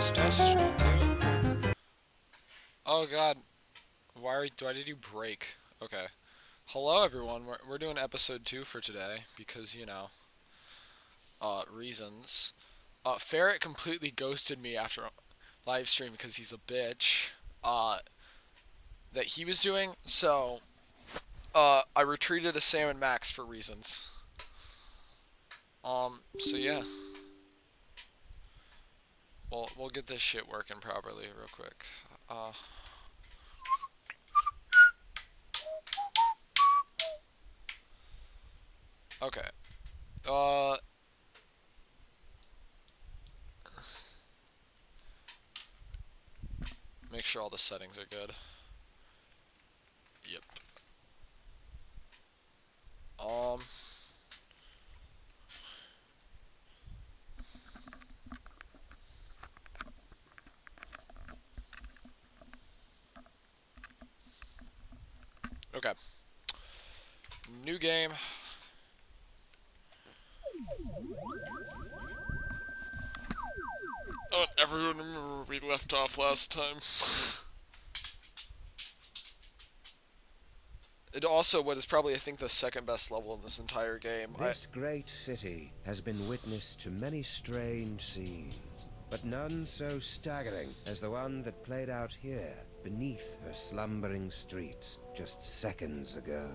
Test. Two. Oh god. Why did you break? Okay. Hello everyone. We're doing episode 2 for today because, reasons. Ferret completely ghosted me after live stream because he's a bitch. That he was doing. So, I retreated to Sam and Max for reasons. So yeah. We'll get this shit working properly real quick. Okay. Make sure all the settings are good. Yep. Okay. New game. Everyone remember where we left off last time. It also what is probably, I think, the second best level in this entire game. This great city has been witness to many strange scenes, but none so staggering as the one that played out here beneath her slumbering streets just seconds ago.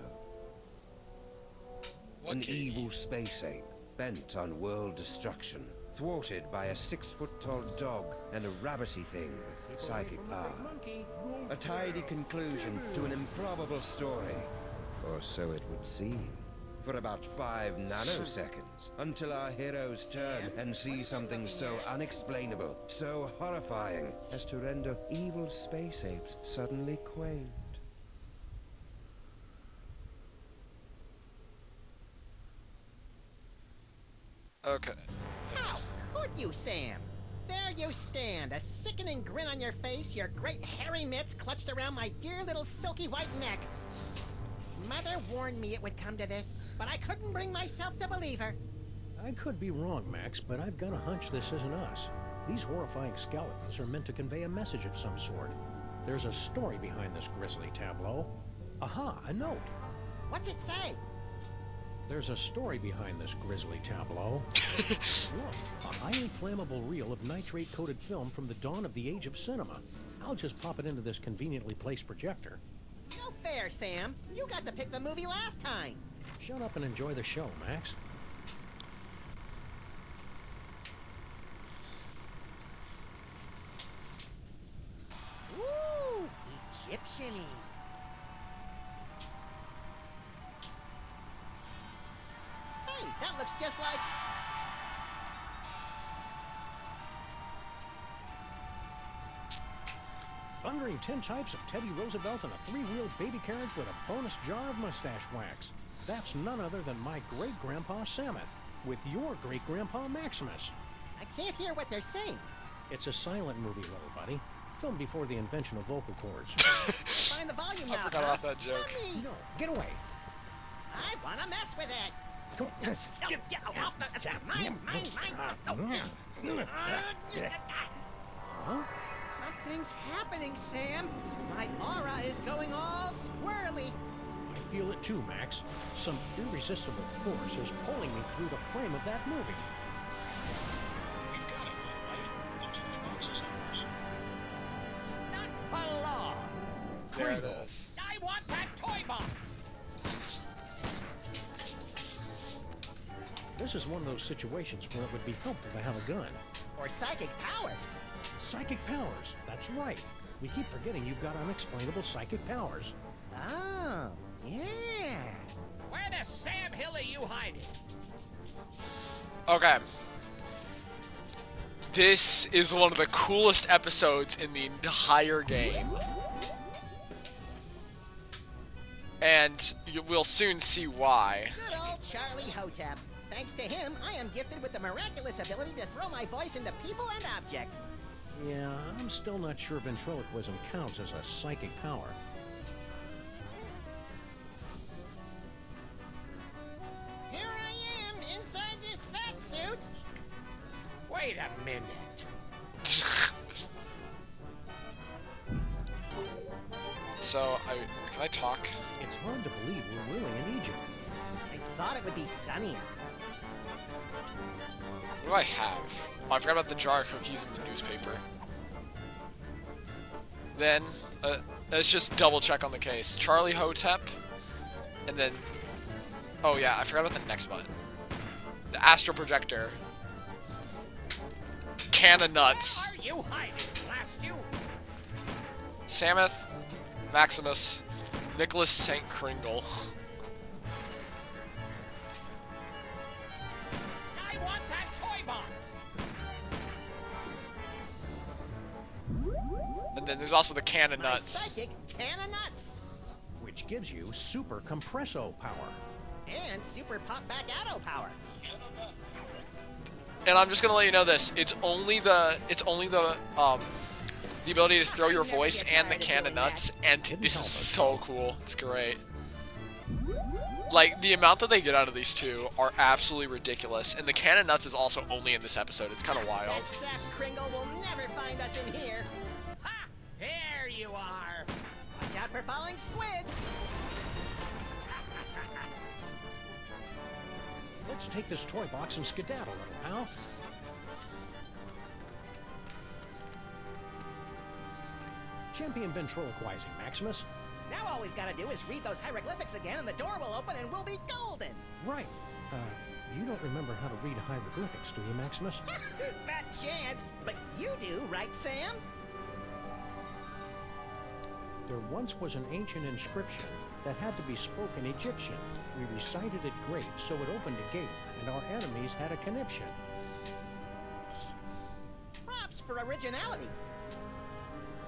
An evil space ape bent on world destruction, thwarted by a 6-foot-tall dog and a rabbity thing with psychic power. A tidy conclusion to an improbable story, or so it would seem, for about 5 nanoseconds, until our heroes turn and see something so unexplainable, so horrifying, as to render evil space apes suddenly quaint. Okay. How could you, Sam? There you stand, a sickening grin on your face, your great hairy mitts clutched around my dear little silky white neck. Mother warned me it would come to this, but I couldn't bring myself to believe her. I could be wrong, Max, but I've got a hunch this isn't us. These horrifying skeletons are meant to convey a message of some sort. There's a story behind this grisly tableau. Aha, a note. What's it say? There's a story behind this grisly tableau. Look, a highly flammable reel of nitrate-coated film from the dawn of the age of cinema. I'll just pop it into this conveniently placed projector. No fair, Sam. You got to pick the movie last time. Shut up and enjoy the show, Max. Ooh, Egyptian-y. Hey, that looks just like... Thundering tintypes of Teddy Roosevelt and a 3-wheeled baby carriage with a bonus jar of mustache wax. That's none other than my great-grandpa Samuth, with your great-grandpa Maximus. I can't hear what they're saying. It's a silent movie, little buddy. Filmed before the invention of vocal cords. Find the volume now. I forgot about that joke. Mommy! No, get away. I want to mess with it. Go. Mine. Huh? Something's happening, Sam. My aura is going all squirrely. I feel it too, Max. Some irresistible force is pulling me through the frame of that movie. We've got it, buddy. Look to the boxes on us. Not for long. There it is. I want that toy box. This is one of those situations where it would be helpful to have a gun. Or psychic powers. Psychic powers, that's right. We keep forgetting you've got unexplainable psychic powers. Oh, yeah. Where the Sam Hill are you hiding? Okay. This is one of the coolest episodes in the entire game. And we'll soon see why. Good old Charlie Hotep. Thanks to him, I am gifted with the miraculous ability to throw my voice into people and objects. Yeah, I'm still not sure ventriloquism counts as a psychic power. Here I am, inside this fat suit. Wait a minute. So, can I talk? It's hard to believe we're really in Egypt. I thought it would be sunnier. What do I have? Oh, I forgot about the jar of cookies in the newspaper. Then, let's just double check on the case. Charlie Hotep, and then, oh yeah, I forgot about the next button. The astral projector. Can of nuts. Where are you hiding, blast you? Samuth, Maximus, Nicholas St. Kringle. I want that toy box. And then there's also the can of My nuts. psychic can of nuts. Which gives you super compresso power. And super pop back auto power. And I'm just gonna let you know this. It's only the ability to throw your voice and the can of nuts, and this is so cool. It's great. Like, the amount that they get out of these two are absolutely ridiculous, and the can of nuts is also only in this episode. It's kind of wild. That sap Kringle will never find us in here. Ha! There you are. Watch out for falling squid. Let's take this toy box and skedaddle, little pal. Champion ventriloquizing, Maximus. Now all we've got to do is read those hieroglyphics again, and the door will open, and we'll be golden. Right. You don't remember how to read hieroglyphics, do you, Maximus? Fat chance. But you do, right, Sam? There once was an ancient inscription that had to be spoken Egyptian. We recited it great, so it opened a gate, and our enemies had a conniption. Props for originality.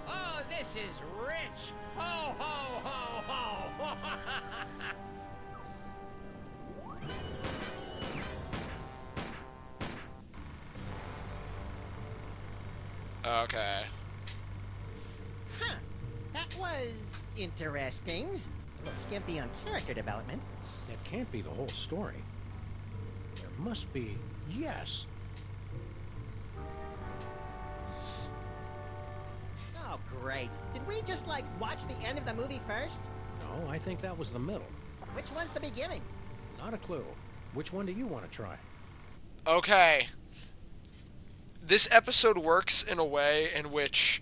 Oh, this is rich. Ho, ho, ho, ho. Okay. Huh. That was interesting. A little skimpy on character development. That can't be the whole story. There must be... Yes! Oh, great. Did we just, like, watch the end of the movie first? No, I think that was the middle. Which one's the beginning? Not a clue. Which one do you want to try? Okay. This episode works in a way in which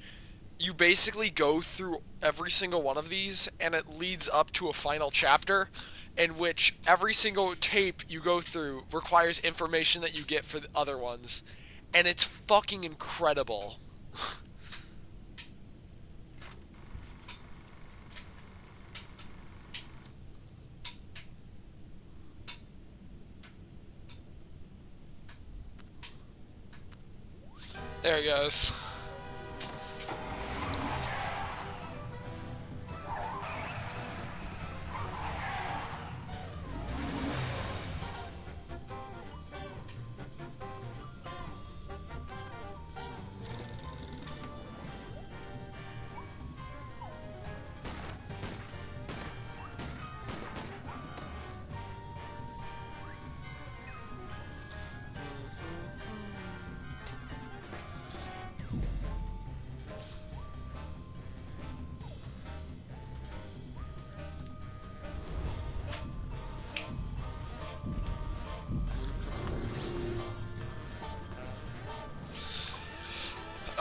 you basically go through every single one of these, and it leads up to a final chapter in which every single tape you go through requires information that you get for the other ones. And it's fucking incredible. There he goes.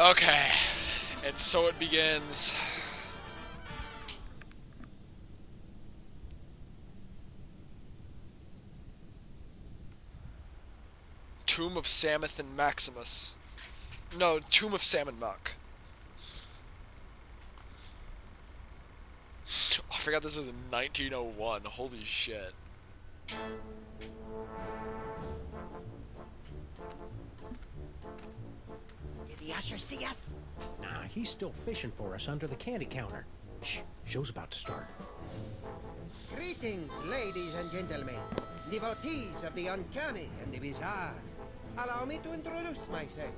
Okay, and so it begins. Tomb of Samuth and Maximus. No, Tomb of Sam and Muck. forgot this is in 1901. Holy shit. Did the usher see us? Nah, he's still fishing for us under the candy counter. Shh, show's about to start. Greetings, ladies and gentlemen, devotees of the uncanny and the bizarre. Allow me to introduce myself.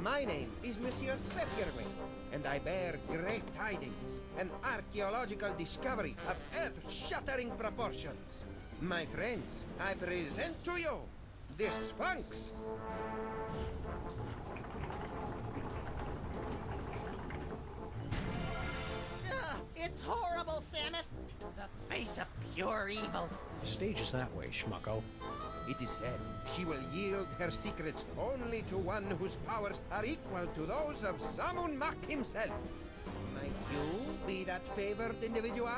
My name is Monsieur Peppermint, and I bear great tidings, an archaeological discovery of earth-shattering proportions. My friends, I present to you the Sphinx. Ugh, it's horrible, Samus. The face of pure evil. The stage is that way, schmucko. It is said she will yield her secrets only to one whose powers are equal to those of Samun Mak himself. Might you be that favored individual?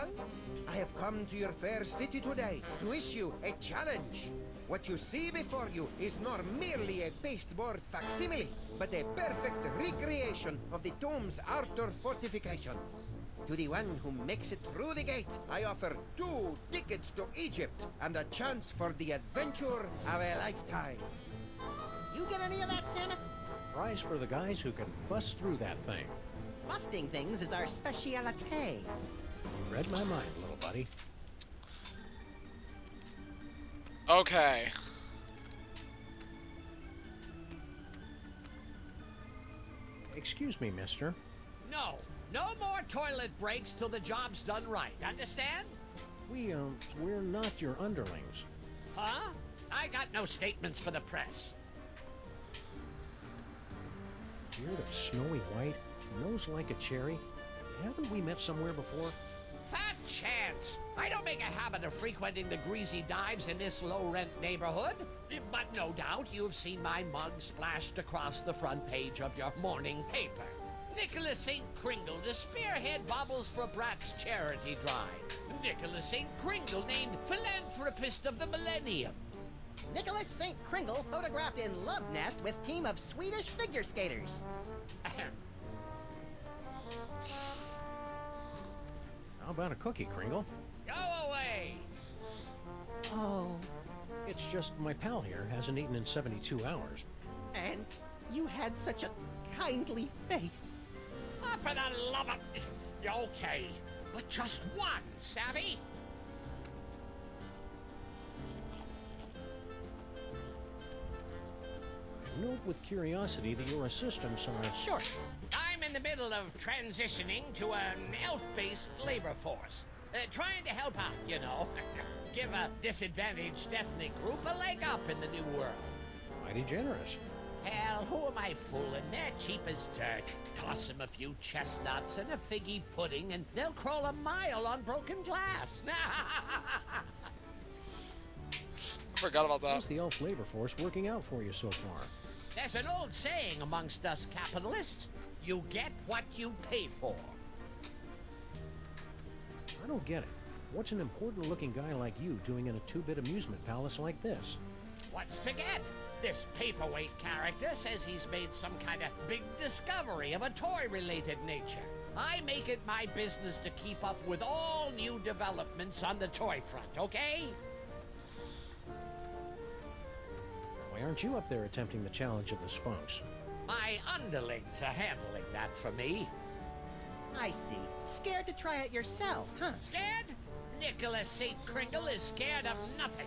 I have come to your fair city today to issue a challenge. What you see before you is not merely a pasteboard facsimile, but a perfect recreation of the tomb's outer fortifications. To the one who makes it through the gate, I offer 2 tickets to Egypt and a chance for the adventure of a lifetime. You get any of that, Samus? Prize for the guys who can bust through that thing. Busting things is our specialite. You read my mind, little buddy. Okay. Excuse me, mister. No. No more toilet breaks till the job's done right. Understand? We're not your underlings. Huh? I got no statements for the press. Beard of snowy white, nose like a cherry. Haven't we met somewhere before? Fat chance. I don't make a habit of frequenting the greasy dives in this low-rent neighborhood. But no doubt you've seen my mug splashed across the front page of your morning paper. Nicholas St. Kringle to spearhead Bobbles for Brats charity drive. Nicholas St. Kringle named Philanthropist of the Millennium. Nicholas St. Kringle photographed in love nest with team of Swedish figure skaters. How about a cookie, Kringle? Go away! Oh, It's just my pal here hasn't eaten in 72 hours. and you had such a kindly face. Oh, for the love of... Okay, but just one, savvy? I note with curiosity that your assistants are... Sure. I'm in the middle of transitioning to an elf-based labor force. Trying to help out, you know. Give a disadvantaged ethnic group a leg up in the new world. mighty generous. Hell, who am I fooling? They're cheap as dirt. Toss them a few chestnuts and a figgy pudding, and they'll crawl a mile on broken glass. I forgot about How's that. the elf labor force working out for you so far? There's an old saying amongst us capitalists, you get what you pay for. I don't get it. What's an important-looking guy like you doing in a two-bit amusement palace like this? What's to get? This paperweight character says he's made some kind of big discovery of a toy-related nature. I make it my business to keep up with all new developments on the toy front, okay? Why aren't you up there attempting the challenge of the Sphinx? My underlings are handling that for me. I see. Scared to try it yourself, huh? Scared? Nicholas St. Kringle is scared of nothing.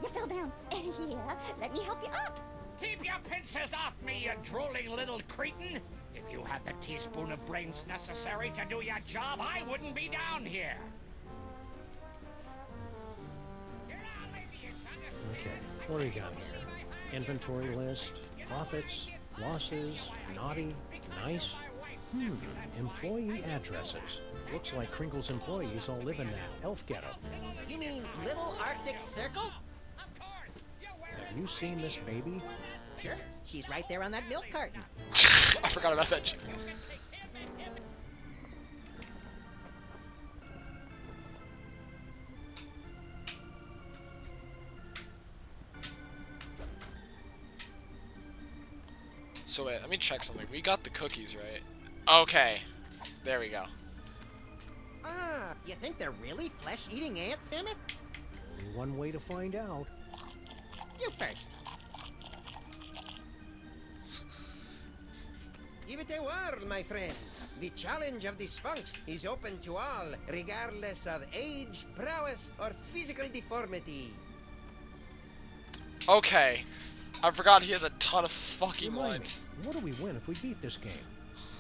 You fell down. Yeah, let me help you up. Keep your pincers off me, you drooling little cretin! If you had the teaspoon of brains necessary to do your job, I wouldn't be down here. Okay, what do we got here? Inventory list, profits, losses, naughty, nice. Employee addresses. Looks like Kringle's employees all live in that elf ghetto. You mean Little Arctic Circle? Have you seen this baby? Sure. She's right there on that milk carton. I forgot about that. So wait, let me check something. We got the cookies, right? Okay. There we go. Ah, you think they're really flesh-eating ants, Samus? Only one way to find out. You first. Give it a whirl, my friend. The challenge of the Sphinx is open to all, regardless of age, prowess, or physical deformity. Okay. I forgot he has a ton of fucking Remind me, lines. what do we win if we beat this game?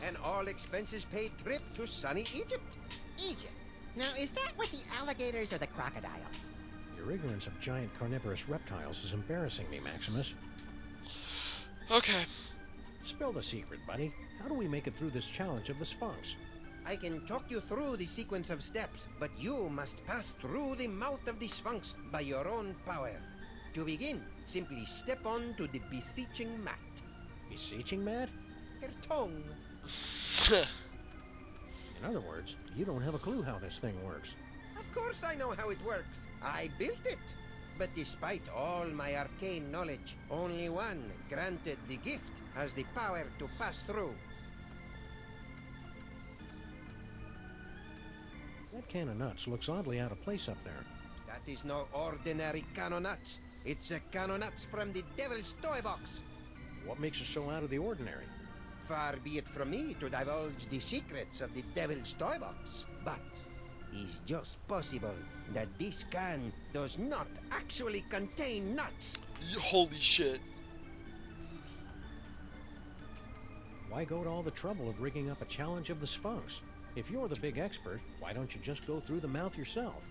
An all-expenses-paid trip to sunny Egypt. Egypt. Now, is that with the alligators or the crocodiles? Your ignorance of giant carnivorous reptiles is embarrassing me, Maximus. Okay. Spill the secret, buddy. How do we make it through this challenge of the Sphinx? I can talk you through the sequence of steps, but you must pass through the mouth of the Sphinx by your own power. To begin, simply step onto the beseeching mat. Beseeching mat? Your tongue. In other words, you don't have a clue how this thing works. Of course I know how it works. I built it. But despite all my arcane knowledge, only one, granted the gift, has the power to pass through. That can of nuts looks oddly out of place up there. That is no ordinary can of nuts. It's a can of nuts from the Devil's Toy Box. What makes it so out of the ordinary? Far be it from me to divulge the secrets of the Devil's Toy Box, but it's just possible that this can does not actually contain nuts. Holy shit. Why go to all the trouble of rigging up a challenge of the Sphinx? If you're the big expert, why don't you just go through the mouth yourself?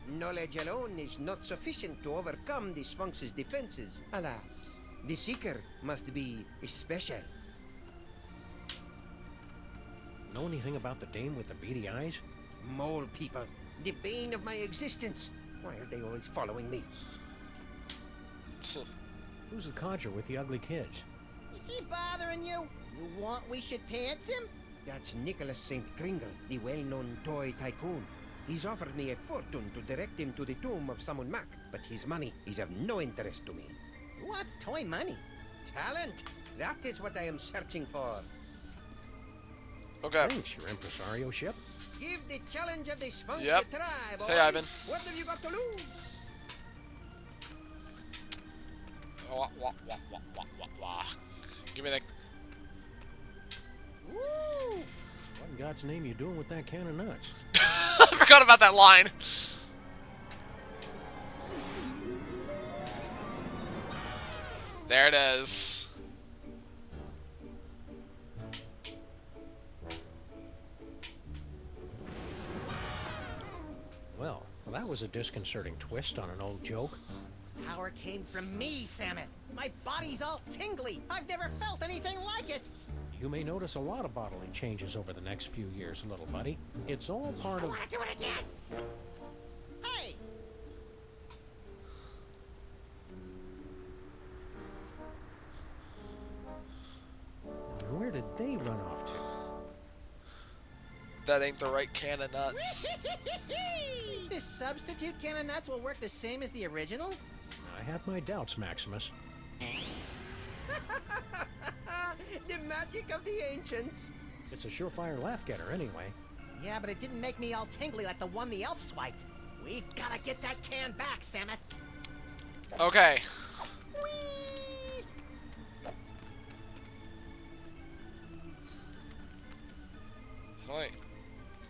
Knowledge alone is not sufficient to overcome the Sphinx's defenses, alas. The seeker must be special. Know anything about the dame with the beady eyes? Mole people, the bane of my existence. Why are they always following me? Who's the codger with the ugly kids? Is he bothering you? You want we should pants him? That's Nicholas St. Kringle, the well-known toy tycoon. He's offered me a fortune to direct him to the tomb of Samun Mac, but his money is of no interest to me. Who wants toy money? Talent! That is what I am searching for. Okay. Thanks, your impresario ship. Give the challenge of the Sphinx Yep. a try, boys. Hey, Ivan. What have you got to lose? Wah, wah, wah, wah, wah, wah, wah. Give me that. Woo! What in God's name are you doing with that can of nuts? I forgot about that line. There it is. Well, that was a disconcerting twist on an old joke. Power came from me, Samus. My body's all tingly. I've never felt anything like it. You may notice a lot of bodily changes over the next few years, little buddy. It's all part I of... want to do it again. Hey! Where did they run off to? That ain't the right can of nuts. This substitute can of nuts will work the same as the original? I have my doubts, Maximus. The magic of the ancients. It's a surefire laugh-getter anyway. Yeah, but it didn't make me all tingly like the one the elf swiped. We've gotta get that can back, Samus. Okay. Whee! Wait.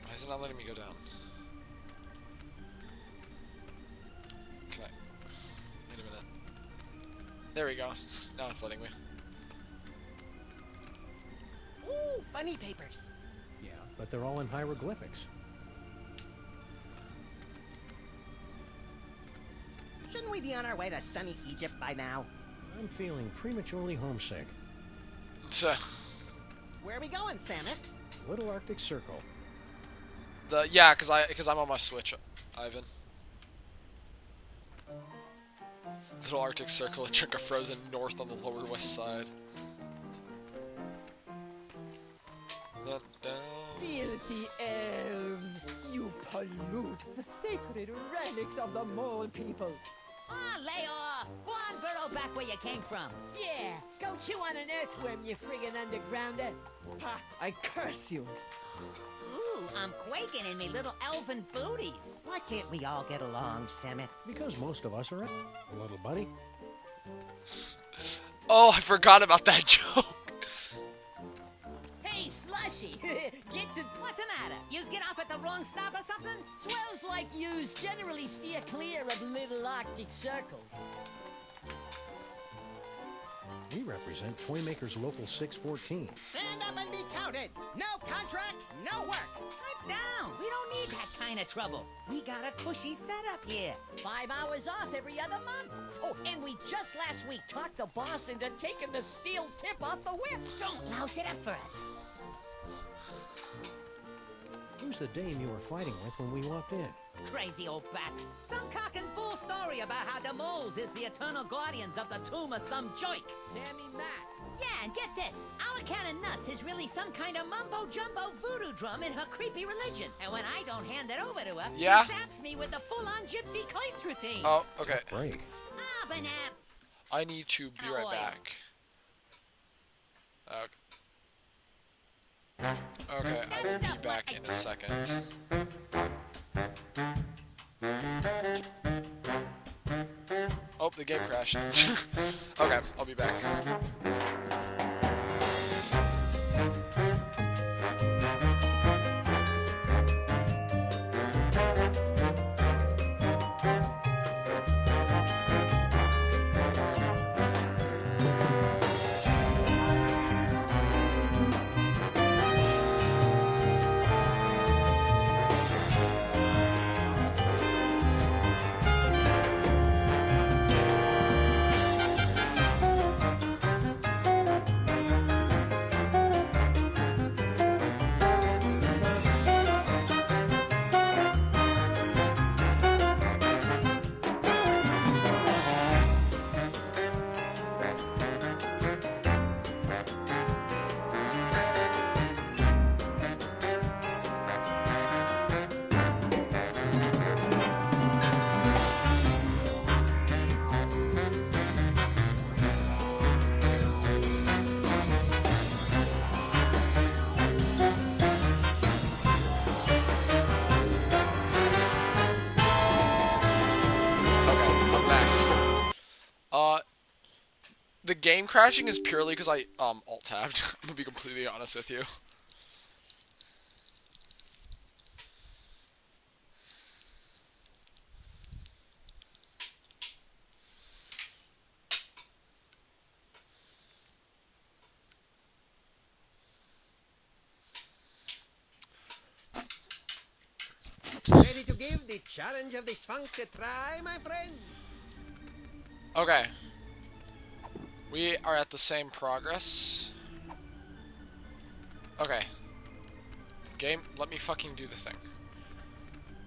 Why is it not letting me go down? Can I? Wait a minute. There we go. Now it's letting me. Ooh, funny papers. Yeah, but they're all in hieroglyphics. Shouldn't we be on our way to sunny Egypt by now? I'm feeling prematurely homesick. So, Where are we going, Samus? Little Arctic Circle. yeah, cause I'm on my Switch, Ivan. Little Arctic Circle, a chunk of frozen north on the Lower West Side. Dun, dun. Filthy elves! You pollute the sacred relics of the mole people. Ah, lay off. Go on, burrow back where you came from. Yeah, go chew on an earthworm, you friggin' undergrounder. Ha, I curse you. Ooh, I'm quaking in me little elfin booties. Why can't we all get along, Samet? Because most of us are little buddy. Oh, I forgot about that joke. Hey, Slushy, get to... What's the matter? Yous get off at the wrong stop or something? Swells like yous generally steer clear of Little Arctic Circle. We represent Toymaker's Local 614. Stand up and be counted. No contract, no work. Pipe down. We don't need that kind of trouble. We got a cushy setup here. 5 hours off every other month. Oh, and we just last week talked the boss into taking the steel tip off the whip. Don't louse it up for us. Who's the dame you were fighting with when we walked in? Crazy old bat. Some cock and bull story about how the moles is the eternal guardians of the tomb of some joik. Sammy Matt. Yeah, and get this. Our can of nuts is really some kind of mumbo-jumbo voodoo drum in her creepy religion. And when I don't hand it over to her, Yeah? she zaps me with the full-on gypsy Kleist routine. Oh, okay. Break. Ah, banana. I need to be right back. Okay, I will be back in a second. Oh, the game crashed. Okay, I'll be back. The game crashing is purely because I alt-tabbed. I'm gonna be completely honest with you. Ready to give the challenge of the Sphinx a try, my friend? Okay. We are at the same progress. Okay. Game, let me fucking do the thing.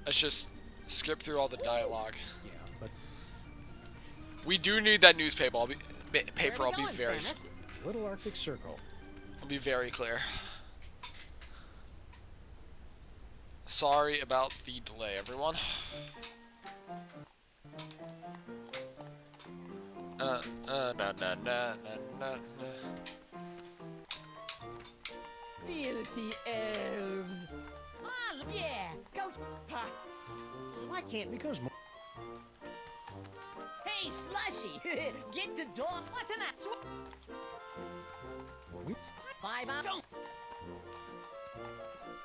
Let's just skip through all the dialogue. Yeah, but We do need that newspaper. I'll be very Little Arctic Circle. I'll be very clear. Sorry about the delay, everyone. Filthy elves. Ah, yeah, go. Ha. Why can't we? Because Hey, Slushy, get the door. What's in that? we 5 hours. Don't.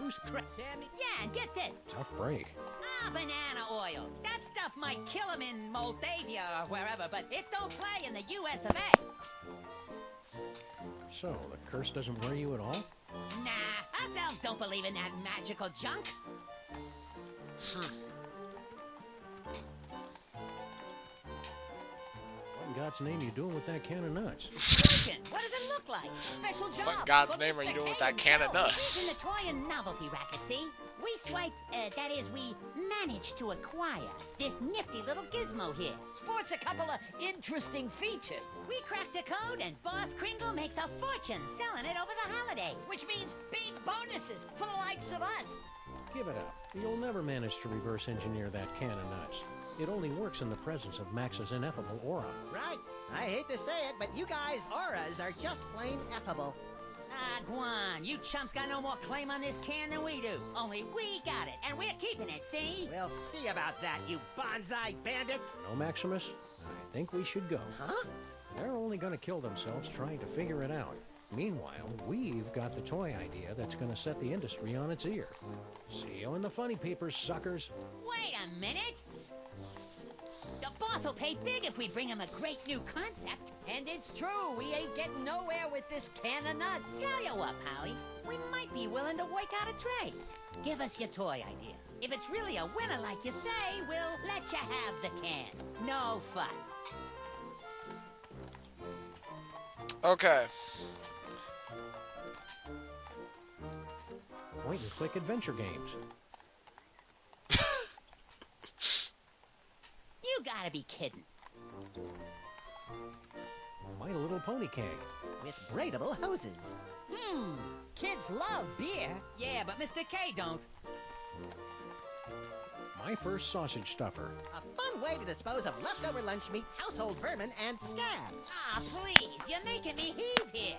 who's Sammy. Yeah, and get this. tough break. Ah, banana oil. That stuff might kill him in Moldavia or wherever, but it don't play in the US of A. So the curse doesn't worry you at all? Nah, us elves don't believe in that magical junk. What in God's name are you doing with that can of nuts? Broken. What does it look like? Special job. What in God's for name are you Mr. doing with K that can of himself. nuts? In the toy and novelty racket, see? We swiped, that is, we managed to acquire this nifty little gizmo here. Sports a couple of interesting features. We cracked a code and Boss Kringle makes a fortune selling it over the holidays. Which means big bonuses for the likes of us. Give it up. You'll never manage to reverse engineer that can of nuts. It only works in the presence of Max's ineffable aura. Right. I hate to say it, but you guys' auras are just plain effable. Ah, Guan, you chumps got no more claim on this can than we do. Only we got it, and we're keeping it, see? We'll see about that, you bonsai bandits. No, Maximus? I think we should go. Huh? They're only gonna kill themselves trying to figure it out. Meanwhile, we've got the toy idea that's gonna set the industry on its ear. See you in the funny papers, suckers. Wait a minute! The boss will pay big if we bring him a great new concept. And it's true, we ain't getting nowhere with this can of nuts. Tell you what, Polly, we might be willing to work out a trade. Give us your toy idea. If it's really a winner like you say, we'll let you have the can. No fuss. Okay. Point and click adventure games. You gotta be kidding. My Little Pony Keg. With braidable hoses. Kids love beer. Yeah, but Mr. K don't. My First Sausage Stuffer. A fun way to dispose of leftover lunch meat, household vermin, and scabs. Ah, please, you're making me heave here.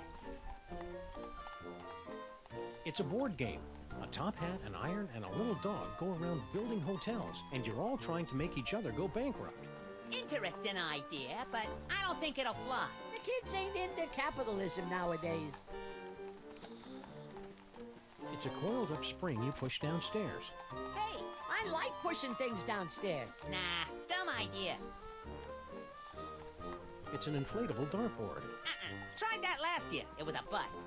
It's a board game. A top hat, an iron, and a little dog go around building hotels, and you're all trying to make each other go bankrupt. Interesting idea, but I don't think it'll fly. The kids ain't into capitalism nowadays. It's a coiled up spring you push downstairs. Hey, I like pushing things downstairs. Nah, dumb idea. It's an inflatable dartboard. Tried that last year. It was a bust.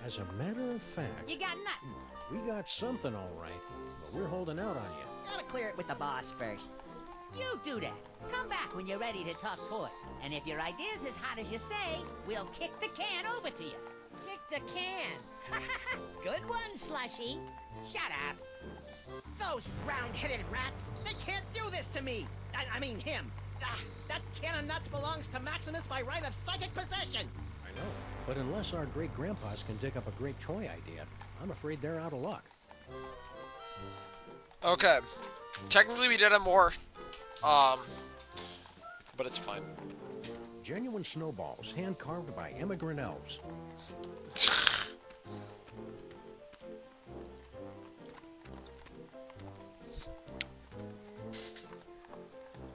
As a matter of fact, You got nothing. we got something all right, but we're holding out on you. Gotta clear it with the boss first. You do that. Come back when you're ready to talk toys. And if your idea's as hot as you say, we'll kick the can over to you. Kick the can. Good one, Slushy. Shut up. Those round-headed rats! They can't do this to me! I mean him! That can of nuts belongs to Maximus by right of psychic possession! I know. But unless our great-grandpas can dig up a great toy idea, I'm afraid they're out of luck. Okay. Technically, we did it more. But it's fine. Genuine snowballs, hand-carved by immigrant elves.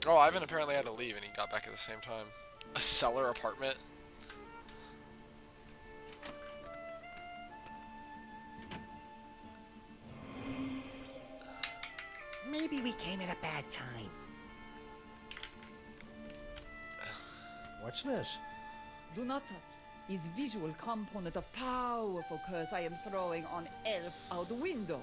Oh, Ivan apparently had to leave and he got back at the same time. A cellar apartment? Maybe we came at a bad time. What's this? Do not touch. It's visual component of powerful curse I am throwing on elf out the window.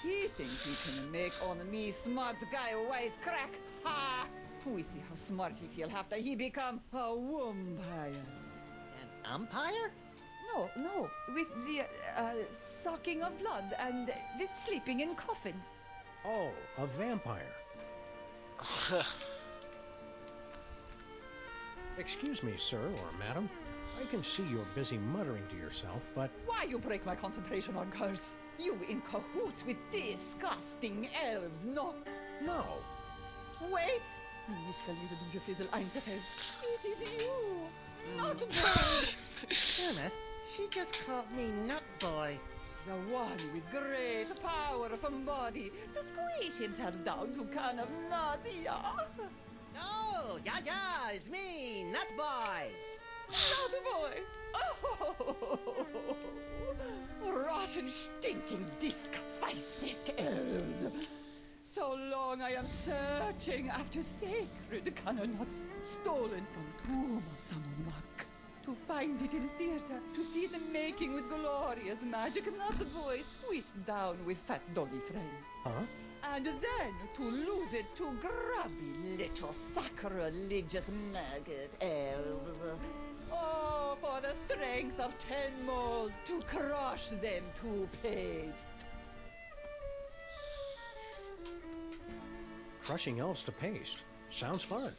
He thinks he can make on me smart guy wise crack. Ha! We see how smart he feel after he become a vampire. An umpire? No, with the sucking of blood and the sleeping in coffins. Oh, a vampire. Excuse me, sir or madam. I can see you're busy muttering to yourself, but... Why you break my concentration on curse? You in cahoots with disgusting elves, no? No. Wait! Ich verlese diese Fizzle einzufällt. It is you, not boy. Kenneth, she just called me Nut Boy. The one with great power from body to squish himself down to can of nuts, yeah. Oh, yeah, it's me, Nut Boy. Not boy. Oh, rotten, stinking, disc-sick elves. So long I am searching after sacred canonuts stolen from tomb of some monk. To find it in theater, to see the making with glorious magic, not the boy squished down with fat doggy friend. Huh? And then to lose it to grubby little sacrilegious maggot elves. Oh, for the strength of 10 moles to crush them to paste. Crushing elves to paste. Sounds fun.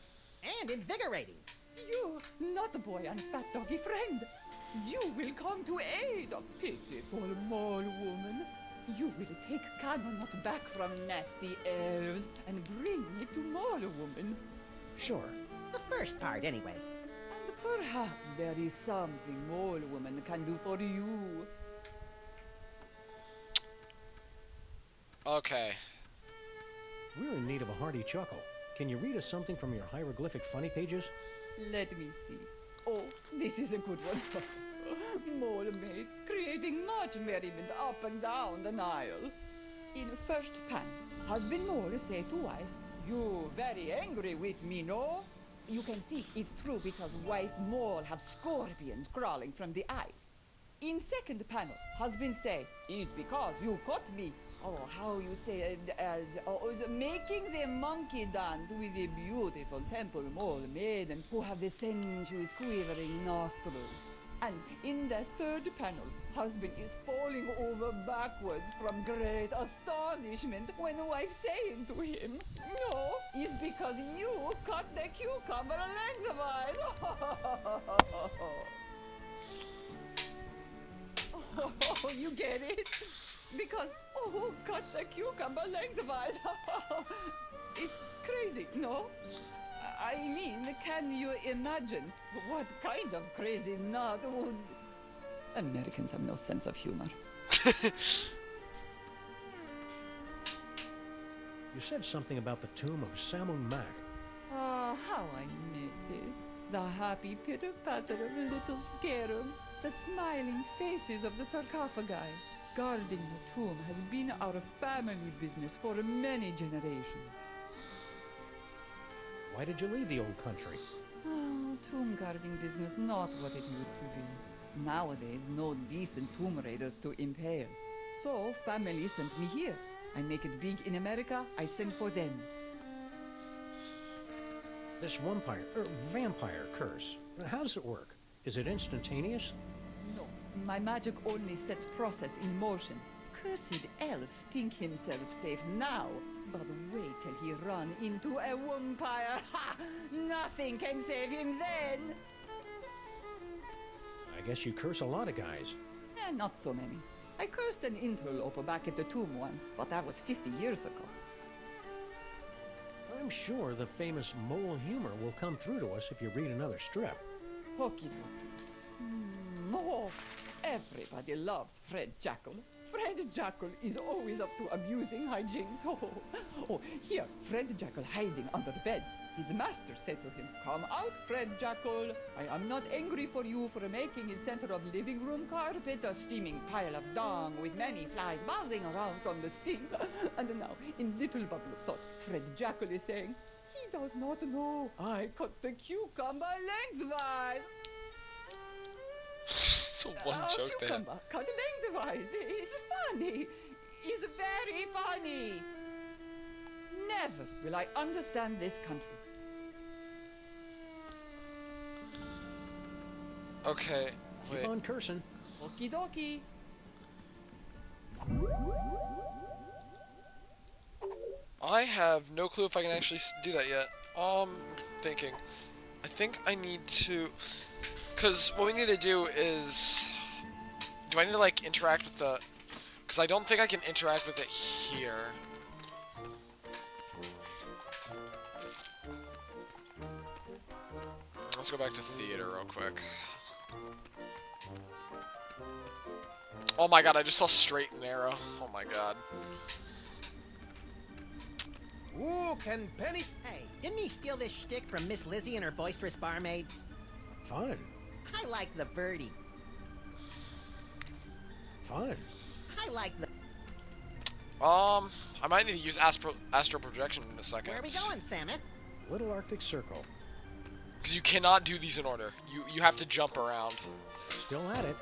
And invigorating. You, not boy and fat doggy friend. You will come to aid of pitiful mole woman. You will take Cannonut back from nasty elves and bring me to mole woman. Sure. The first part, anyway. And perhaps there is something mole woman can do for you. Okay. We're in need of a hearty chuckle. Can you read us something from your hieroglyphic funny pages? Let me see. Oh, this is a good one. Mole mates creating much merriment up and down the Nile. In first pan, husband mole say to wife, "You very angry with me, no?" You can see it's true because wife mole have scorpions crawling from the eyes. In second panel, husband say, "It's because you caught me." Oh, how you say making the monkey dance with the beautiful temple mole maiden who have the sensuous quivering nostrils. And in the third panel, husband is falling over backwards from great astonishment when the wife saying to him, "No, it's because you cut the cucumber lengthwise." Oh, you get it? Because, cut the cucumber lengthwise. It's crazy, no? I mean, can you imagine what kind of crazy nut would... Americans have no sense of humor. You said something about the tomb of Samun Mac. Ah, how I miss it. The happy pitter-patter of little scarabs, the smiling faces of the sarcophagi. Guarding the tomb has been our family business for many generations. Why did you leave the old country? Oh, tomb guarding business not what it used to be. Nowadays, no decent tomb raiders to impale. So, family sent me here. I make it big in America, I send for them. This vampire curse, how does it work? Is it instantaneous? No, my magic only sets process in motion. Cursed elf think himself safe now, but wait till he run into a vampire. Ha! Nothing can save him then. I guess you curse a lot of guys. Not so many. I cursed an interloper back at the tomb once, but that was 50 years ago. I'm sure the famous mole humor will come through to us if you read another strip. Okie dokie. Oh, everybody loves Fred Jackal. Fred Jackal is always up to amusing hijinks. Oh, here, Fred Jackal hiding under the bed. His master said to him, "Come out, Fred Jackal. I am not angry for you for making in center of living room carpet a steaming pile of dung with many flies buzzing around from the steam." And now, in little bubble of thought, Fred Jackal is saying, "He does not know. I cut the cucumber lengthwise." So one joke there. Cucumber cut lengthwise is funny. Is very funny. Never will I understand this country. Okay, wait. Keep on cursing. Okie dokie. I have no clue if I can actually do that yet. I'm thinking. I think I need to... Because what we need to do is... Do I need to, like, interact with the... Because I don't think I can interact with it here. Let's go back to theater real quick. Oh my god, I just saw straight and narrow. Oh my god. Ooh, can Penny... Hey, didn't he steal this shtick from Miss Lizzie and her boisterous barmaids? Fun. I like the birdie. Fun. I like the... I might need to use astral projection in a second. Where are we going, Samet? Little Arctic Circle. Because you cannot do these in order. You have to jump around. Still at it.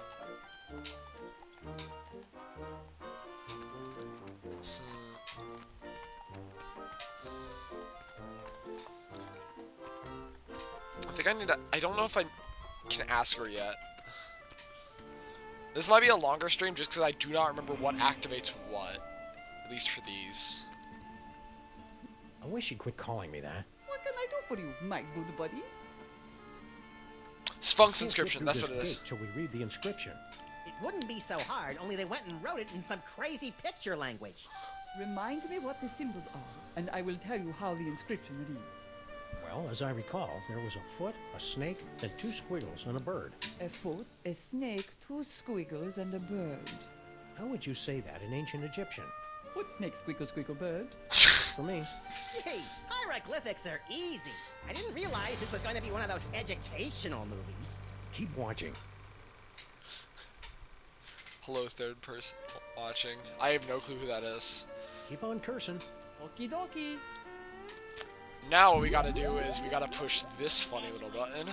I think I need to... I don't know if I can ask her yet. This might be a longer stream just because I do not remember what activates what. At least for these. I wish you'd quit calling me that. What can I do for you, my good buddy? Sphinx Can't get inscription, through that's this what it is. gate till we read the inscription. It wouldn't be so hard, only they went and wrote it in some crazy picture language. Remind me what the symbols are, and I will tell you how the inscription reads. Well, as I recall, there was a foot, a snake, then 2 squiggles, and a bird. A foot, a snake, 2 squiggles, and a bird. How would you say that in ancient Egyptian? Foot, snake, squiggle, squiggle, bird. For me. Hey, hieroglyphics are easy. I didn't realize this was going to be one of those educational movies. Keep watching. Hello, third person watching. I have no clue who that is. Keep on cursing. Okie dokie. Now what we gotta do is we gotta push this funny little button.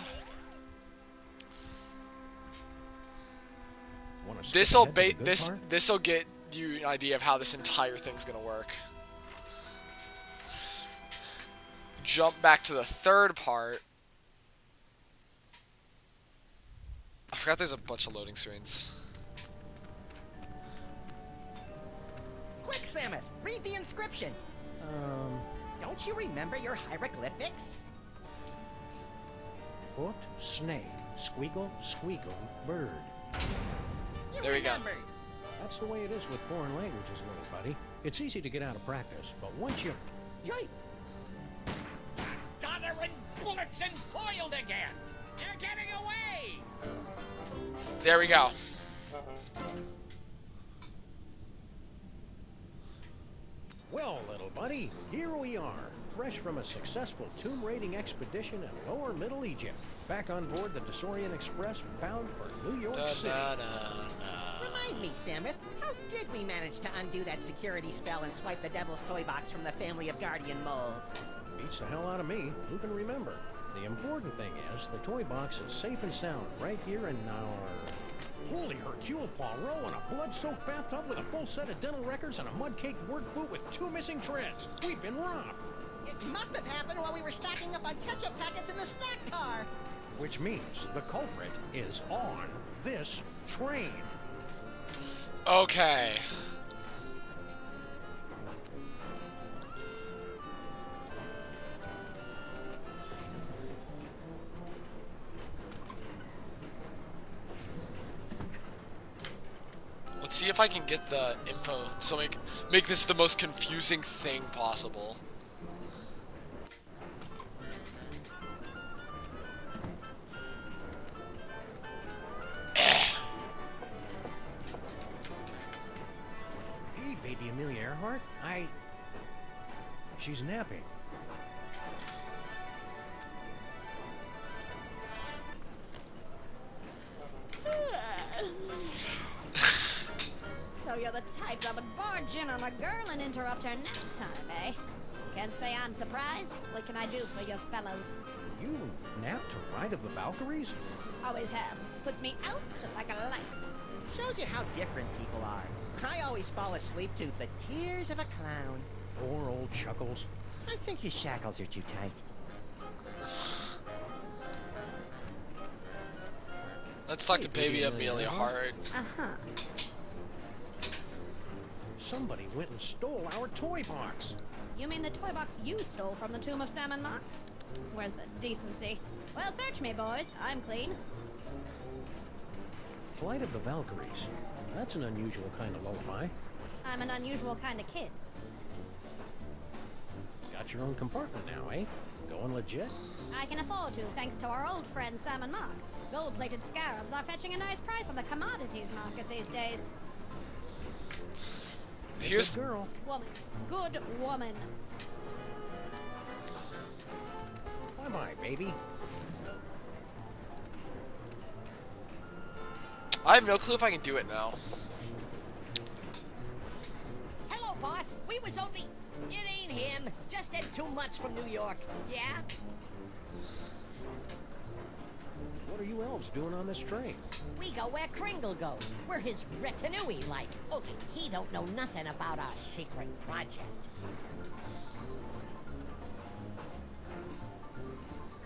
Wanna skip This'll ahead to the good part? this'll get you an idea of how this entire thing's gonna work. Jump back to the third part. I forgot there's a bunch of loading screens. Quick, Samus, read the inscription. Don't you remember your hieroglyphics? Foot, snake, squiggle, squeagle, bird. You There we go. remembered. That's the way it is with foreign languages, little buddy. It's easy to get out of practice, but once you... Yay! Donner and bullets and foiled again! They're getting away! There we go. Well, little buddy, here we are, fresh from a successful tomb raiding expedition in lower Middle Egypt. Back on board the Desorian Express, bound for New York City. Remind me, Samus, how did we manage to undo that security spell and swipe the Devil's Toy Box from the family of guardian moles? Beats the hell out of me. Who can remember? The important thing is, the toy box is safe and sound right here in our... Holy Hercule Poirot in a blood-soaked bathtub with a full set of dental records and a mud-caked work boot with 2 missing treads. We've been robbed. It must have happened while we were stacking up on ketchup packets in the snack car. Which means the culprit is on this train. Okay. Let's see if I can get the info, so make this the most confusing thing possible. Hey, baby Amelia Earhart. She's napping. So you're the type that would barge in on a girl and interrupt her nap time, eh? Can't say I'm surprised. What can I do for you fellows? You napped to Ride of the Valkyries? Always have. Puts me out like a light. Shows you how different people are. I always fall asleep to the tears of a clown. Poor old Chuckles. I think his shackles are too tight. Let's talk to baby Amelia Hart. Uh-huh. Somebody went and stole our toy box. You mean the toy box you stole from the tomb of Sam and Mark? Where's the decency? Well, search me, boys. I'm clean. Flight of the Valkyries. That's an unusual kind of lullaby. I'm an unusual kind of kid. Got your own compartment now, eh? Going legit? I can afford to, thanks to our old friend Sam and Mark. Gold-plated scarabs are fetching a nice price on the commodities market these days. Here's Good girl. Woman. Good woman. Bye-bye, baby. I have no clue if I can do it now. Hello, boss. We was only... It ain't him. Just had 2 months from New York. Yeah? What are you elves doing on this train? We go where Kringle goes. We're his retinue like. Only he don't know nothing about our secret project.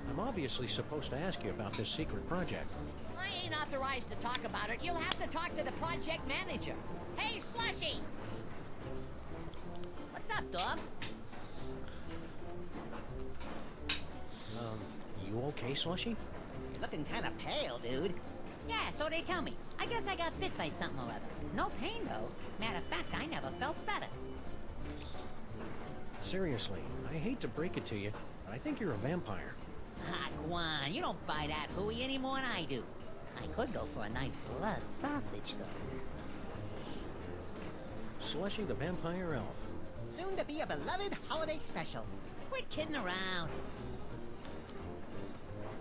I'm obviously supposed to ask you about this secret project. I ain't authorized to talk about it. You'll have to talk to the project manager. Hey, Slushy! What's up, dog? You okay, Slushy? looking kind of pale, dude. Yeah, so they tell me. I guess I got bit by something or other. No pain, though. Matter of fact, I never felt better. Seriously, I hate to break it to you, but I think you're a vampire. Ah, Guan, you don't buy that hooey any more than I do. I could go for a nice blood sausage, though. Slushy the vampire elf. Soon to be a beloved holiday special. Quit kidding around.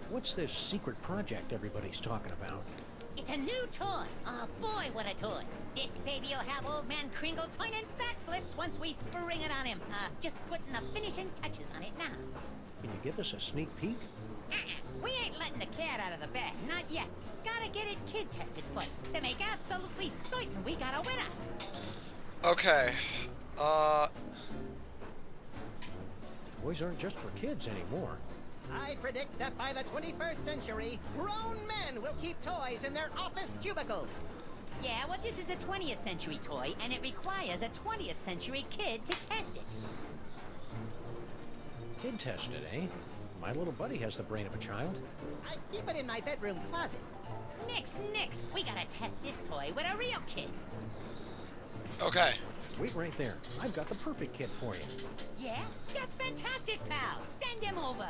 What's this secret project everybody's talking about? It's a new toy. Oh boy, what a toy. This baby will have old man Kringle turning backflips once we spring it on him. Just putting the finishing touches on it now. Can you give us a sneak peek? We ain't letting the cat out of the bag, not yet. Gotta get it kid-tested first to make absolutely certain we got a winner. Okay. Toys aren't just for kids anymore. I predict that by the 21st century, grown men will keep toys in their office cubicles. Yeah, well, this is a 20th century toy, and it requires a 20th century kid to test it. Kid tested, eh? My little buddy has the brain of a child. I keep it in my bedroom closet. Nix, we gotta test this toy with a real kid. Okay. Wait right there. I've got the perfect kid for you. Yeah? That's fantastic, pal. Send him over.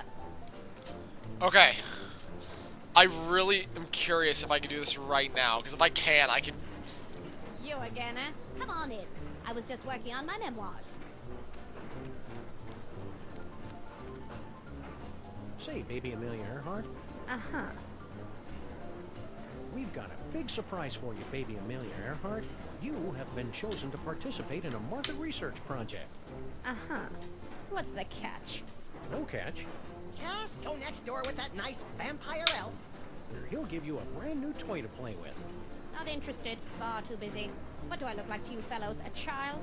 Okay. I really am curious if I can do this right now, because if I can, I can... You again, eh? Come on in. I was just working on my memoirs. Say, baby Amelia Earhart, Uh-huh. we've got a big surprise for you, baby Amelia Earhart. You have been chosen to participate in a market research project. Uh-huh. What's the catch? No catch. Just go next door with that nice vampire elf. He'll give you a brand new toy to play with. Not interested. Far too busy. What do I look like to you fellows? A child?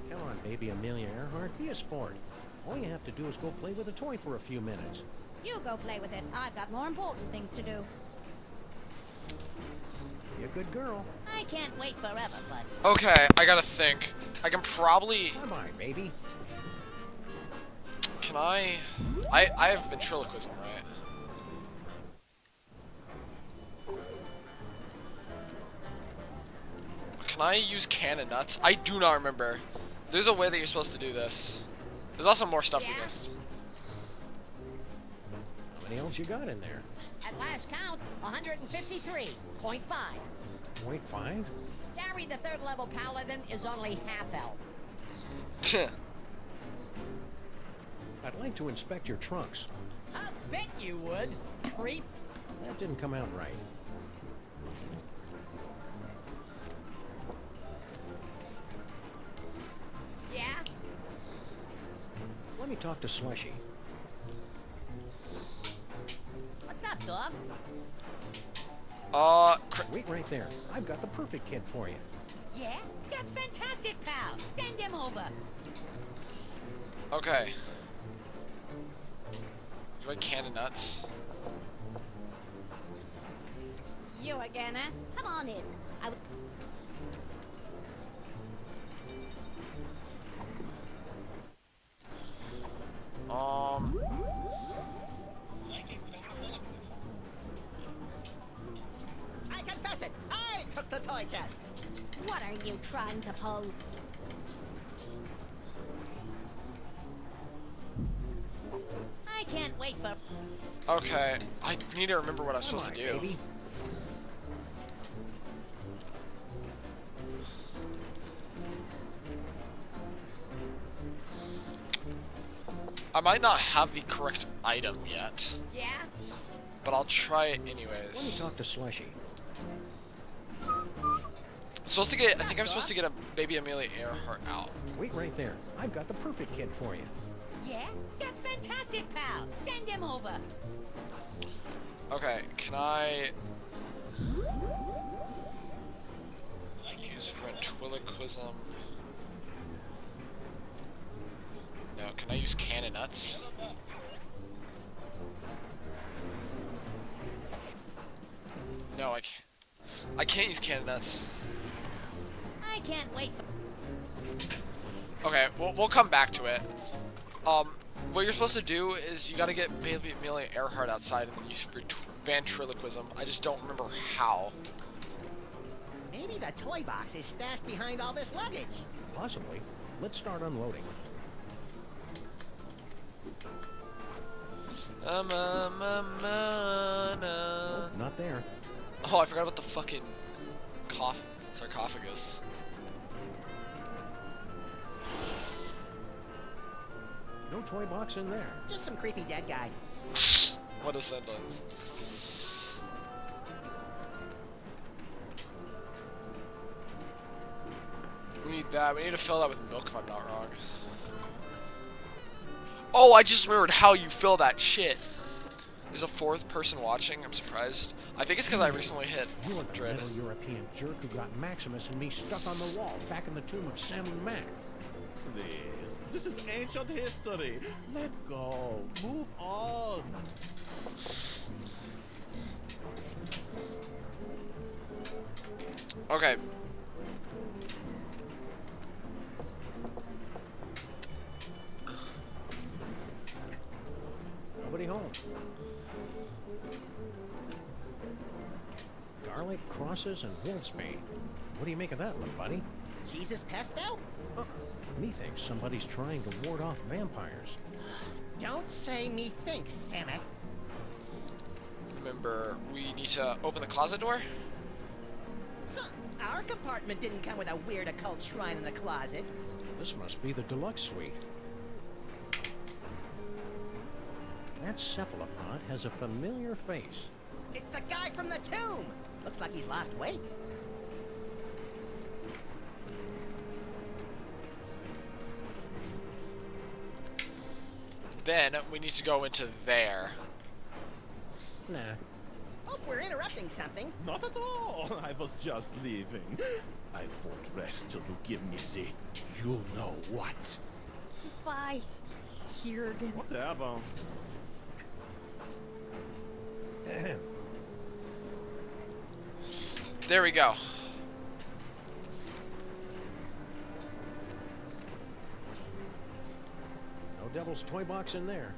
Come on, baby Amelia Earhart, be a sport. All you have to do is go play with a toy for a few minutes. You go play with it. I've got more important things to do. Be a good girl. I can't wait forever, buddy. Okay, I gotta think. I can probably... Come on, baby. Can I have ventriloquism, right? Can I use cannon nuts? I do not remember. There's a way that you're supposed to do this. There's also more stuff we missed. How many elves you got in there? At last count, 153.5. 0.5? Gary, the third level paladin, is only half elf. I'd like to inspect your trunks. I bet you would, creep. That didn't come out right. Yeah? Let me talk to Slushy. What's up, dog? Wait right there. I've got the perfect kid for you. Yeah? That's fantastic, pal. Send him over. Okay. Do I cannon nuts? You again, eh? Come on in. I confess it. I took the toy chest. What are you trying to pull? I can't wait for... Okay, I need to remember what I'm supposed to do. Baby. I might not have the correct item yet, Yeah? but I'll try it Let me anyways. talk to Slushy. I think I'm supposed to get a baby Amelia Earhart out. Wait right there. I've got the perfect kid for you. Yeah? That's fantastic, pal. Send him over. Okay, can I use ventriloquism? No, can I use cannon nuts? No, I can't. I can't use cannon nuts. I can't wait for... Okay, we'll come back to it. what you're supposed to do is you gotta get maybe Amelia Earhart outside and then use ventriloquism. I just don't remember how. Maybe the toy box is stashed behind all this luggage. Possibly. Let's start unloading. Oh, not there. Oh, I forgot about the fucking sarcophagus. No toy box in there. Just some creepy dead guy. What a sentence. We need that. We need to fill that with milk if I'm not wrong. Oh, I just remembered how you fill that shit. There's a fourth person watching. I'm surprised. I think it's because I recently hit You're the Dread. little European jerk who got Maximus and me stuck on the wall back in the tomb of Sam and Mac. This is ancient history. Let go. Move on. Okay. Nobody home. Garlic, crosses, and wolfsbane. What do you make of that, little buddy? Jesus pesto? Methinks somebody's trying to ward off vampires. Don't say me thinks, Samet. Remember, we need to open the closet door? Huh. Our compartment didn't come with a weird occult shrine in the closet. This must be the deluxe suite. That cephalopod has a familiar face. It's the guy from the tomb! Looks like he's lost weight. Then we need to go into there. Nah. Hope we're interrupting something. Not at all. I was just leaving. I won't rest till you give me the you know what. Bye, Jürgen. Whatever. There we go. No devil's toy box in there.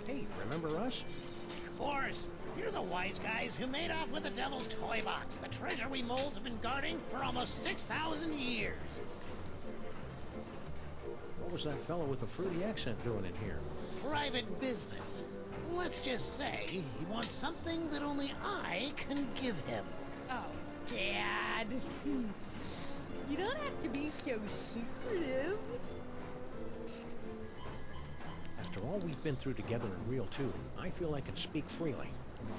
Hey, remember us? Of course. You're the wise guys who made off with the devil's toy box, the treasure we moles have been guarding for almost 6,000 years. What was that fellow with the fruity accent doing in here? Private business. Let's just say he wants something that only I can give him. Oh, Dad. You don't have to be so secretive. After all we've been through together in Real 2, I feel I can speak freely.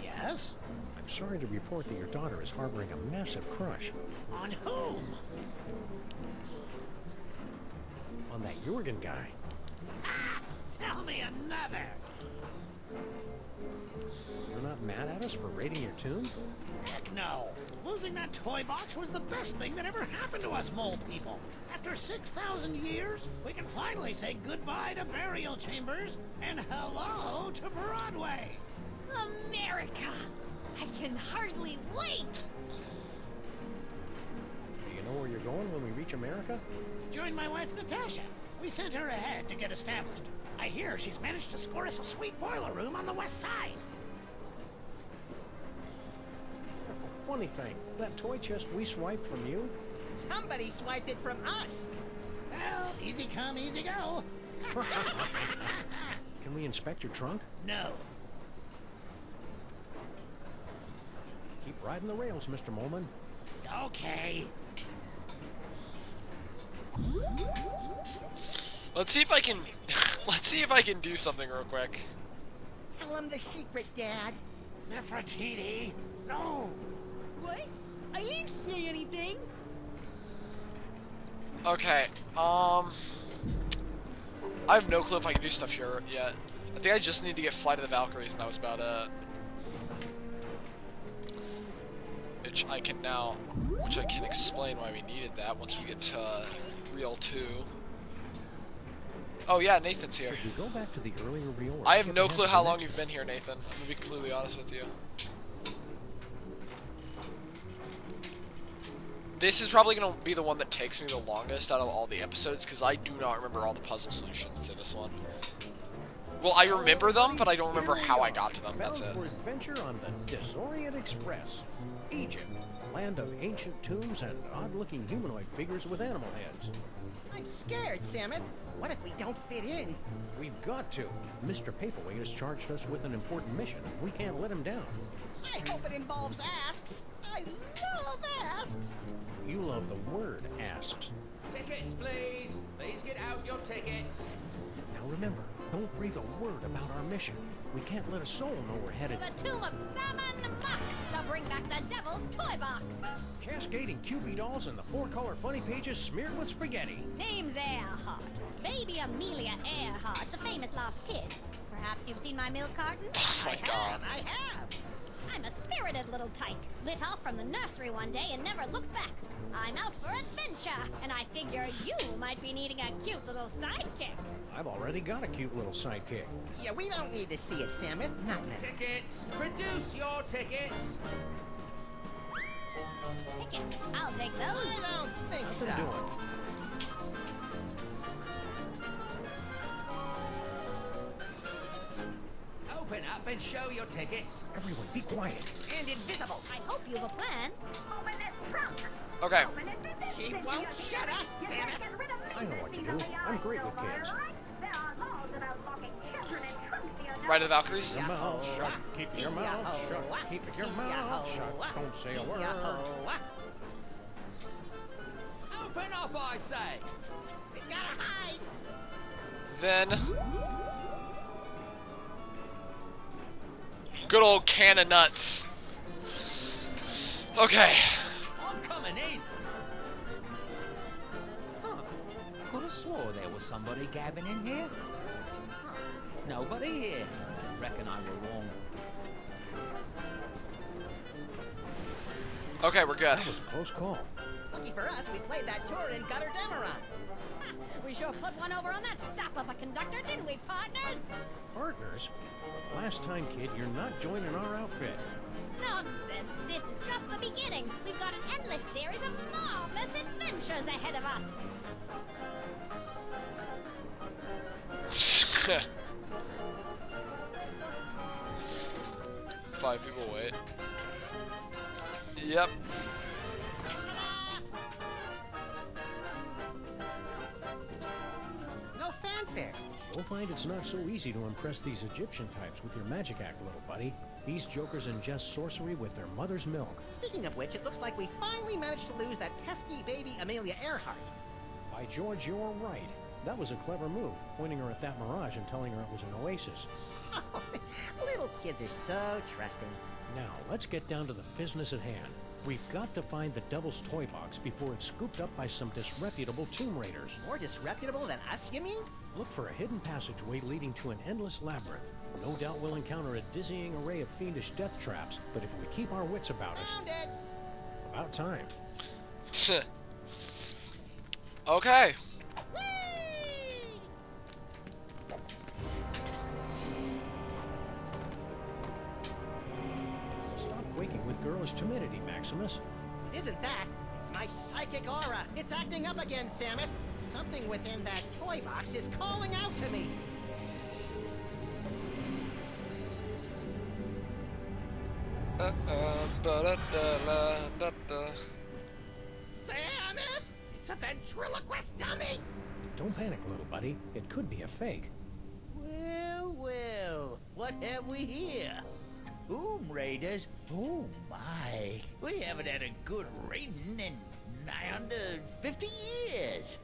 Yes? I'm sorry to report that your daughter is harboring a massive crush On whom? on that Jürgen guy. Tell me another. You're not mad at us for raiding your tomb? Heck no. Losing that toy box was the best thing that ever happened to us mole people. After 6,000 years, we can finally say goodbye to burial chambers and hello to Broadway. America! I can hardly wait! Do you know where you're going when we reach America? Join my wife Natasha. We sent her ahead to get established. I hear she's managed to score us a sweet boiler room on the west side. Funny thing, that toy chest we swiped from you? Somebody swiped it from us. Well, easy come, easy go. Can we inspect your trunk? No. Keep riding the rails, Mr. Molman. Okay. Let's see if I can. Let's see if I can do something real quick. Tell him the secret, Dad. Nefertiti. No. What? I didn't say anything. Okay. I have no clue if I can do stuff here yet. I think I just need to get Flight of the Valkyries, and that was about it. Which I can explain why we needed that once we get to Real 2. Oh yeah, Nathan's here. Should we go back to the earlier reel? or I have skip no ahead clue to how the long next- you've been here, Nathan. I'm gonna be completely honest with you. This is probably going to be the one that takes me the longest out of all the episodes, because I do not remember all the puzzle solutions to this one. Well, I remember them, but I don't remember how I got to them, that's it. Bound for adventure on the Disorient Express. Egypt, land of ancient tombs and odd-looking humanoid figures with animal heads. I'm scared, Samus. What if we don't fit in? We've got to. Mr. Paperweight has charged us with an important mission, and we can't let him down. I hope it involves asks. I love asks. You love the word asks. Tickets, please. Please get out your tickets. Now remember, don't breathe a word about our mission. We can't let a soul know we're To headed. the tomb of Salmon Muck to bring back the devil's toy box. Cascading QB dolls and the four-color funny pages smeared with spaghetti. Name's Earhart. Baby Amelia Earhart, the famous lost kid. Perhaps you've seen my milk carton? Oh my god. I have. I'm a spirited little tyke. Lit off from the nursery one day and never looked back. I'm out for adventure, and I figure you might be needing a cute little sidekick. I've already got a cute little sidekick. Yeah, we don't need to see it, Samus. Not now. Tickets. Produce your tickets. Tickets. I'll take those. I don't think so. Nothing doing. Open up and show your tickets. Everyone, be quiet. And invisible. I hope you've a plan. Okay. She won't shut up, Samus. I know what to do. I'm great with kids. Ride of the Valkyries? Your mouth shut. Keep your mouth shut. Keep your mouth shut. Don't say a word. Open up, I say. We gotta hide. Then... good old can of nuts. Okay. I'm coming in. Huh. Could have swore there was somebody gabbing in here. Huh. Nobody here. Reckon I were wrong. Okay, we're good. That was a close call. Lucky for us, we played that tour in Gutter Demeron. We sure put one over on that sap of a conductor, didn't we, partners? Partners? Last time, kid, you're not joining our outfit. Nonsense. This is just the beginning. We've got an endless series of marvelous adventures ahead of us. 5 people wait. Yep. No fanfare. You'll find it's not so easy to impress these Egyptian types with your magic act, little buddy. These jokers ingest sorcery with their mother's milk. Speaking of which, it looks like we finally managed to lose that pesky baby Amelia Earhart. By George, you're right. That was a clever move, pointing her at that mirage and telling her it was an oasis. Little kids are so trusting. Now, let's get down to the business at hand. We've got to find the Devil's Toy Box before it's scooped up by some disreputable tomb raiders. More disreputable than us, you mean? Look for a hidden passageway leading to an endless labyrinth. No doubt we'll encounter a dizzying array of fiendish death traps, but if we keep our wits about us... Found it! About time. Okay. Stop quaking with girlish timidity, Maximus. It isn't that. It's my psychic aura. It's acting up again, Samus. Something within that toy box is calling out to me. Samus! It's a ventriloquist dummy! Don't panic, little buddy. It could be a fake. Well, well, what have we here? Tomb Raiders? Oh my, we haven't had a good raiding in nigh under 50 years.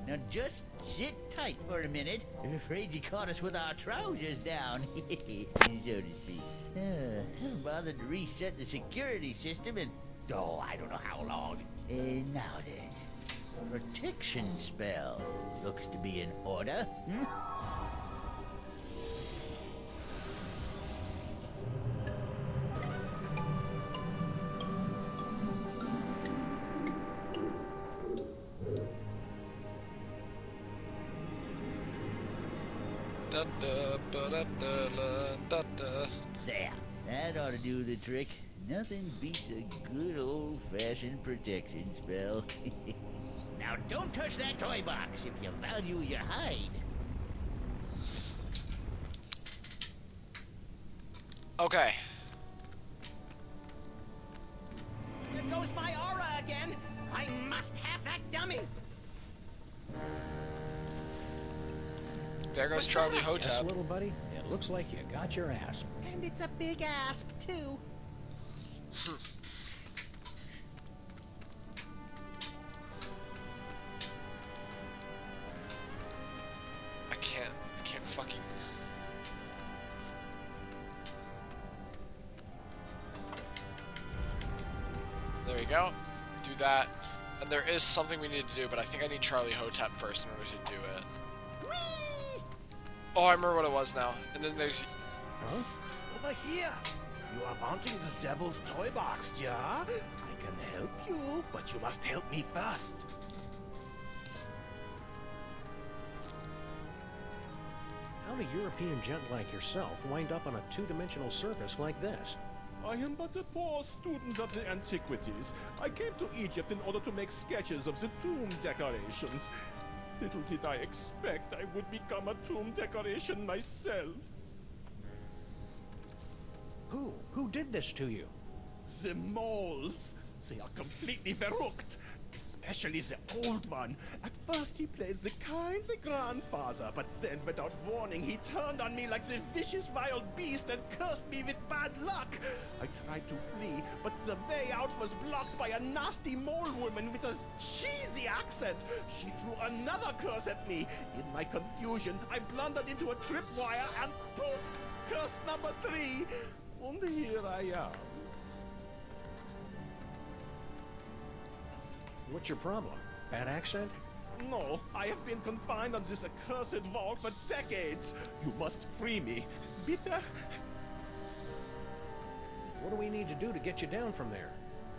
Now just sit tight for a minute. I'm afraid you caught us with our trousers down, so to speak. Haven't bothered to reset the security system in, I don't know how long. Now then, protection spell. Looks to be in order. There, that ought to do the trick. Nothing beats a good old-fashioned protection spell. Now don't touch that toy box if you value your hide. Okay. There goes my aura again. I must have that dummy. There goes Charlie Yes, Hotep. little buddy. It looks like you got your asp. And it's a big asp, too. I can't fucking... There we go. Do that. And there is something we need to do, but I think I need Charlie Hotep first in order to do it. Whee! Oh, I remember what it was now. And then there's... Huh? Over here! You are wanting the devil's toy box, yeah? I can help you, but you must help me first. How do European gent like yourself wind up on a two-dimensional surface like this? I am but a poor student of the antiquities. I came to Egypt in order to make sketches of the tomb decorations. Little did I expect I would become a tomb decoration myself. Who did this to you? The moles. They are completely verrückt. Especially the old one. At first he played the kindly grandfather, but then without warning he turned on me like the vicious wild beast and cursed me with bad luck. I tried to flee, but the way out was blocked by a nasty mole woman with a cheesy accent. She threw another curse at me. In my confusion, I blundered into a tripwire and poof! Curse number 3. And here I am. What's your problem? Bad accent? No, I have been confined on this accursed wall for decades. You must free me. Bitte? What do we need to do to get you down from there?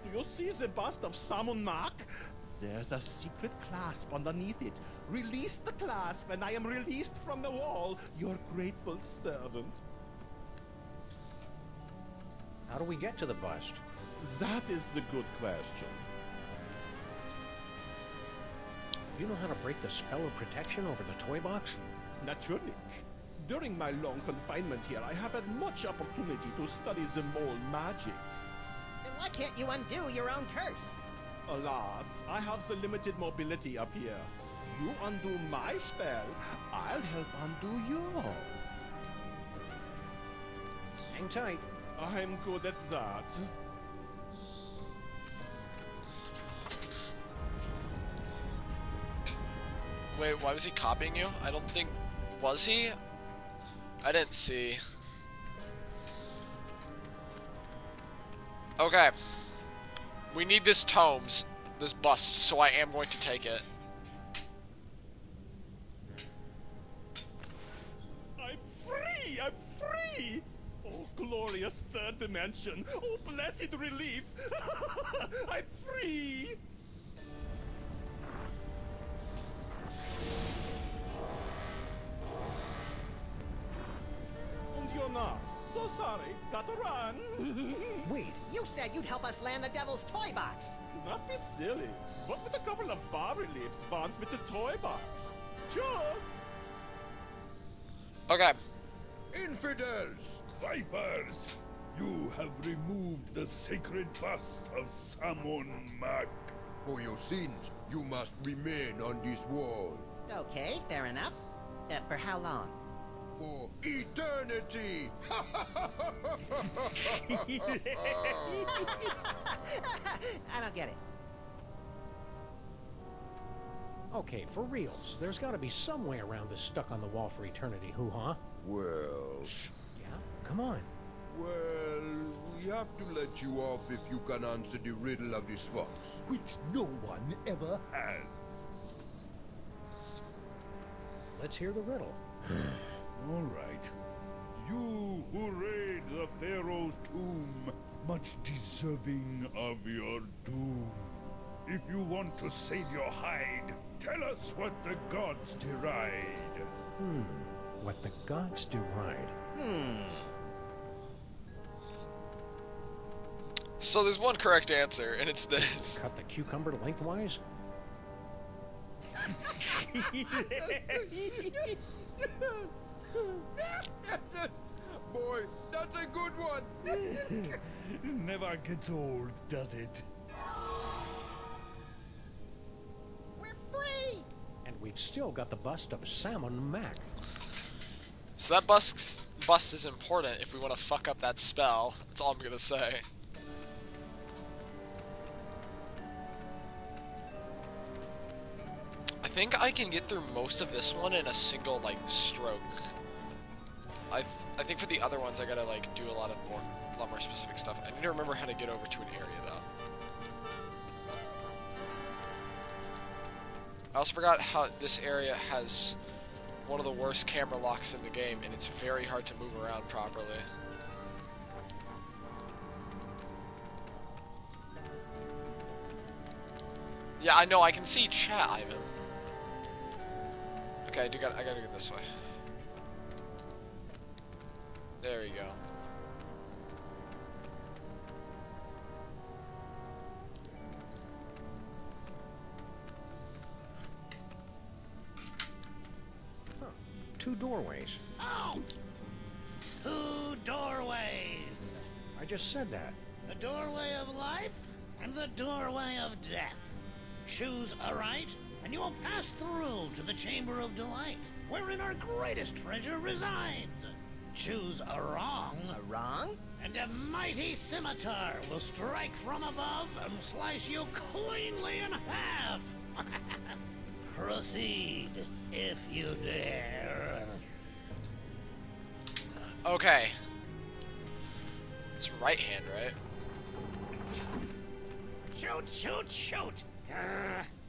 Do you see the bust of Samun Mark? There's a secret clasp underneath it. Release the clasp and I am released from the wall. Your grateful servant. How do we get to the bust? That is the good question. You know how to break the spell of protection over the toy box? Naturally. During my long confinement here, I have had much opportunity to study the mole magic. Then why can't you undo your own curse? Alas, I have the limited mobility up here. You undo my spell, I'll help undo yours. Hang tight. I'm good at that. Wait, why was he copying you? I don't think... Was he? I didn't see. Okay. We need this tomes, this bust, so I am going to take it. I'm free! I'm free! Oh, glorious third dimension! Oh, blessed relief! I'm free! And you're not. So sorry. Gotta run. Wait, You said you'd help us land the devil's toy box. Do not be silly. What would a couple of bas-reliefs want with a toy box? Just... Okay. Infidels! Vipers! You have removed the sacred bust of Samun Mak. For your sins, you must remain on this wall. Okay, fair enough. For how long? For eternity! I don't get it. okay, for reals. There's gotta be some way around this stuck on the wall for eternity hoo-ha. Well... Yeah? Come on. Well, we have to let you off if you can answer the riddle of the Sphinx. Which no one ever has. Let's hear the riddle. All right. You who raid the Pharaoh's tomb, much deserving of your doom. If you want to save your hide, tell us what the gods deride. What the gods deride. So there's one correct answer, and it's this. Cut the cucumber lengthwise? Boy, that's a good one. Never gets old, does it? We're free! And we've still got the bust of Salmon Mac. So that bust is important if we want to fuck up that spell. That's all I'm gonna say. I think I can get through most of this one in a single, like, stroke. I think for the other ones I gotta, like, do a lot more specific stuff. I need to remember how to get over to an area, though. I also forgot how this area has one of the worst camera locks in the game, and it's very hard to move around properly. Yeah, I know, I can see chat, Ivan. Okay, I gotta go this way. There we go. Huh. 2 doorways. Oh! 2 doorways. I just said that. The doorway of life and the doorway of death. Choose a right, and you will pass through to the Chamber of Delight, wherein our greatest treasure resides. Choose a wrong. A wrong? And a mighty scimitar will strike from above and slice you cleanly in half. Proceed, if you dare. Okay. It's right hand, right? Shoot, shoot, shoot!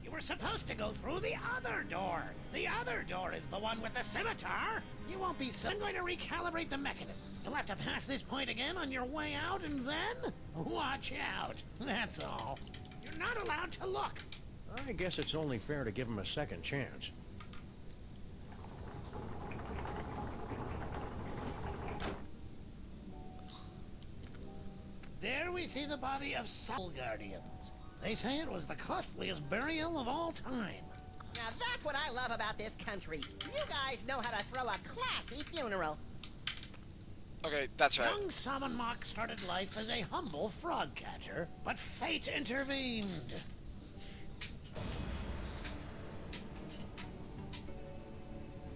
You were supposed to go through the other door. The other door is the one with the scimitar. You won't be so. I'm going to recalibrate the mechanism. You'll have to pass this point again on your way out, and then watch out. That's all. You're not allowed to look. I guess it's only fair to give him a second chance. There we see the body of Soul Guardians. They say it was the costliest burial of all time. Now that's what I love about this country. You guys know how to throw a classy funeral. Okay, that's right. Young Salmon Mock started life as a humble frog catcher, but fate intervened.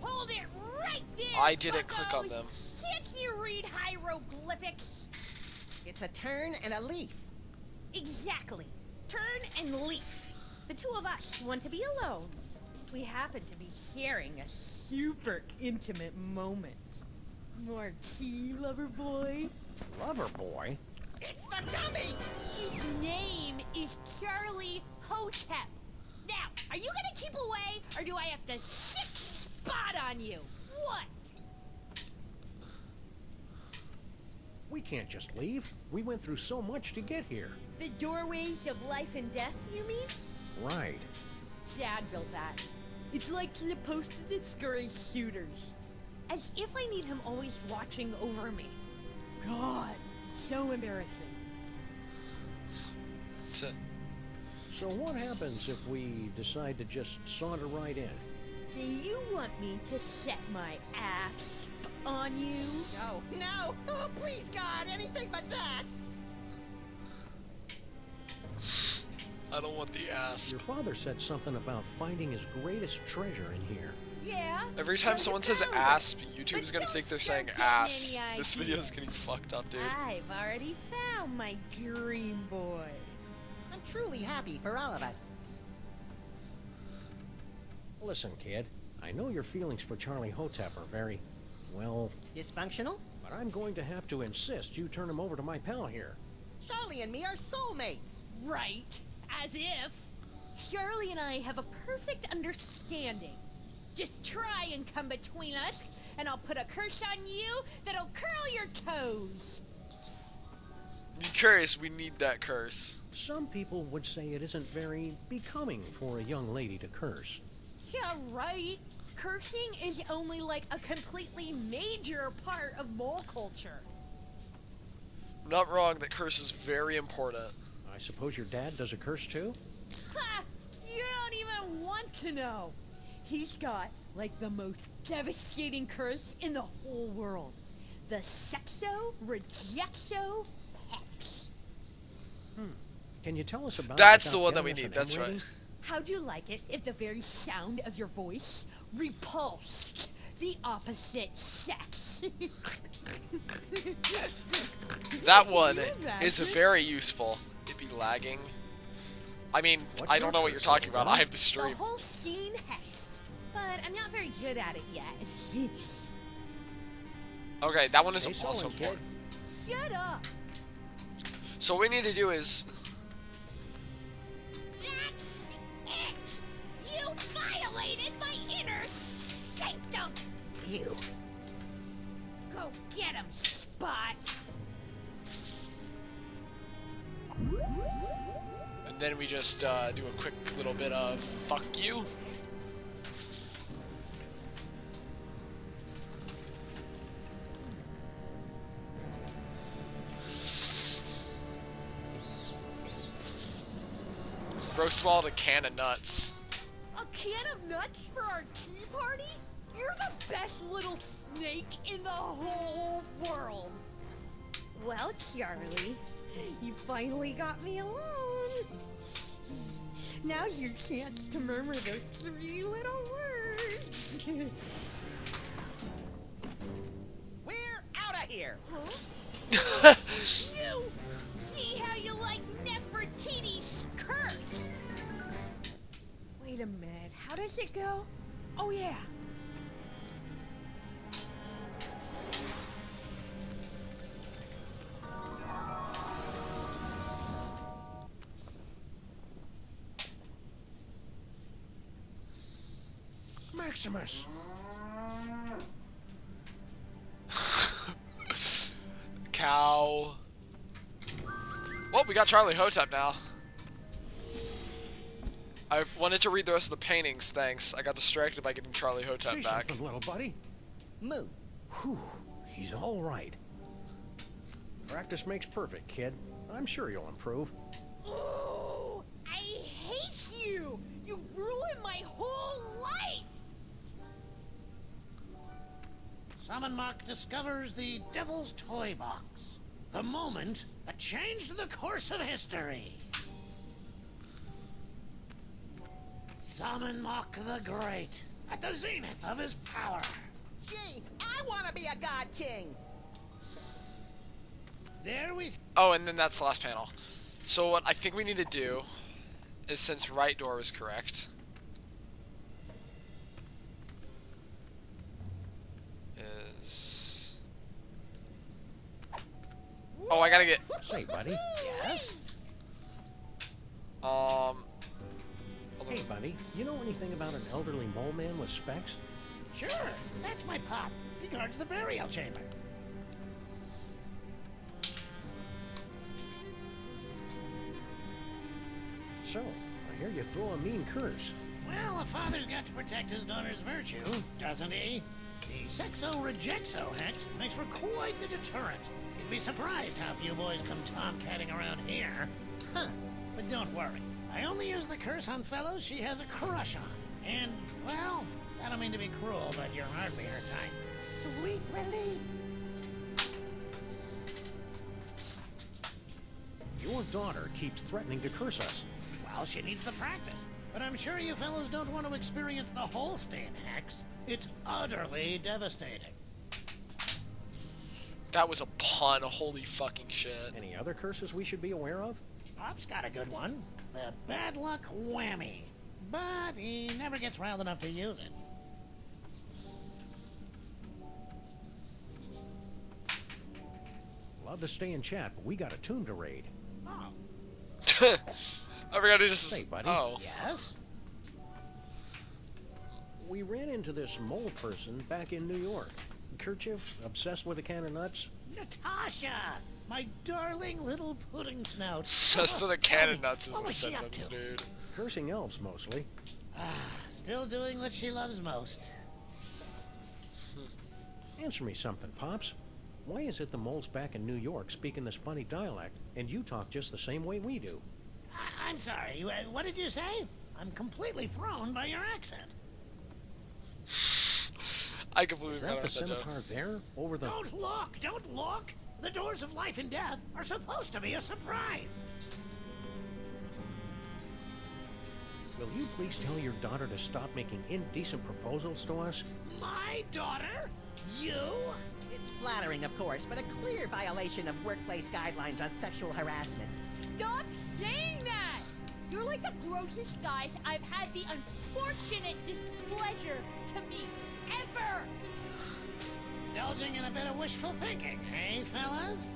Hold it right there! I didn't click on buccos. them. Can't you read hieroglyphics? It's a turn and a leaf. Exactly. Turn and leaf. The two of us want to be alone. We happen to be sharing a super intimate moment. Marquis, lover boy. Lover boy? It's the dummy! His name is Charlie Hotep. Now, are you gonna keep away, or do I have to sick spot on you? What? We can't just leave. We went through so much to get here. The doorways of life and death, you mean? Right. Dad built that. It's like supposed to discourage shooters. As if I need him always watching over me. God, so embarrassing. So, So what happens if we decide to just saunter right in? Do you want me to set my ass on you? No. No! Oh, please, God, anything but that! I don't want the ass. Your father said something about finding his greatest treasure in here. Yeah. Every time someone says asp, YouTube's gonna think they're saying start ass. getting any This ideas. video's getting fucked up, dude. I've already found my dream boy. I'm truly happy for all of us. Listen, kid. I know your feelings for Charlie Hotep are very, well, Dysfunctional? but I'm going to have to insist you turn him over to my pal here. Charlie and me are soulmates. Right. As if. Shirley and I have a perfect understanding. Just try and come between us, and I'll put a curse on you that'll curl your toes. I'm curious, we need that curse. Some people would say it isn't very becoming for a young lady to curse. Yeah, right. Cursing is only like a completely major part of mole culture. Not wrong, that curse is very important. I suppose your dad does a curse too? Ha! You don't even want to know. He's got, like, the most devastating curse in the whole world. The Sexo Rejexo Hex. Can you tell us about it That's the without one that giving we us need, an that's M right. rating? How'd you like it if the very sound of your voice repulsed the opposite sex? That one you is imagine? very useful. It'd be lagging. I mean, What's I your don't know what you're curse, talking little about. brother? I have the The stream. whole scene hex. But I'm not very good at it yet. Okay, that one is Say so, also kid. important. Shut up! So what we need to do is... That's it! You violated my inner sanctum! Ew. Go get him, Spot! And then we just do a quick little bit of fuck you. Bro swallowed a can of nuts. A can of nuts for our tea party? You're the best little snake in the whole world. Well, Charlie, you finally got me alone. Now's your chance to murmur those 3 little words. We're out of here. You! See how you like Nefertiti's curse? Wait a minute, how does it go? Oh yeah. Maximus! Cow. Well, we got Charlie Hotep now. I wanted to read the rest of the paintings, thanks. I got distracted by getting Charlie Hotep Say back. something, little buddy. Moo. Whew, he's all right. Practice makes perfect, kid. I'm sure you'll improve. Oh, I hate you! You ruined my whole life! Summon Mock discovers the Devil's Toy Box. The moment that changed the course of history. Summon Mock the Great at the zenith of his power. Gee, I want to be a god king. There we Oh, and then that's the last panel. So what I think we need to do is, since right door was correct, is... Oh, I gotta get... Say, buddy. Yes? Hold Hey, on. buddy, you know anything about an elderly mole man with specs? Sure, that's my pop. He guards the burial chamber. So, I hear you throw a mean curse. Well, a father's got to protect his daughter's virtue, doesn't he? The Sexo-Rejexo hex makes for quite the deterrent. You'd be surprised how few boys come tomcatting around here. Huh. But don't worry. I only use the curse on fellows she has a crush on. And, well, I don't mean to be cruel, but you're hardly her type. Sweet relief. Your daughter keeps threatening to curse us. Well, she needs the practice. But I'm sure you fellows don't want to experience the Holstein hex. It's utterly devastating. That was a pun, holy fucking shit. Any other curses we should be aware of? Pop's got a good one. The bad luck whammy. But he never gets riled enough to use it. Love to stay and chat, but we got a tomb to raid. Oh, I forgot to just... Say, buddy. Oh. yes? We ran into this mole person back in New York. Kerchief, obsessed with a can of nuts. Natasha! My darling little pudding snout. Obsessed with a can of nuts is What a was she up sentence, to? dude. Cursing elves, mostly. Still doing what she loves most. Answer me something, Pops. Why is it the moles back in New York speaking this funny dialect, and you talk just the same way we do? I'm sorry, what did you say? I'm completely thrown by your accent. I completely Is forgot that the about that joke. scimitar there, over the... Don't look! Don't look! The doors of life and death are supposed to be a surprise. Will you please tell your daughter to stop making indecent proposals to us? My daughter? You? It's flattering, of course, but a clear violation of workplace guidelines on sexual harassment. Stop saying that! You're like the grossest guys I've had the unfortunate displeasure to meet ever! Indulging in a bit of wishful thinking, eh, fellas?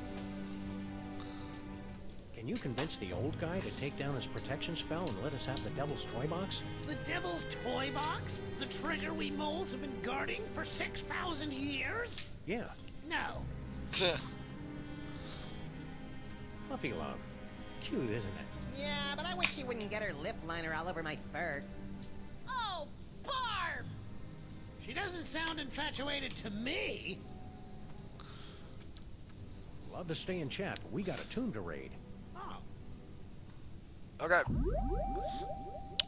Can you convince the old guy to take down his protection spell and let us have the devil's toy box? The devil's toy box? The treasure we moles have been guarding for 6,000 years? Yeah. No. Puppy love. Cute, isn't it? Yeah, but I wish she wouldn't get her lip liner all over my fur. Oh, Barb! She doesn't sound infatuated to me. Love to stay and chat, but we got a tomb to raid. Oh. Okay.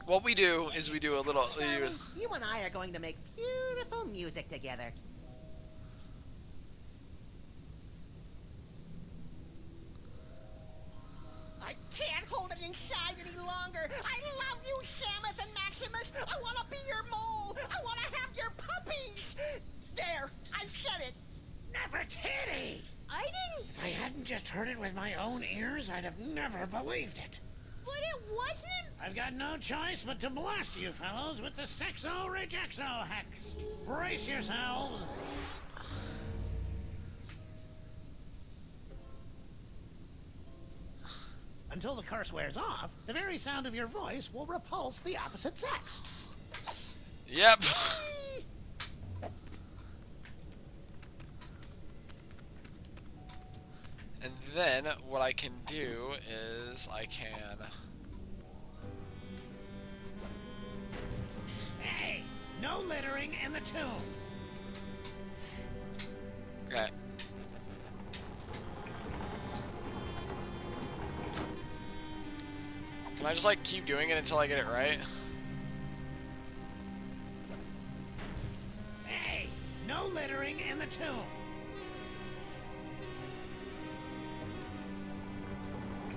What we do is we do a little. Darling, you and I are going to make beautiful music together. I can't hold it inside any longer. I love you, Samus and Maximus. I want to be your mole. I want to have your puppies. There, I've said it. Nefertiti! I didn't... If I hadn't just heard it with my own ears, I'd have never believed it. But it wasn't... I've got no choice but to blast you fellows with the Sexo-Rejexo hex. Brace yourselves. Until the curse wears off, the very sound of your voice will repulse the opposite sex. Yep. And then what I can do is I can. Hey, no littering in the tomb. Okay. Can I just like keep doing it until I get it right? Hey, no littering in the tomb.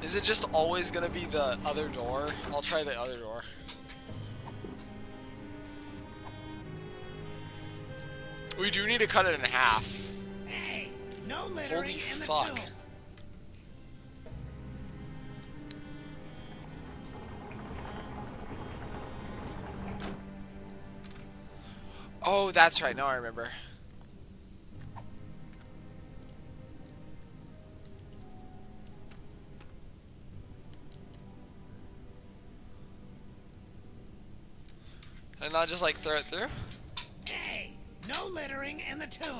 Is it just always gonna be the other door? I'll try the other door. We do need to cut it in half. Hey, no littering Holy in the fuck. tomb. Oh, that's right. Now I remember. And I'll just like throw it through. Hey, no littering in the tomb.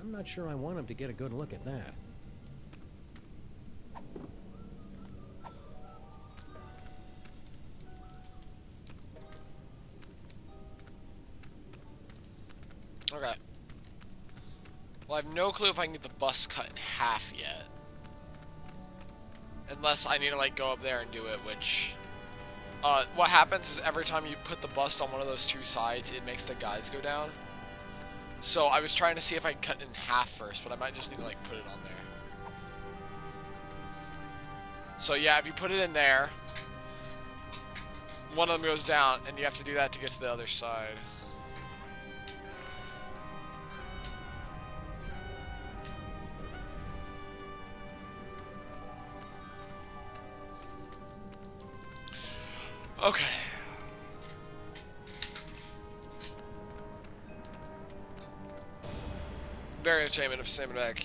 I'm not sure I want him to get a good look at that. Okay. Well, I have no clue if I can get the bust cut in half yet. Unless I need to like go up there and do it, which... what happens is every time you put the bust on one of those two sides, it makes the guys go down. So I was trying to see if I could cut it in half first, but I might just need to like put it on there. So yeah, if you put it in there, one of them goes down, and you have to do that to get to the other side. Okay. Very entertainment of Salmon Back.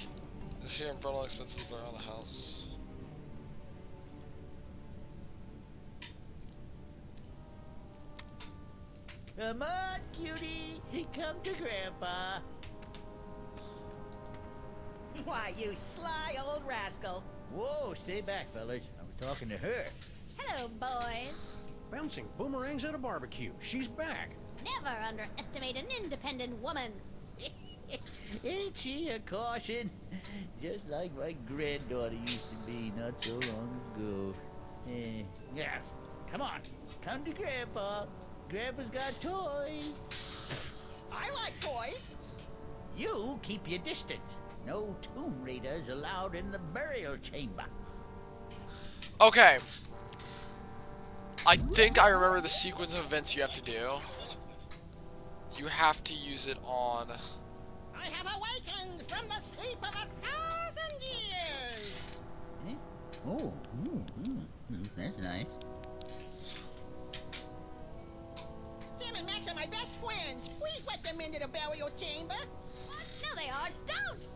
Is here in front of expenses around the house. Come on, cutie. Come to Grandpa. Why, you sly old rascal. Whoa, stay back, fellas. I was talking to her. Hello, boys. Bouncing boomerangs at a barbecue. She's back. Never underestimate an independent woman. Ain't she a caution? Just like my granddaughter used to be not so long ago. Yeah, come on. Come to Grandpa. Grandpa's got toys. I like toys. You keep your distance. No tomb raiders allowed in the burial chamber. Okay. I think I remember the sequence of events you have to do. You have to use it on... I have awakened from the sleep of 1,000 years. Eh? Oh, that's nice. Sam and Max are my best friends. Please let them into the burial chamber. What? No, they aren't. Don't!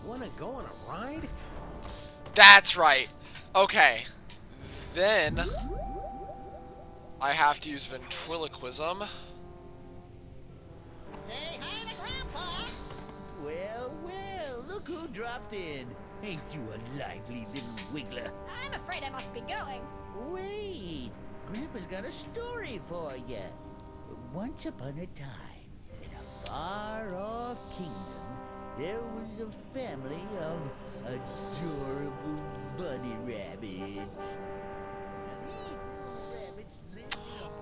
Wanna go on a ride? That's right. Okay. Then... I have to use ventriloquism. Say hi to Grandpa. Well, look who dropped in. Ain't you a lively little wiggler? I'm afraid I must be going. Wait, Grandpa's got a story for you. Once upon a time, in a far-off kingdom, there was a family of adorable bunny rabbits.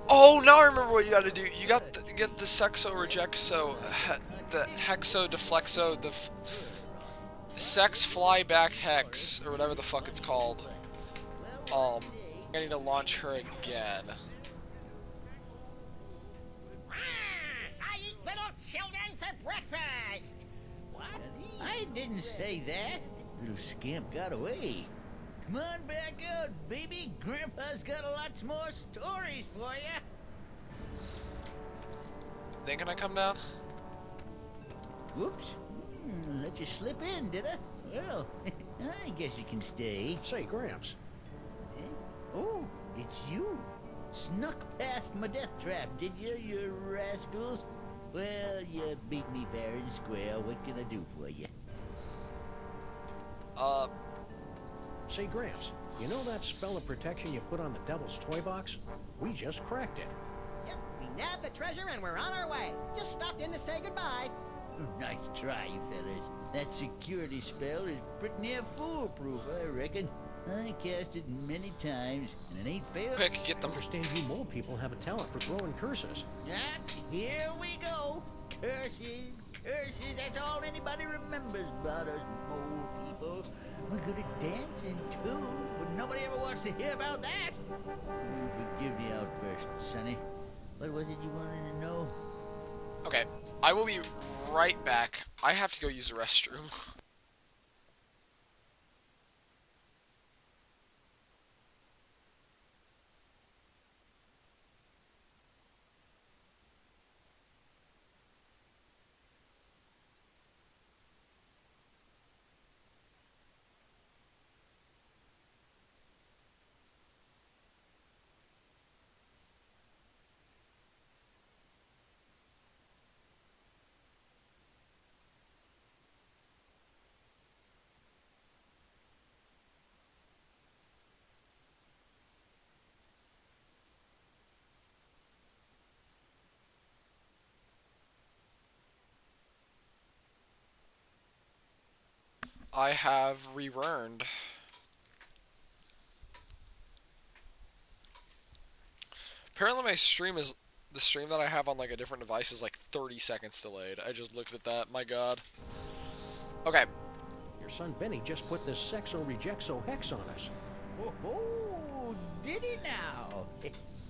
Oh, now I remember what you gotta do. You got to get the sexo rejexo, the hexo deflexo, the sex flyback hex, or whatever the fuck it's called. I need to launch her again. I eat little children for breakfast. What? I didn't say that. Little scamp got away. Come on back out, baby. Grandpa's got lots more stories for you. Then can I come down? Whoops. Let you slip in, did I? Well, I guess you can stay. Say, Gramps. Eh? Oh, it's you. Snuck past my death trap, did you rascals? Well, you beat me fair and square. What can I do for you? Say, Gramps, you know that spell of protection you put on the Devil's Toy Box? We just cracked it. Yep, we nabbed the treasure and we're on our way. Just stopped in to say goodbye. Nice try, fellas. That security spell is pretty near foolproof, I reckon. I cast it many times, and it ain't failed. Quick, get them. I understand you mole people have a talent for throwing curses. Ah, here we go. Curses, curses. That's all anybody remembers about us mole people. We're good at dancing, too, but nobody ever wants to hear about that. Forgive the outburst, Sonny. What was it you wanted to know? Okay, I will be right back. I have to go use the restroom. I have returned. Apparently my stream is... The stream that I have on like a different device is like 30 seconds delayed. I just looked at that. My god. Okay. Your son Benny just put this sexo rejexo hex on us. Oh, did he now?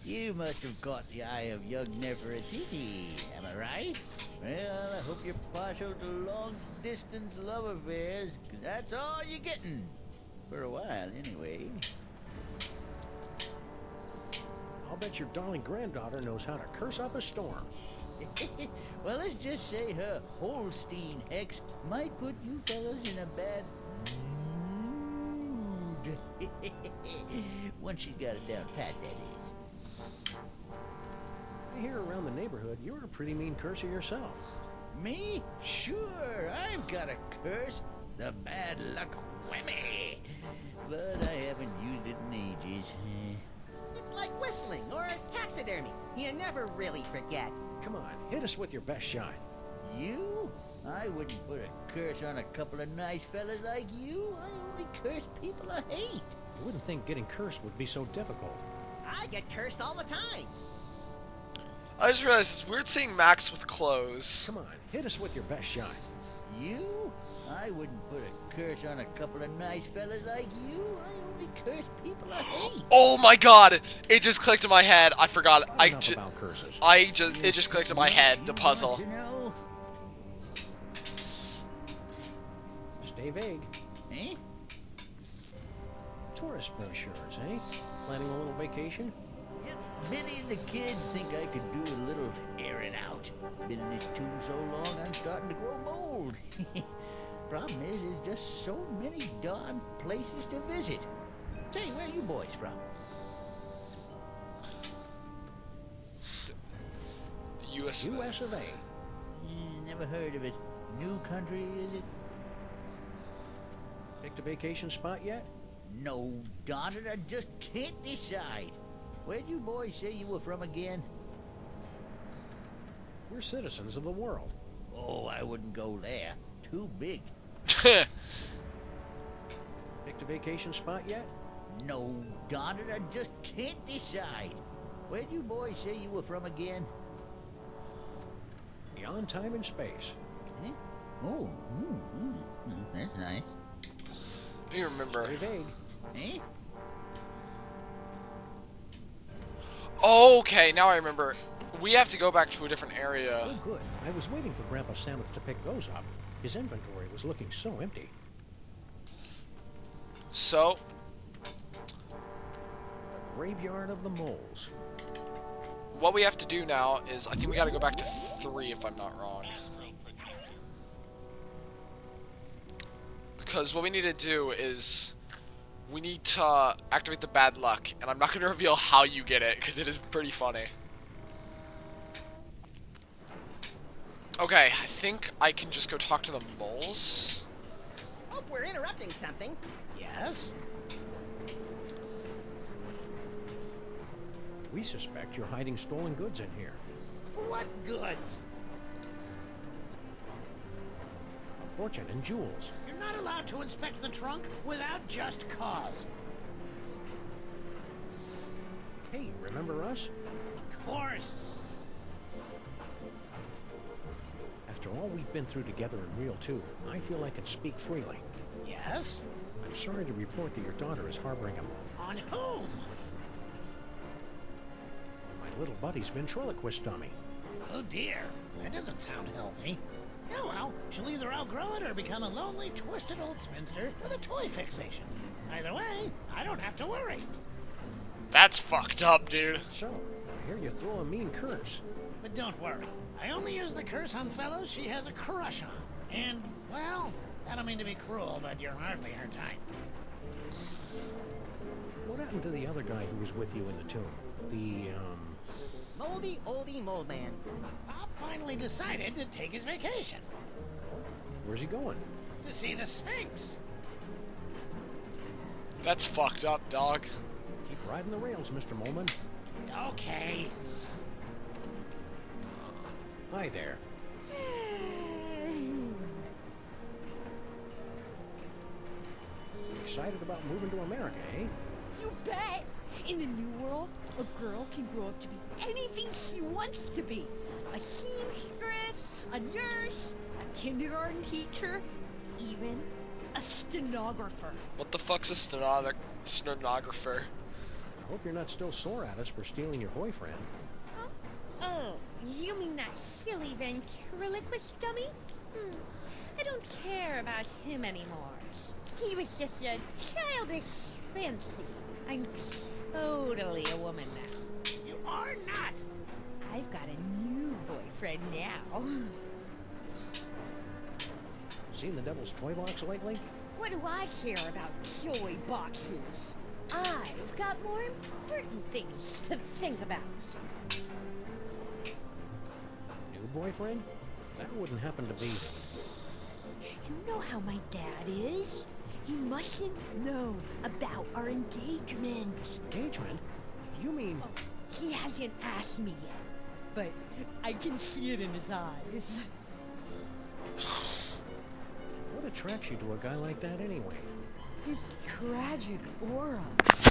You must have caught the eye of young Nefertiti, am I right? Well, I hope you're partial to long-distance love affairs, 'cause that's all you're getting. For a while, anyway. I'll bet your darling granddaughter knows how to curse up a storm. Well, let's just say her Holstein hex might put you fellas in a bad mood. Once she's got it down pat, that is. I hear around the neighborhood you're a pretty mean curser yourself. Me? Sure, I've got a curse. The bad luck whammy. But I haven't used it in ages. It's like whistling or taxidermy. You never really forget. Come on, hit us with your best shot. You? I wouldn't put a curse on a couple of nice fellas like you. I only curse people I hate. You wouldn't think getting cursed would be so difficult. I get cursed all the time. I just realized it's weird seeing Max with clothes. Come on, hit us with your best shot. You? I wouldn't put a curse on a couple of nice fellas like you. I only curse people I hate. Oh my god! It just clicked in my head. I forgot. About curses. It just clicked in my head, the puzzle. You know? Stay vague. Eh? Tourist brochures, eh? Planning a little vacation? Yep. Billy and the kids think I could do a little airing out. Been in this tomb so long, I'm starting to grow bold. Problem is, there's just so many darn places to visit. Say, where are you boys from? US of A. US of A. Never heard of it. New country, is it? Picked a vacation spot yet? No, darn it, I just can't decide. Where'd you boys say you were from again? We're citizens of the world. Oh, I wouldn't go there. Too big. Picked a vacation spot yet? No, darn it, I just can't decide. Where'd you boys say you were from again? Beyond time and space. Eh? Oh, that's nice. You remember. Very vague. Eh? Okay, now I remember. We have to go back to a different area. Oh, good. I was waiting for Grandpa Samuel to pick those up. His inventory was looking so empty. So, The graveyard of the moles. what we have to do now is, I think we gotta go back to 3 if I'm not wrong. Because what we need to do is, we need to activate the bad luck, and I'm not going to reveal how you get it, because it is pretty funny. Okay, I think I can just go talk to the moles. Hope we're interrupting something. Yes? We suspect you're hiding stolen goods in here. What goods? A fortune in jewels. You're not allowed to inspect the trunk without just cause. Hey, remember us? Of course. After all we've been through together in Real 2, I feel I can speak freely. Yes? I'm sorry to report that your daughter is harboring him. On whom? My little buddy's ventriloquist dummy. Oh dear, that doesn't sound healthy. Oh well, she'll either outgrow it or become a lonely, twisted old spinster with a toy fixation. Either way, I don't have to worry. That's fucked up, dude. So, I hear you throw a mean curse. But don't worry, I only use the curse on fellows she has a crush on. And, well, I don't mean to be cruel, but you're hardly her type. What happened to the other guy who was with you in the tomb? The, Moldy oldie mold man. Bob finally decided to take his vacation. Where's he going? To see the Sphinx. That's fucked up, dog. Keep riding the rails, Mr. Molman. Okay. Hi there. Excited about moving to America, eh? You bet! In the new world, a girl can grow up to be anything she wants to be. A seamstress, a nurse, a kindergarten teacher, even a stenographer. What the fuck's a stenographer? I hope you're not still sore at us for stealing your boyfriend. Huh? Oh, you mean that silly ventriloquist dummy? I don't care about him anymore. He was just a childish fancy. I'm totally a woman now. You or not. I've got a new boyfriend now. Seen the Devil's Toy Box lately? What do I care about toy boxes? I've got more important things to think about. New boyfriend? That wouldn't happen to be... You know how my dad is. He mustn't know about our engagement. Engagement? You mean... He hasn't asked me yet, but I can see it in his eyes. What attracts you to a guy like that anyway? His tragic aura.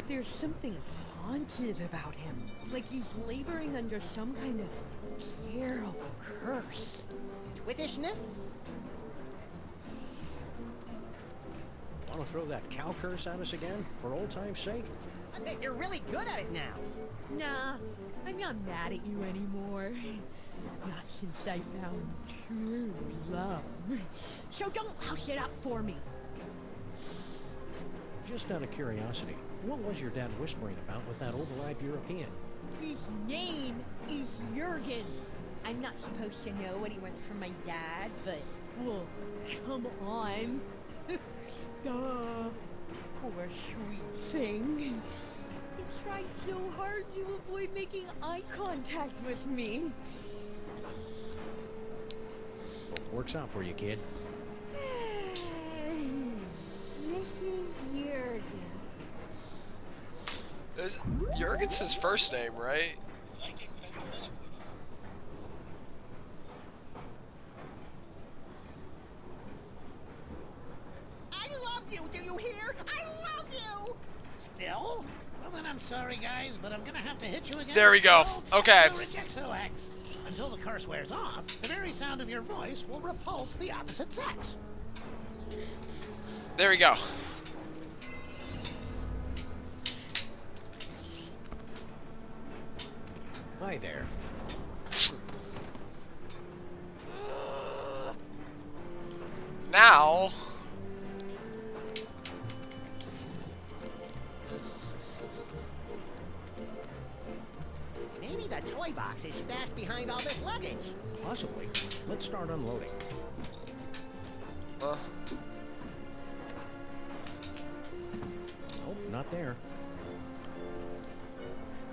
There's something haunted about him. Like he's laboring under some kind of terrible curse. Twittishness? Want to throw that cow curse at us again, for old time's sake? I bet you're really good at it now. Nah, I'm not mad at you anymore. Not since I found true love. So don't house it up for me. Just out of curiosity, what was your dad whispering about with that overripe European? His name is Jurgen. I'm not supposed to know what he wants from my dad, but, well, come on. Duh. Poor sweet thing. He tried so hard to avoid making eye contact with me. Works out for you, kid. Mrs. Jurgen. Jurgen's his first name, right? I love you, do you hear? I love you! Still? Well, then I'm sorry, guys, but I'm gonna have to hit you again. There we go. Okay. Rejecto-X. Until the curse wears off, the very sound of your voice will repulse the opposite sex. There we go. Hi there. Now... Maybe the toy box is stashed behind all this luggage. Possibly. Let's start unloading. Uh, Oh, not there.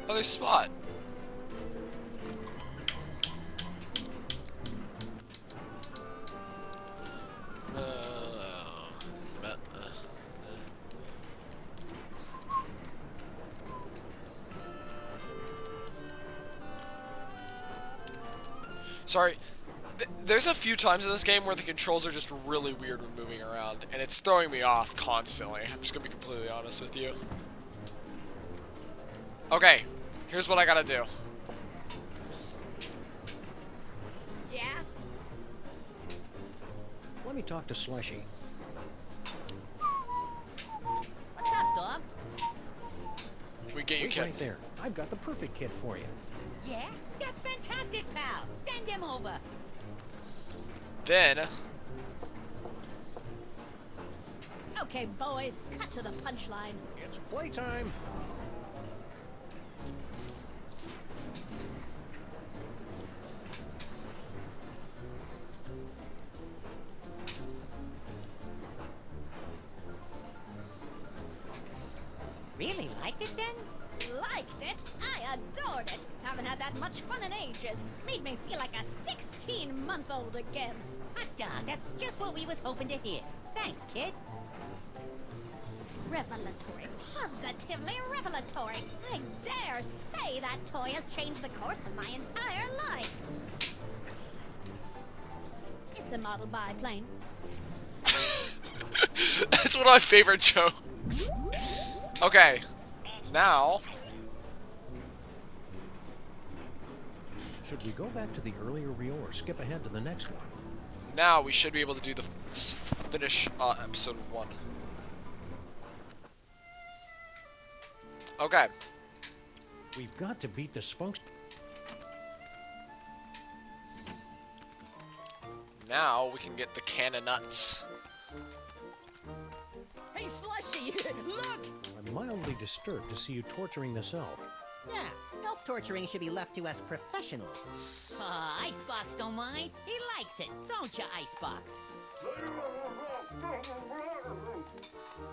oh, there's Spot. Sorry, there's a few times in this game where the controls are just really weird when moving around, and it's throwing me off constantly. I'm just gonna be completely honest with you. Okay, here's what I gotta do. Yeah? Let me talk to Slushy. What's up, dog? We get you, Wait kid. right there. I've got the perfect kid for you. Yeah? That's fantastic, pal. Send him over. Then, Okay, boys, cut to the punchline. It's playtime. Really liked it then? Liked it? I adored it. Haven't had that much fun in ages. Made me feel like a 16-month-old again. Hot dog, that's just what we was hoping to hear. Thanks, kid. Revelatory. Positively revelatory. I dare say that toy has changed the course of my entire life. It's a model biplane. that's one of my favorite jokes. Okay, now... Should we go back to the earlier reel or skip ahead to the next one? Now we should be able to do the finish episode 1. Okay. We've got to beat the spunks. Now we can get the can of nuts. Hey, Slushy, look! I'm mildly disturbed to see you torturing this elf. Yeah, elf torturing should be left to us professionals. Icebox don't mind. He likes it, don't you, Icebox?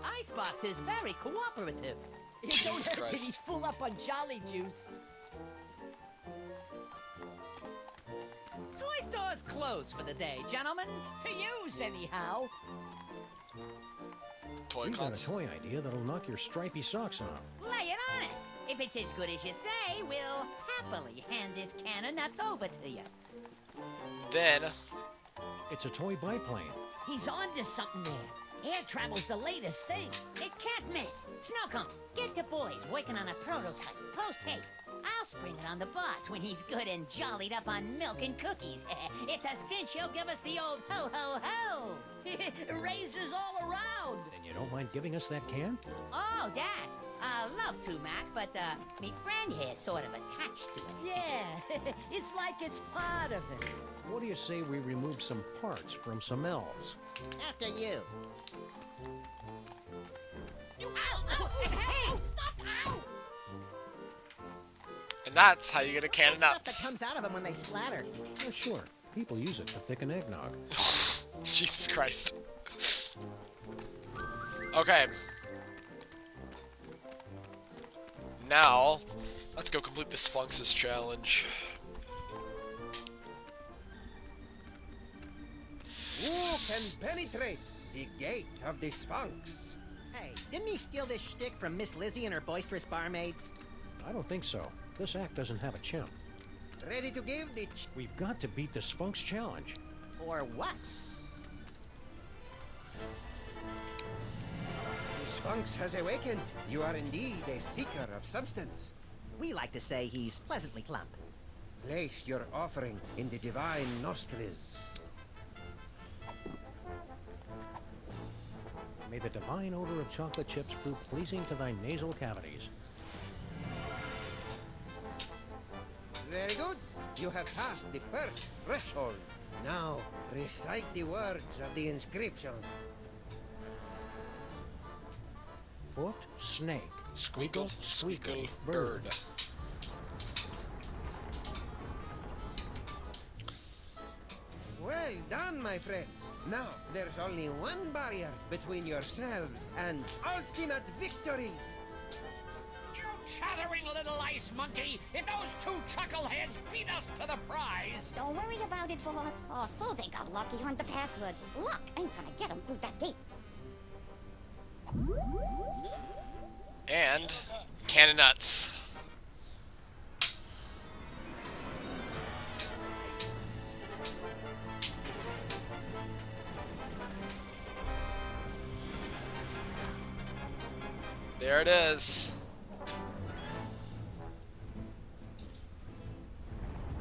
Icebox is very cooperative. It Jesus don't hurt that Christ. he's full up on jolly juice. Toy store's closed for the day, gentlemen. To use, anyhow. Toy We've got a cons. toy idea that'll knock your stripy socks off. Lay it on us. If it's as good as you say, we'll happily hand this can of nuts over to you. Then, It's a toy biplane. He's onto something there. Air travel's the latest thing. It can't miss. Snowcone, get the boys working on a prototype. Post haste. I'll spring it on the boss when he's good and jollied up on milk and cookies. It's a cinch he'll give us the old ho ho ho. Raises all around. And you don't mind giving us that can? Oh, Dad. Love to, Mac, but me friend here's sort of attached to it. Yeah, it's like it's part of it. What do you say we remove some parts from some elves? After you. You ow! Hey! Stop! Ow! and that's how you get a can of It's stuff that nuts. comes out of them when they splatter. Oh, sure. People use it to thicken eggnog. Jesus Christ. Okay. Now, let's go complete the Sphinx's challenge. Who can penetrate the gate of the Sphinx? Hey, didn't he steal this shtick from Miss Lizzie and her boisterous barmaids? I don't think so. This act doesn't have a chimp. Ready to give the We've got to beat the Sphinx challenge. Or what? The Sphinx has awakened. You are indeed a seeker of substance. We like to say he's pleasantly plump. Place your offering in the divine nostrils. May the divine odor of chocolate chips prove pleasing to thy nasal cavities. Very good. You have passed the first threshold. Now, recite the words of the inscription. Foot, snake. Squeakle, squeakle, bird. Well done, my friends. Now, there's only one barrier between yourselves and ultimate victory. You chattering little ice monkey! If those two chuckleheads beat us to the prize! Don't worry about it, boss. Oh, so they got lucky on the password. Look, I'm gonna get them through that gate. And can of nuts. There it is.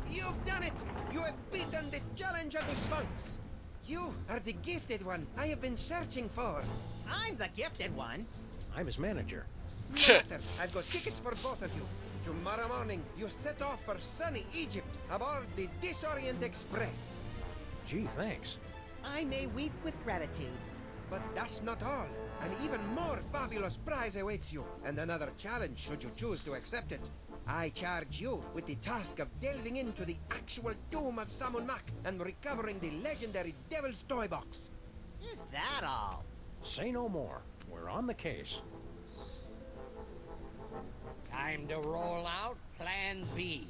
You've done it! You have beaten the challenge of the Sphinx! You are the gifted one I have been searching for. I'm the gifted one. I'm his manager. No matter, I've got tickets for both of you. Tomorrow morning, you set off for sunny Egypt aboard the Disorient Express. Gee, thanks. I may weep with gratitude. But that's not all. An even more fabulous prize awaits you, and another challenge should you choose to accept it. I charge you with the task of delving into the actual tomb of Samun Mak and recovering the legendary Devil's Toy Box. Is that all? Say no more. We're on the case. Time to roll out Plan B.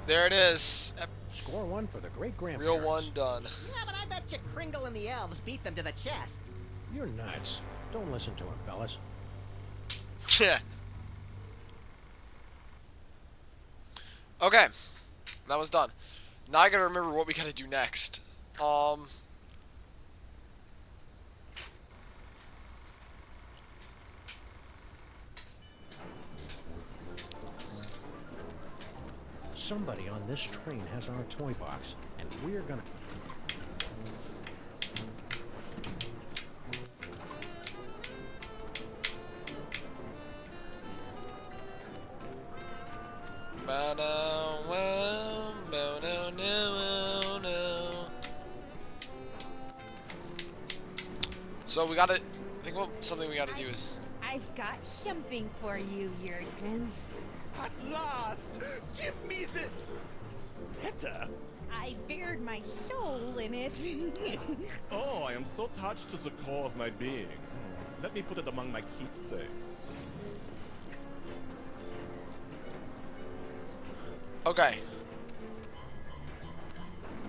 There it is. Score one for the great grandparents. Real one done. Yeah, but I bet you Kringle and the elves beat them to the chest. You're nuts. Don't listen to him, fellas. Okay, that was done. Now I gotta remember what we gotta do next. Somebody on this train has our toy box, and we're gonna... So we gotta. I think something we gotta do is. I've got something for you, Jurgen. At last! Give me the letter! I bared my soul in it. Oh, I am so touched to the core of my being. Let me put it among my keepsakes. Okay.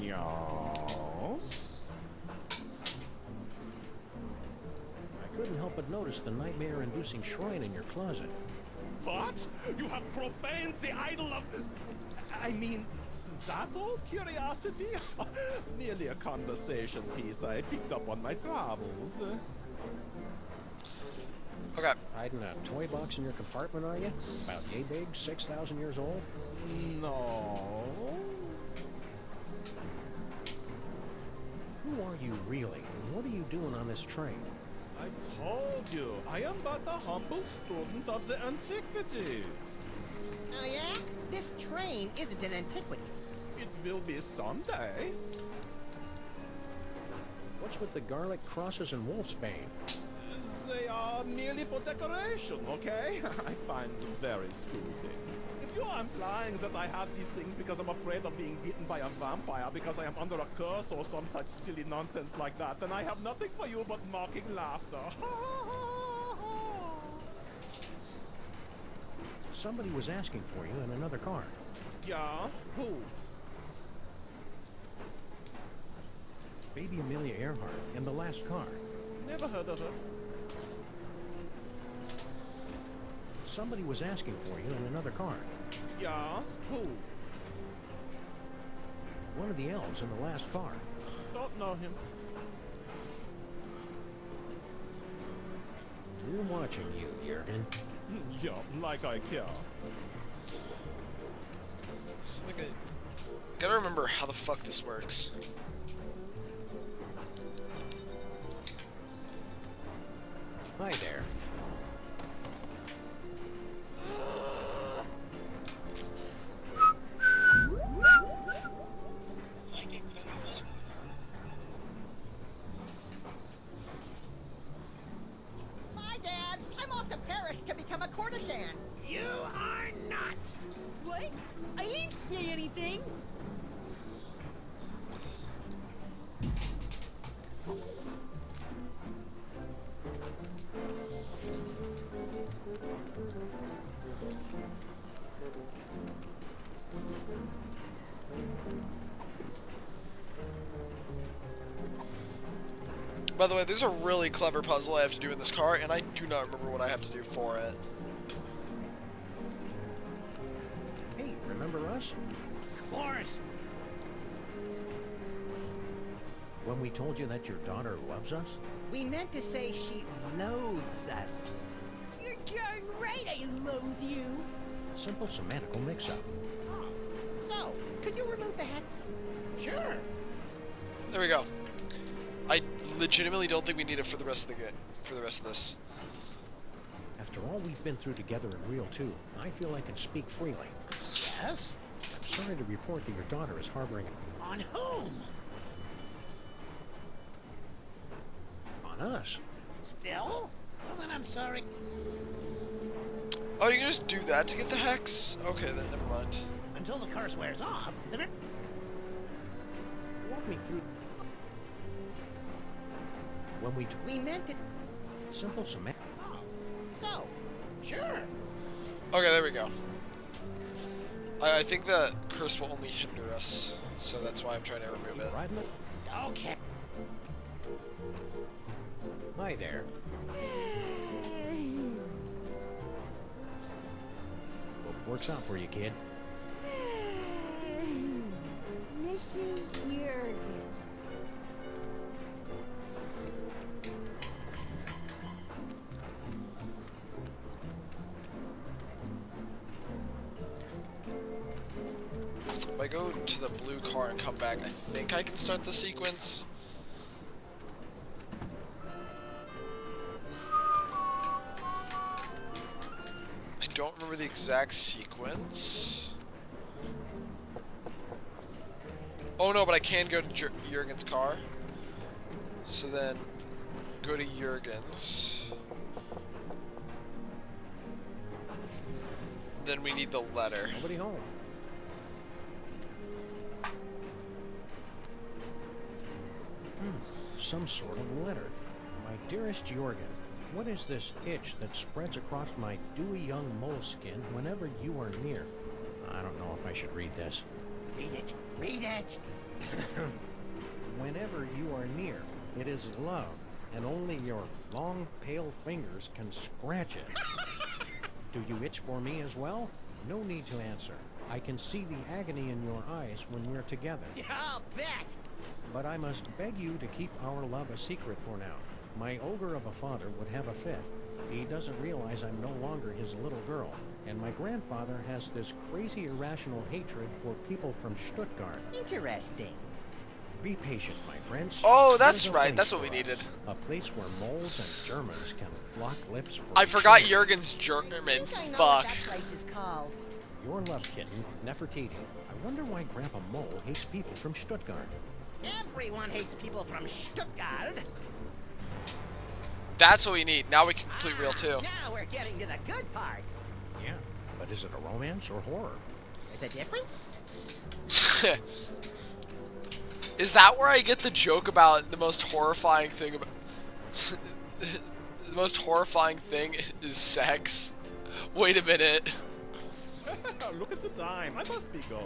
Yes. I couldn't help but notice the nightmare-inducing shrine in your closet. What? You have profaned the idol of... I mean, that old curiosity? Merely a conversation piece I picked up on my travels. Okay. Hiding a toy box in your compartment, are you? About yay big, 6,000 years old? No. Who are you really? And what are you doing on this train? I told you, I am but a humble student of the antiquities. Oh yeah? This train isn't an antiquity. It will be someday. What's with the garlic crosses and wolfsbane? They are merely for decoration, okay? I find them very soothing. If you are implying that I have these things because I'm afraid of being beaten by a vampire because I am under a curse or some such silly nonsense like that, then I have nothing for you but mocking laughter. Somebody was asking for you in another car. Yeah? Who? Baby Amelia Earhart in the last car. Never heard of her. Somebody was asking for you in another car. Yeah? Who? One of the elves in the last car. Don't know him. We're watching you, Jurgen. Yeah, like I care. Gotta remember how the fuck this works. Hi there. Bye, Dad. I'm off to Paris to become a courtesan. You are not. What? I didn't say anything. By the way, there's a really clever puzzle I have to do in this car, and I do not remember what I have to do for it. Hey, remember us? Of course. When we told you that your daughter loves us? We meant to say she loathes us. You're darn right I loathe you. Simple semantical mix-up. So, could you remove the hex? Sure. There we go. I legitimately don't think we need it for the rest of this. After all we've been through together in Real 2, I feel I can speak freely. Yes? I'm sorry to report that your daughter is harboring On whom? on us. Still? Well, then I'm sorry. Oh, you can just do that to get the hex? Okay, then never mind. Until the curse wears off. Walk me through. When We meant to... simple semantic. Oh, So, sure. Okay, there we go. I think the curse will only hinder us, so that's why I'm trying to remove it. Riding it? Okay. Hi there. Hope it works out for you, kid. Mrs. Jurgen. If I go to the blue car and come back, I think I can start the sequence. I don't remember the exact sequence. Oh no, but I can go to Jurgen's car. So then, go to Jurgen's. Then we need the letter. Nobody home. Some sort of letter. My dearest Jorgen, what is this itch that spreads across my dewy young moleskin whenever you are near? I don't know if I should read this. Read it. Read it. Whenever you are near, it is love, and only your long, pale fingers can scratch it. Do you itch for me as well? No need to answer. I can see the agony in your eyes when we're together. Yeah, I'll bet. But I must beg you to keep our love a secret for now. My ogre of a father would have a fit. He doesn't realize I'm no longer his little girl, and my grandfather has this crazy irrational hatred for people from Stuttgart. Interesting. Be patient, my prince. Oh, that's There's a right. place That's what for we us. needed. A place where moles and Germans can lock lips for I forgot eternity. Jurgen's German. I think I know what Fuck. that place is called. Your love kitten, Nefertiti. I wonder why Grandpa Mole hates people from Stuttgart. Everyone hates people from Stuttgart. That's what we need. Now we can complete Reel 2. Now we're getting to the good part. Yeah, but is it a romance or horror? There's a difference? Is that where I get the joke about the most horrifying thing about... the most horrifying thing is sex? Wait a minute. Look at the time. I must be going.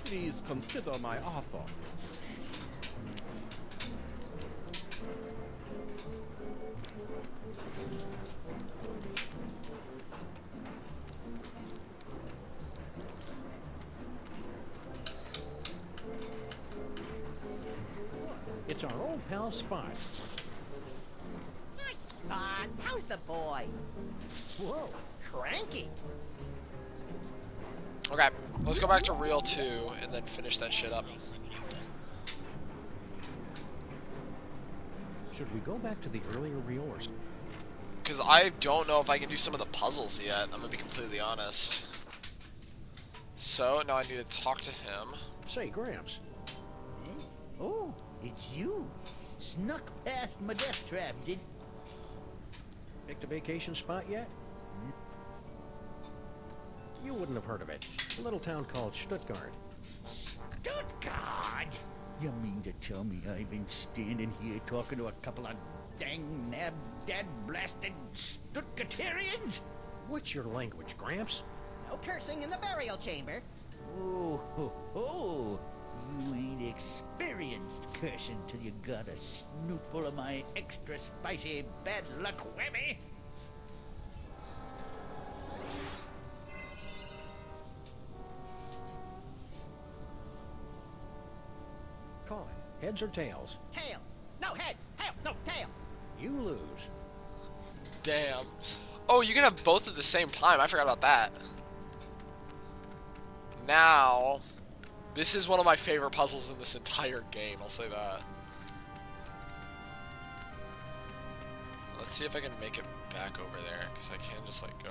Please consider my offer. It's our old pal Spot. Nice spot. How's the boy? Whoa. Cranky. Okay, let's go back to Reel 2 and then finish that shit up. Should we go back to the earlier reel or... Because I don't know if I can do some of the puzzles yet. I'm going to be completely honest. So, now I need to talk to him. Say, Gramps. Eh? Oh, it's you. Snuck past my death trap, did... Picked a vacation spot yet? You wouldn't have heard of it. A little town called Stuttgart. Stuttgart? You mean to tell me I've been standing here talking to a couple of dang nab dad blasted Stuttgarterians? What's your language, Gramps? No cursing in the burial chamber. Oh, ho, ho. You ain't experienced cursing till you got a snoot full of my extra spicy bad luck whammy. Call it. Heads or tails? Tails. No heads. Hell, no tails. You lose. Damn. Oh, you can have both at the same time. I forgot about that. Now, this is one of my favorite puzzles in this entire game. I'll say that. Let's see if I can make it back over there, because I can't just, like, go.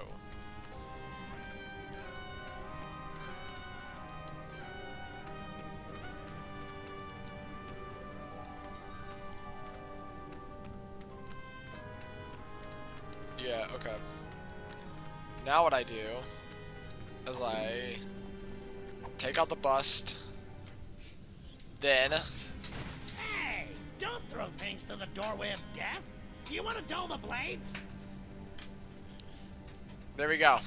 Yeah, okay. Now what I do is I take out the bust, then... Hey! Don't throw things through the doorway of death! Do you want to dull the blades? There we go.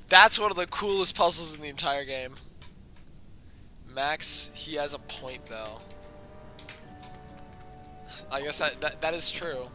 That's one of the coolest puzzles in the entire game. Max, he has a point though. I guess that is true.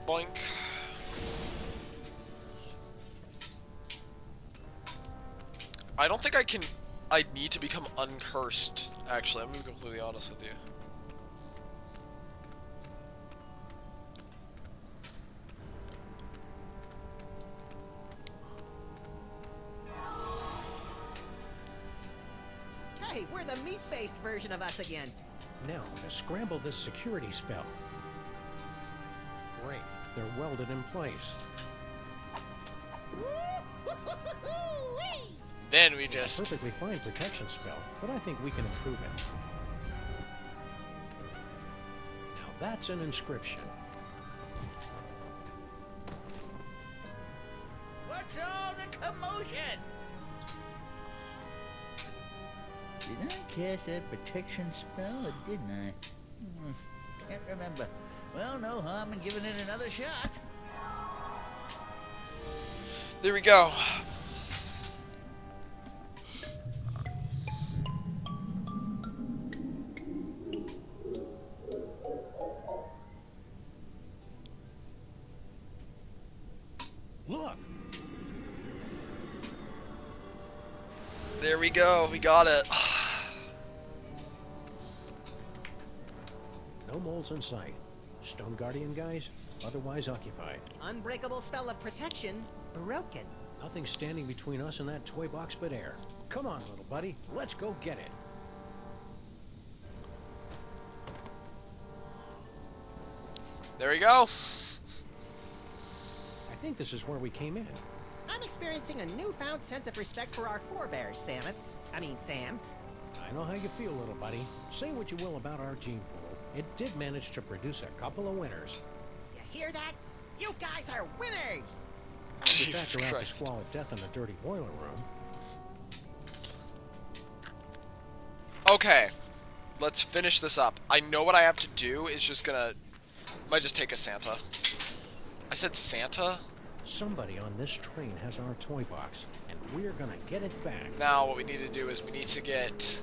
Boink. I don't think I can I need to become uncursed. Actually, I'm gonna be completely honest with you. Hey, we're the meat-based version of us again. Now, to scramble this security spell. Great. They're welded in place. Then we just... Perfectly fine protection spell, but I think we can improve it. Now that's an inscription. What's all the commotion? Did I cast that protection spell or didn't I? Can't remember. Well, no harm in giving it another shot. There we go. Look! There we go. We got it. No moles in sight. Stone Guardian guys, otherwise occupied. Unbreakable spell of protection, broken. Nothing standing between us and that toy box but air. Come on, little buddy. Let's go get it. There we go. I think this is where we came in. I'm experiencing a newfound sense of respect for our forebears, Sam. I know how you feel, little buddy. Say what you will about our gene pool. It did manage to produce a couple of winners. You hear that? You guys are winners! Jesus Factor out the Christ. squalid death in the dirty boiler room. Okay. Let's finish this up. I know what I have to do is just gonna... Might just take a Santa. I said Santa? Somebody on this train has our toy box, and we're gonna get it back. Now what we need to do is we need to get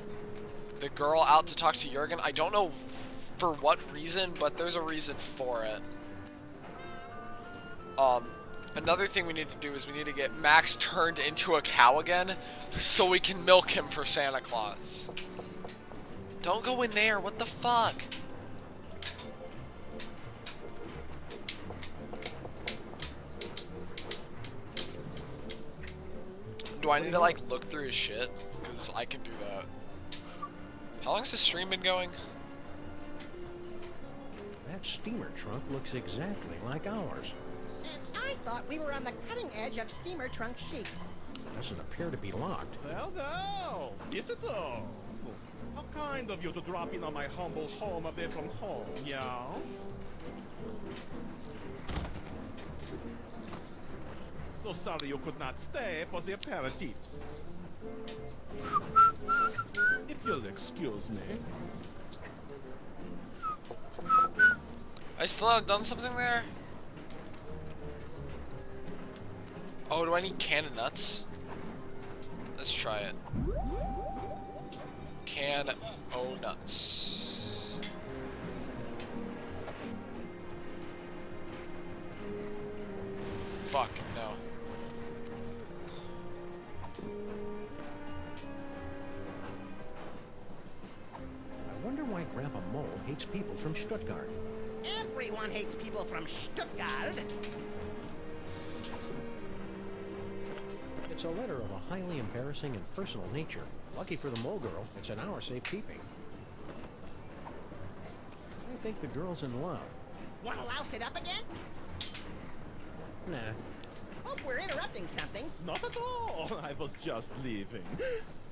the girl out to talk to Jurgen. I don't know for what reason, but there's a reason for it. Another thing we need to do is we need to get Max turned into a cow again so we can milk him for Santa Claus. Don't go in there, what the fuck? Do I need to like look through his shit? Because I can do that. How long's the stream been going? That steamer trunk looks exactly like ours. And I thought we were on the cutting edge of steamer trunk chic. Doesn't appear to be locked. Well, visitor. How kind of you to drop in on my humble home away from home, yeah? So sorry you could not stay for the aperitifs. If you'll excuse me. I still haven't done something there? Oh, do I need can of nuts? Let's try it. Can o nuts. Fuck, no. I wonder why Grandpa Mole hates people from Stuttgart. Everyone hates people from Stuttgart. It's a letter of a highly embarrassing and personal nature. Lucky for the mole girl, it's in our safekeeping. I think the girl's in love. Wanna louse it up again? Nah. Hope we're interrupting something. Not at all. I was just leaving.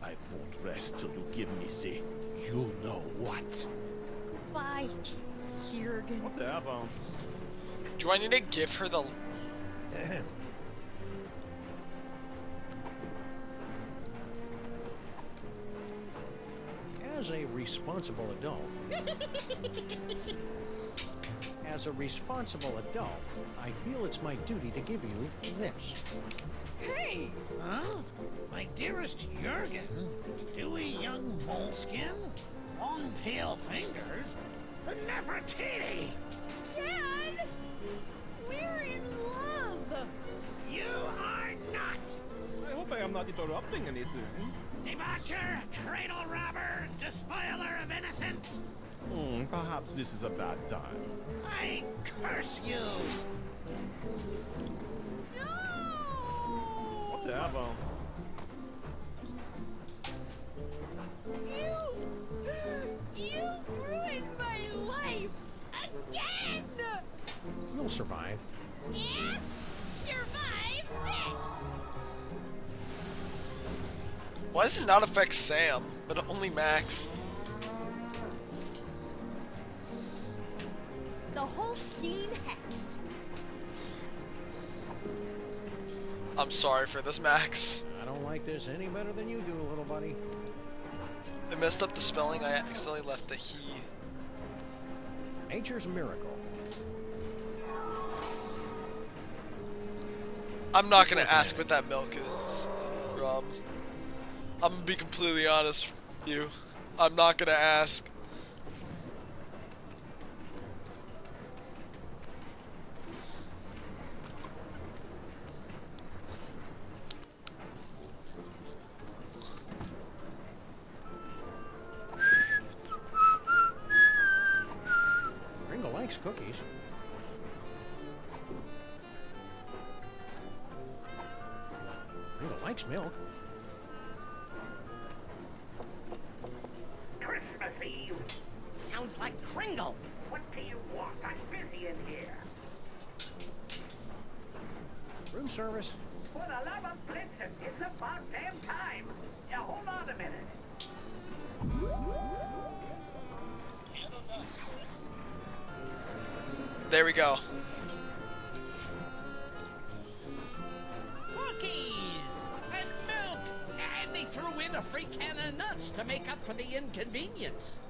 I won't rest till you give me the you know what. Bye, Jurgen. Whatever. Do I need to give her the... As a responsible adult... As a responsible adult, I feel it's my duty to give you this. Hey! Huh? My dearest Jurgen? Dewy young moleskin? Long pale fingers? The Nefertiti! Dad! We're in love! You are not! I hope I am not not interrupting anything. Debaucher, cradle robber, despoiler of innocence. Perhaps this is a bad time. I curse you. Whatever. You ruined my life again! You'll survive. Yeah? Survive this! Why does it not affect Sam, but only Max? The whole scene has. I'm sorry for this, Max. I don't like this any better than you do, little buddy. I messed up the spelling. I accidentally left the he. Nature's miracle. I'm not gonna ask what that milk is from. I'm gonna be completely honest with you. I'm not gonna ask. Kringle likes cookies. Kringle likes milk. Christmas Eve. Sounds like Kringle. What do you want? I'm busy in here. Room service. For the love of Blitzen, it's about damn time. Yeah, hold on a minute. There we go. Cookies and milk, and they threw in a free can of nuts to make up for the inconvenience.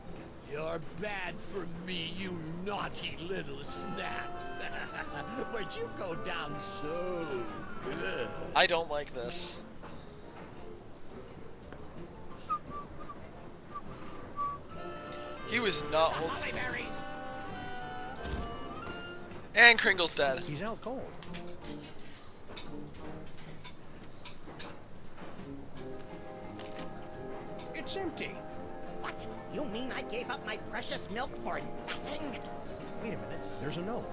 You're bad for me, you naughty little snaps. But you go down so good. I don't like this. He was not The holding. hollyberries. And Kringle's dead. He's out cold. It's empty. What? You mean I gave up my precious milk for nothing? Wait a minute. There's a note.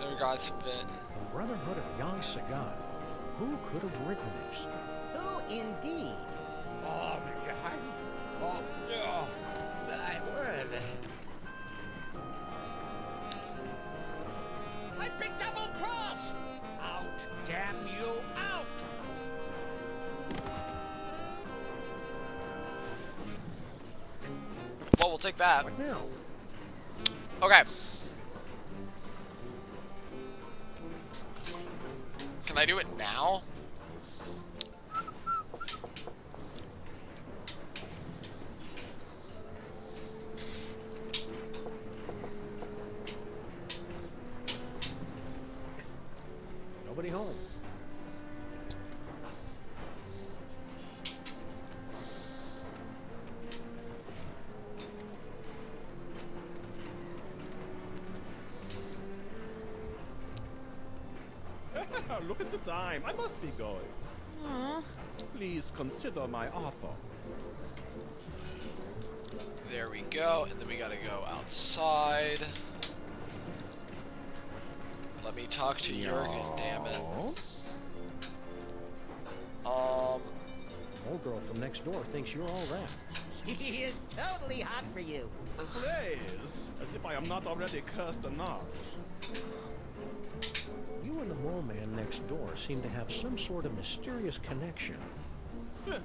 There we go. It's a bit. The Brotherhood of Young Sagan. Who could have written this? Who indeed? Oh, my God. Oh, no. My word. I've been double crossed. Out. Damn you, out. Well, we'll take that. What now? Okay. Can I do it now? Nobody home. Look at the time. I must be going. Please consider my offer. There we go. And then we gotta go outside. Let me talk to Jurgen, damn it. Old girl from next door thinks you're all that. He is totally hot for you. Please, as if I am not already cursed enough. You and the mole man next door seem to have some sort of mysterious connection. If it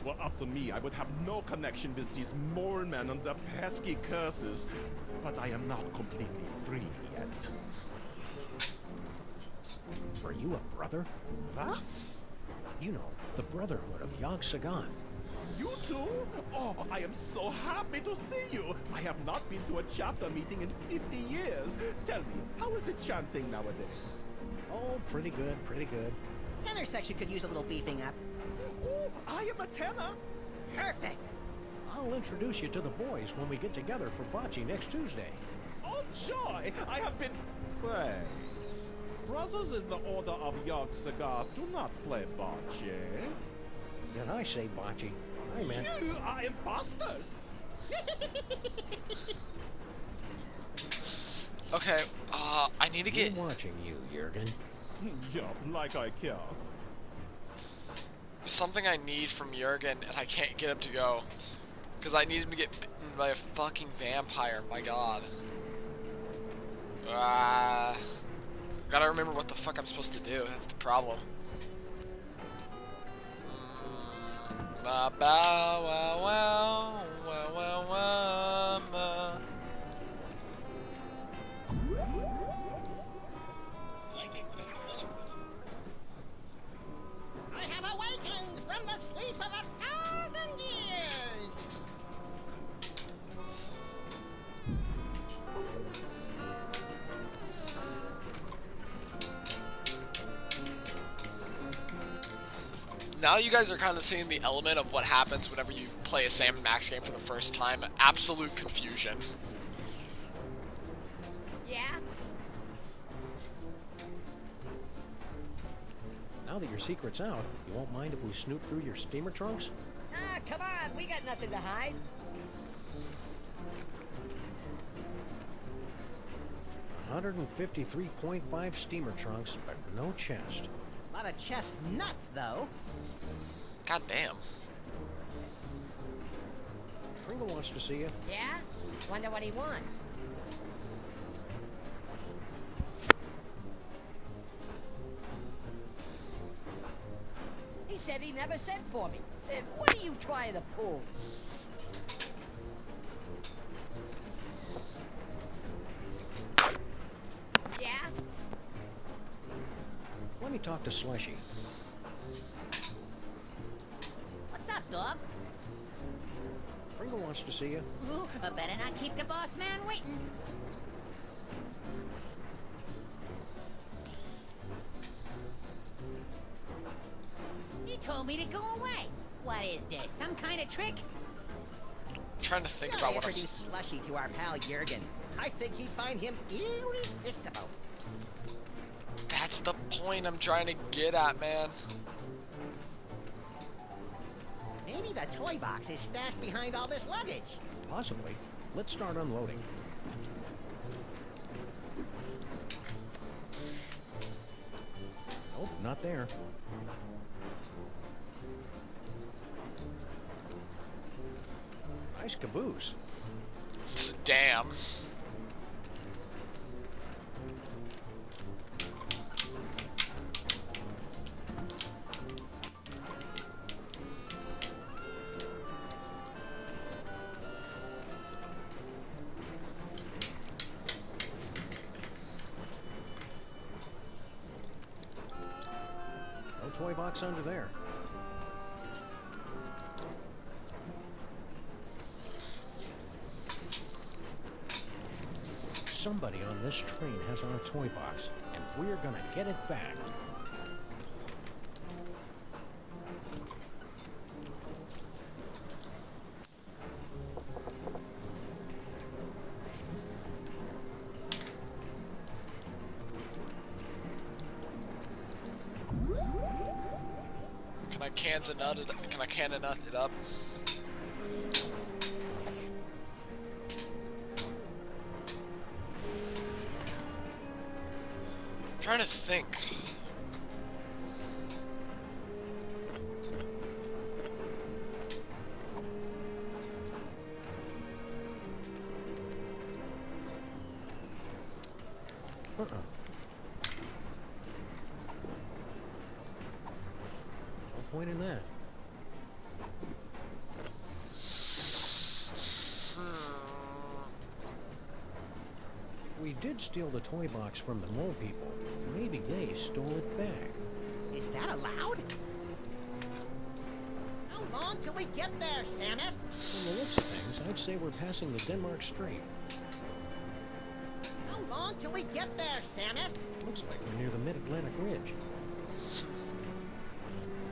were up to me, I would have no connection with these mole men and their pesky curses. But I am not completely free yet. Are you a brother? Was? You know, the Brotherhood of Yog Sagan. You too? Oh, I am so happy to see you. I have not been to a chapter meeting in 50 years. Tell me, how is it chanting nowadays? Oh, pretty good, pretty good. Tenor section could use a little beefing up. Oh, I am a tenor. Perfect. I'll introduce you to the boys when we get together for bocce next Tuesday. Oh, joy! I have been... Wait. Brothers in the Order of Young Cigar do not play bocce. Did I say bocce? I meant... You are imposters! Okay, I need to get... I'm watching you, Jurgen. Yeah, like I care. Something I need from Jurgen, and I can't get him to go. Because I need him to get bitten by a fucking vampire, my god. Gotta remember what the fuck I'm supposed to do, that's the problem. Bow, wow, wow, wow, wow, wow. I have awakened from the sleep of 1,000 years! Now you guys are kind of seeing the element of what happens whenever you play a Sam and Max game for the first time. Absolute confusion. Yeah? Now that your secret's out, you won't mind if we snoop through your steamer trunks? Ah, come on, we got nothing to hide. $153.5 steamer trunks, but no chest. A lot of chest nuts, though. God damn. Pringle wants to see you. Yeah? Wonder what he wants. He said he never sent for me. What are you trying to pull? Yeah? Let me talk to Slushy. What's up, dog? Pringle wants to see you. Ooh, I better not keep the boss man waiting. He told me to go away. What is this, some kind of trick? I'm trying to think Gotta about what I'm... introduce Slushy to our pal Jurgen. I think he'd find him irresistible. That's the point I'm trying to get at, man. Maybe the toy box is stashed behind all this luggage. Possibly. Let's start unloading. Nope, not there. Nice caboose. Damn. No toy box under there. Somebody on this train has our toy box, and we're gonna get it back. Can I can a nut it up? I'm trying to think. No point in that. We did steal the toy box from the mole people. Maybe they stole it back. Is that allowed? How long till we get there, Samus? From the looks of things, I'd say we're passing the Denmark Strait. How long till we get there, Samus? Looks like we're near the Mid-Atlantic Ridge.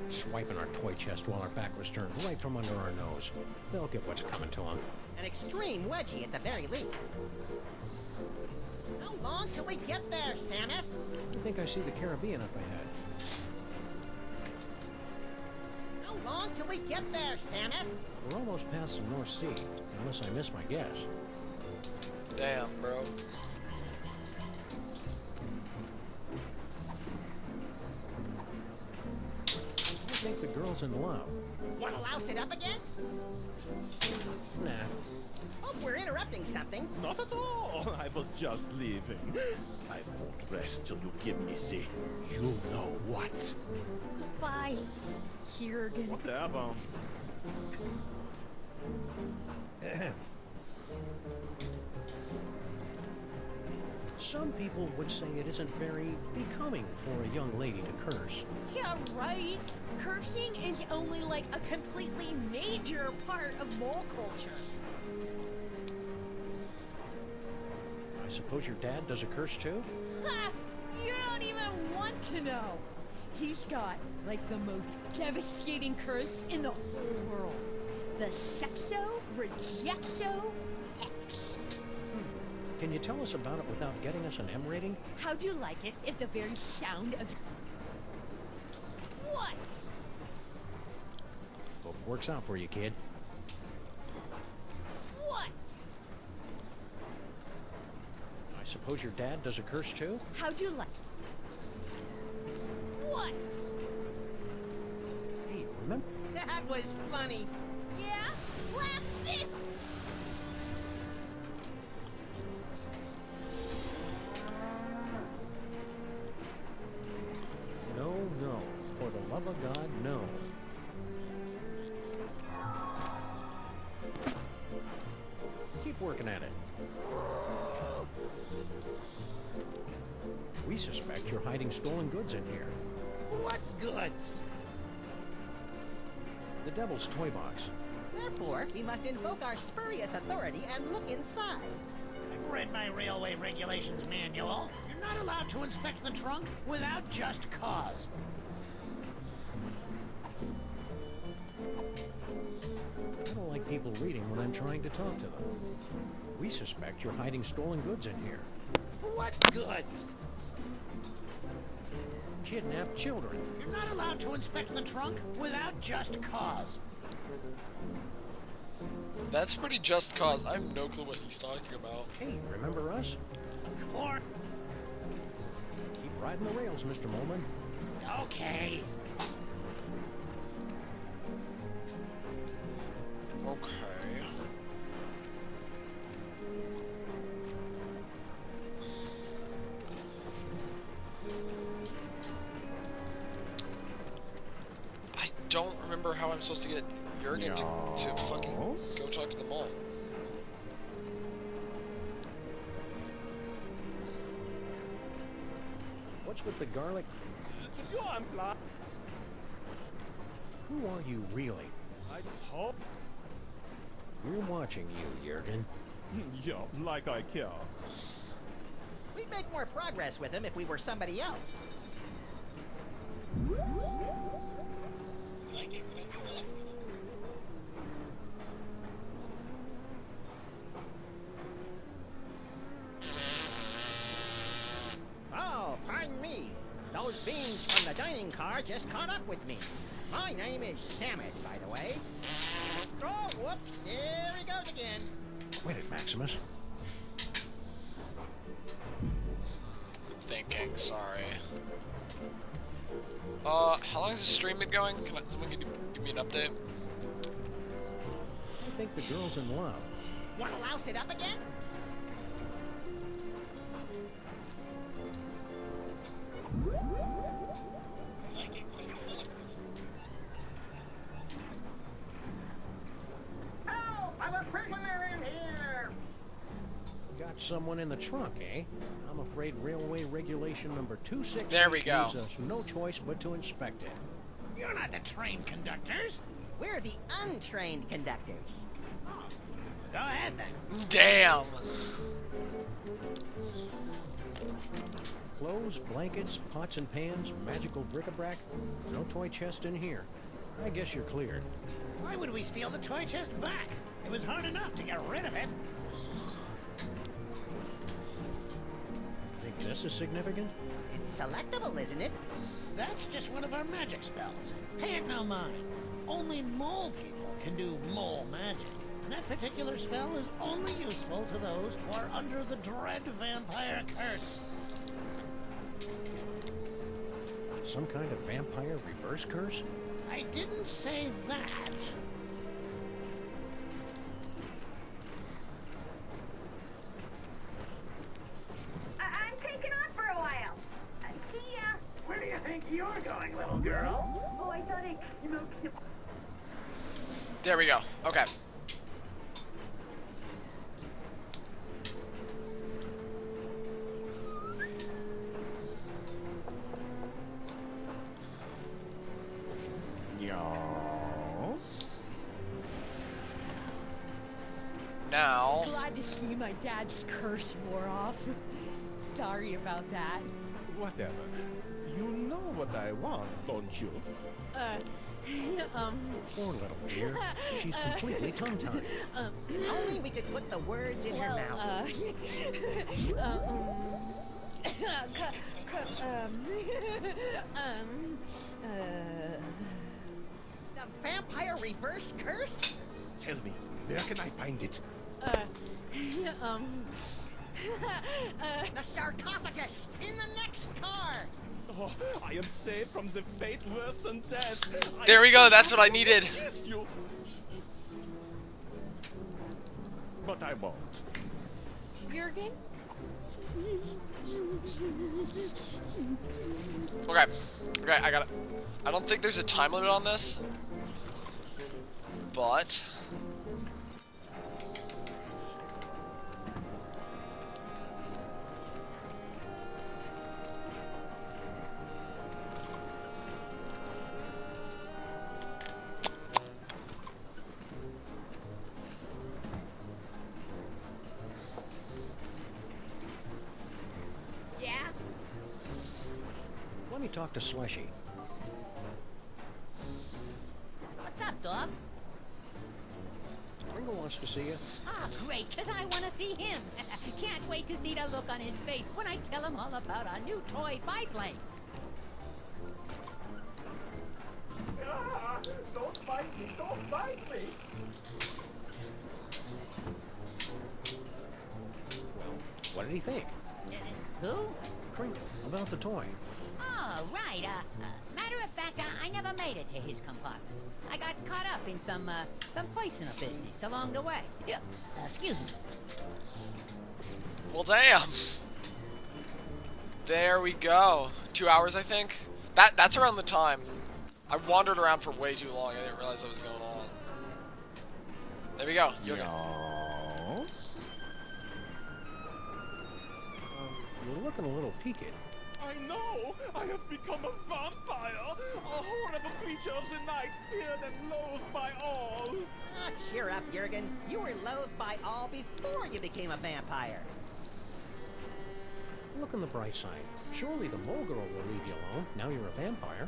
Swiping our toy chest while our back was turned right from under our nose. They'll get what's coming to them. An extreme wedgie at the very least. How long long till we get there, Samus? I think I see the Caribbean up ahead. How long till we get there, Samus? We're almost past the North Sea, unless I miss my guess. Damn, bro. I think the girl's in love. Wanna louse it up again? Nah. Hope we're interrupting something. Not at all. I was just leaving. I won't rest till you give me the you know what. Bye, Jurgen. Whatever. Some people would say it isn't very becoming for a young lady to curse. Yeah, right. Cursing is only like a completely major part of mole culture. I suppose your dad does a curse too? Ha! You don't even want to know. He's got like the most devastating curse in the whole world. The Sexo Rejecto X. Can you tell us about it without getting us an M rating? How'd you like it if the very sound of... What? Hope it works out for you, kid. What? I suppose your dad does a curse too? How'd you like... What? Hey, remember? That was funny. Yeah? Blast this! No, no. For the love of God, no. Keep working at it. We suspect you're hiding stolen goods in here. What goods? The Devil's Toy Box. Therefore, we must invoke our spurious authority and look inside. I've read my railway regulations manual. You're not allowed to inspect the trunk without just cause. I don't like people reading when I'm trying to talk to them. We suspect you're hiding stolen goods in here. What goods? Kidnapped children. You're not allowed to inspect the trunk without just cause. That's pretty just cause. I have no clue what he's talking about. Hey, remember us? Or... Keep riding the rails, Mr. Molman. Okay. Okay. I don't remember how I'm supposed to get Jurgen to fucking go talk to the mole. What's with the garlic? You unplugged. Who are you really? I just hope. We're watching you, Jurgen. Yeah, like I care. We'd make more progress with him if we were somebody else. Oh, pardon me. Those beans from the dining car just caught up with me. My name is Samus, by the way. Oh, whoops. There he goes again. Wait it, Maximus. Thinking, sorry. How long has the stream been going? Can someone give me an update? I think the girl's in love. Wanna louse it up again? Help! I'm a prisoner in here! Got someone in the trunk, eh? I'm afraid railway regulation number 268 There we go. leaves us no choice but to inspect it. You're not the trained conductors. We're the untrained conductors. Go ahead then. Damn! Clothes, blankets, pots and pans, magical bric-a-brac. No toy chest in here. I guess you're cleared. Why would we steal the toy chest back? It was hard enough to get rid of it. this is significant? It's selectable, isn't it? That's just one of our magic spells. Pay it no mind. Only mole people can do mole magic. And that particular spell is only useful to those who are under the dread vampire curse. Some kind of vampire reverse curse? I didn't say that. I'm taking off for a while. See ya. Where do you think you're going, little girl? Oh, I thought I smoked you. There we go. Okay. Yes. Now. Glad to see my dad's curse wore off. Sorry about that. Whatever. You know what I want, don't you? Poor little dear. She's completely tongue-tied. Only we could put the words in her mouth. The vampire reverse curse? Tell me, where can I find it? The sarcophagus in the next car. Oh, I am saved from the fate worse than death. There we go. That's what I needed. Kiss you. But I won't. Jurgen? Okay. Okay, I got it. I don't think there's a time limit on this. But Yeah? Let me talk to Slushy. What's up, dog? Ringo wants to see you. Ah, great, because I want to see him. Can't wait to see the look on his face when I tell him all about our new toy biplane. Ah, don't bite me, don't bite me. Well, what did he think? Who? Kringle, about the toy. Oh, right. Matter of fact, I never made it to his compartment. I got caught up in some personal business along the way. Yeah. Excuse me. well, damn. There we go. 2 hours, I think. That's around the time. I wandered around for way too long. I didn't realize what was going on. There we go. Yes. You're looking a little peaked. I know! I have become a vampire! A horrible creature of the night, feared and loathed by all! Ah, cheer up, Jurgen. You were loathed by all before you became a vampire. Look on the bright side. Surely the mole girl will leave you alone. Now you're a vampire.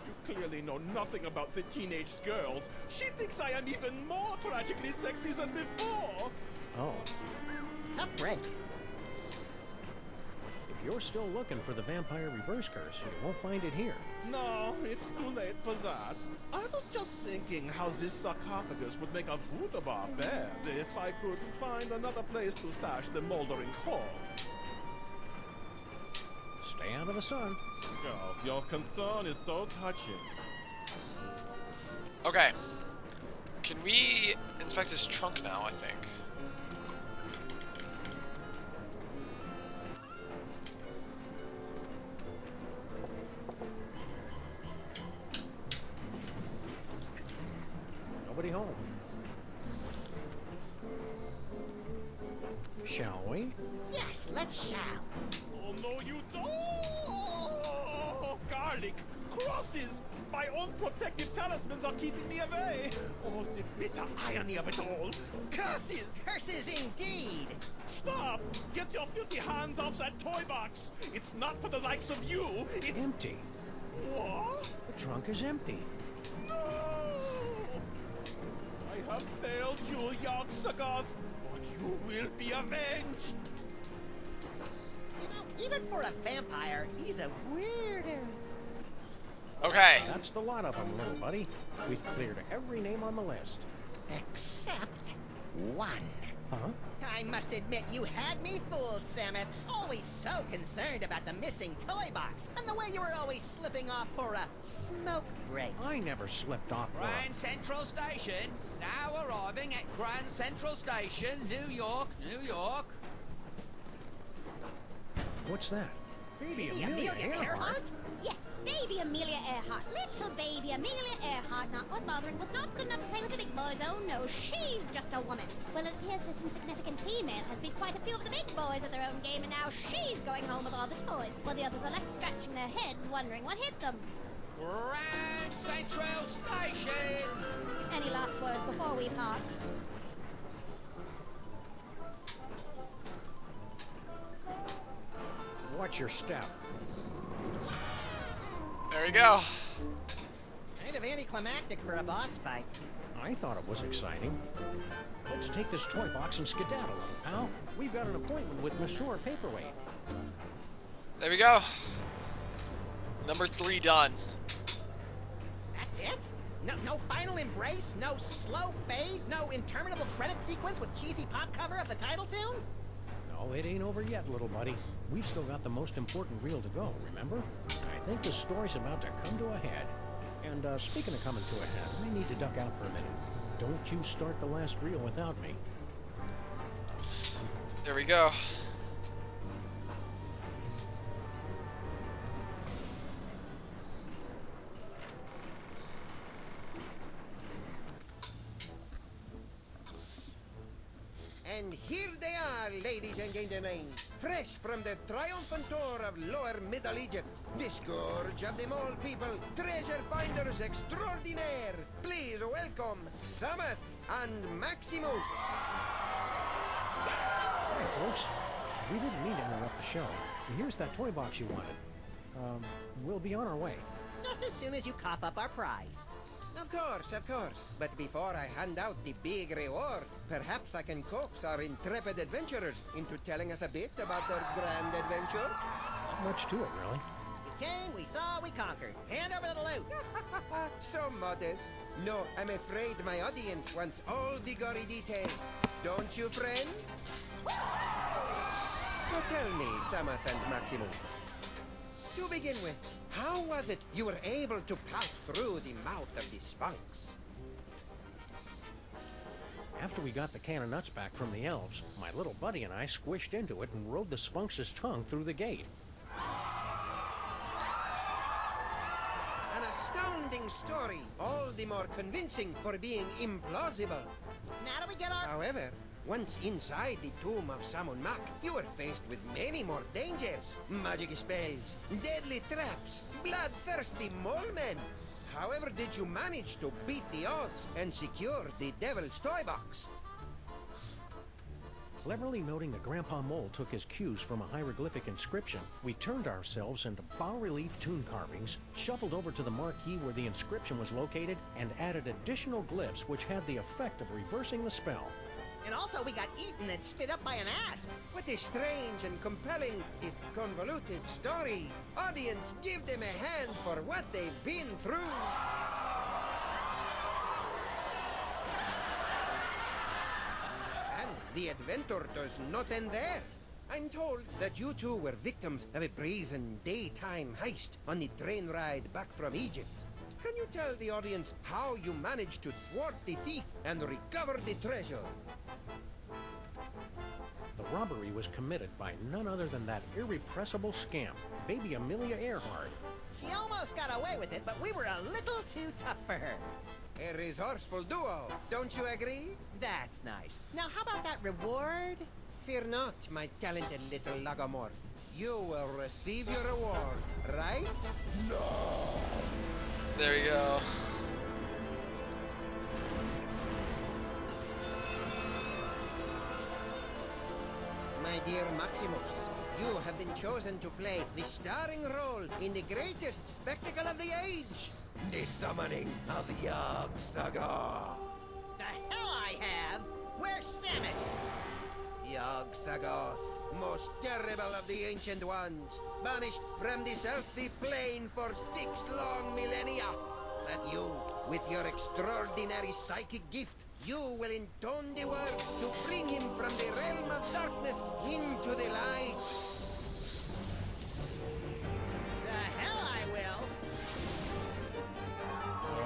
You clearly know nothing about the teenage girls. She thinks I am even more tragically sexy than before! Oh. Tough break. If you're still looking for the vampire reverse curse, you won't find it here. No, it's too late for that. I was just thinking how this sarcophagus would make a voodoo bar bad if I could find another place to stash the moldering core. Stay out of the sun. Oh, your concern is so touching. Okay. Can we inspect his trunk now, I think? Nobody home. Shall we? Yes, let's shall. Oh, no, you don't! Oh, garlic! Crosses! My own protective talismans are keeping me away! Oh, the bitter irony of it all! Curses! Curses indeed! Stop! Get your filthy hands off that toy box! It's not for the likes of you! It's... Empty. What? The trunk is empty. No! I have failed you, Yogg-Sagoth, but you will be avenged! You know, even For a vampire, he's a weirdo. Okay. That's the lot of them, little buddy. We've cleared every name on the list. Except one. Huh? I must admit, you had me fooled, Samus. Always so concerned about the missing toy box, and the way you were always slipping off for a smoke break. I never slipped off for Grand Central Station. Now arriving at Grand Central Station, New York, New York. What's that? Baby Baby Amelia Amelia Earhart? Earhart? Yes, baby Amelia Earhart. Little baby Amelia Earhart, not worth bothering with, not good enough to play with the big boys. Oh no, she's just a woman. Well, it appears this insignificant female has beat quite a few of the big boys at their own game, and now she's going home with all the toys, while the others are left scratching their heads, wondering what hit them. Grand Central Station. Any last words before we part? Watch your step. There we go. Kind of anticlimactic for a boss fight. I thought it was exciting. Let's take this toy box and skedaddle, little pal. We've got an appointment with Monsieur Paperweight. There we go. Number 3 done. That's it? No final embrace? No slow fade? No interminable credit sequence with cheesy pop cover of the title tune? No, it ain't over yet, little buddy. We've still got the most important reel to go, remember? I think the story's about to come to a head. And speaking of coming to a head, we need to duck out for a minute. Don't you start the last reel without me. There we go. And here they are, ladies and gentlemen, fresh from the triumphant tour of Lower Middle Egypt, the scourge of the mole people, treasure finders extraordinaire. Please welcome Samus and Maximus. Hi, folks. We didn't mean to interrupt the show. Here's that toy box you wanted. We'll be on our way. Just as soon as you cough up our prize. Of course, of course. But before I hand out the big reward, perhaps I can coax our intrepid adventurers into telling us a bit about their grand adventure. Not much to it, really. We came, we saw, we conquered. Hand over the loot. So modest. No, I'm afraid my audience wants all the gory details. Don't you, friends? So tell me, Samus and Maximus, to begin with, how was it you were able to pass through the mouth of the Sphinx? After we got the can of nuts back from the elves, my little buddy and I squished into it and rode the Sphinx's tongue through the gate. An astounding story, all the more convincing for being implausible. Now do we get our... However, once inside the tomb of Samon Mak, you were faced with many more dangers. Magic spells, deadly traps, bloodthirsty mole men. However, did you manage to beat the odds and secure the Devil's Toy Box? Cleverly noting that Grandpa Mole took his cues from a hieroglyphic inscription, we turned ourselves into bas-relief tomb carvings, shuffled over to the marquee where the inscription was located, and added additional glyphs which had the effect of reversing the spell. And also we got eaten and spit up by an asp. What a strange and compelling, if convoluted story. Audience, give them a hand for what they've been through. And the adventure does not end there. I'm told that you two were victims of a brazen daytime heist on the train ride back from Egypt. Can you tell the audience how you managed to thwart the thief and recover the treasure? The robbery was committed by none other than that irrepressible scamp, baby Amelia Earhart. She almost got away with it, but we were a little too tough for her. A resourceful duo, don't you agree? That's nice. Now how about that reward? Fear not, my talented little logomorph. You will receive your reward, right? There you go. My dear Maximus, you have been chosen to play the starring role in the greatest spectacle of the age, the summoning of Yog-Sagoth. The hell I have! Where's Samus? Yog-Sagoth, most terrible of the Ancient Ones, banished from this earthly plane for 6 long millennia. But you, with your extraordinary psychic gift, you will intone the words to bring him from the realm of darkness into the light. The hell I will!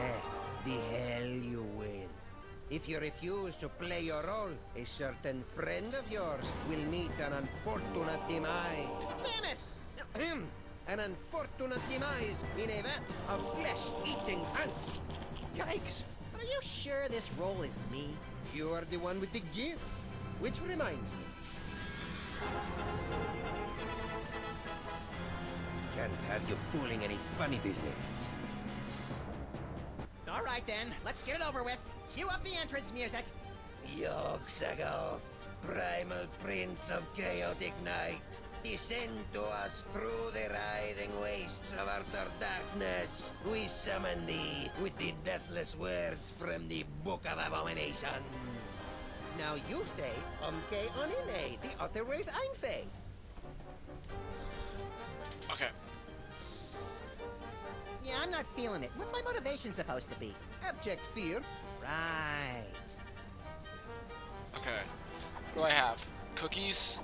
Yes, the hell you will. If you refuse to play your role, a certain friend of yours will meet an unfortunate demise. Samus! An unfortunate demise in a vat of flesh-eating ants. Yikes! Are you sure this role is me? You are the one with the gift. Which reminds me. Can't have you pulling any funny business. All right then, let's get it over with. Cue up the entrance music. Yog-Sagoth, primal prince of chaotic night, descend to us through the writhing wastes of utter darkness. We summon thee with the deathless words from the Book of Abominations. Now you say, Umke Onine, the other ways Einfei. Okay. Yeah, I'm not feeling it. What's my motivation supposed to be? Abject fear. Right. Okay. What do I have? Cookies?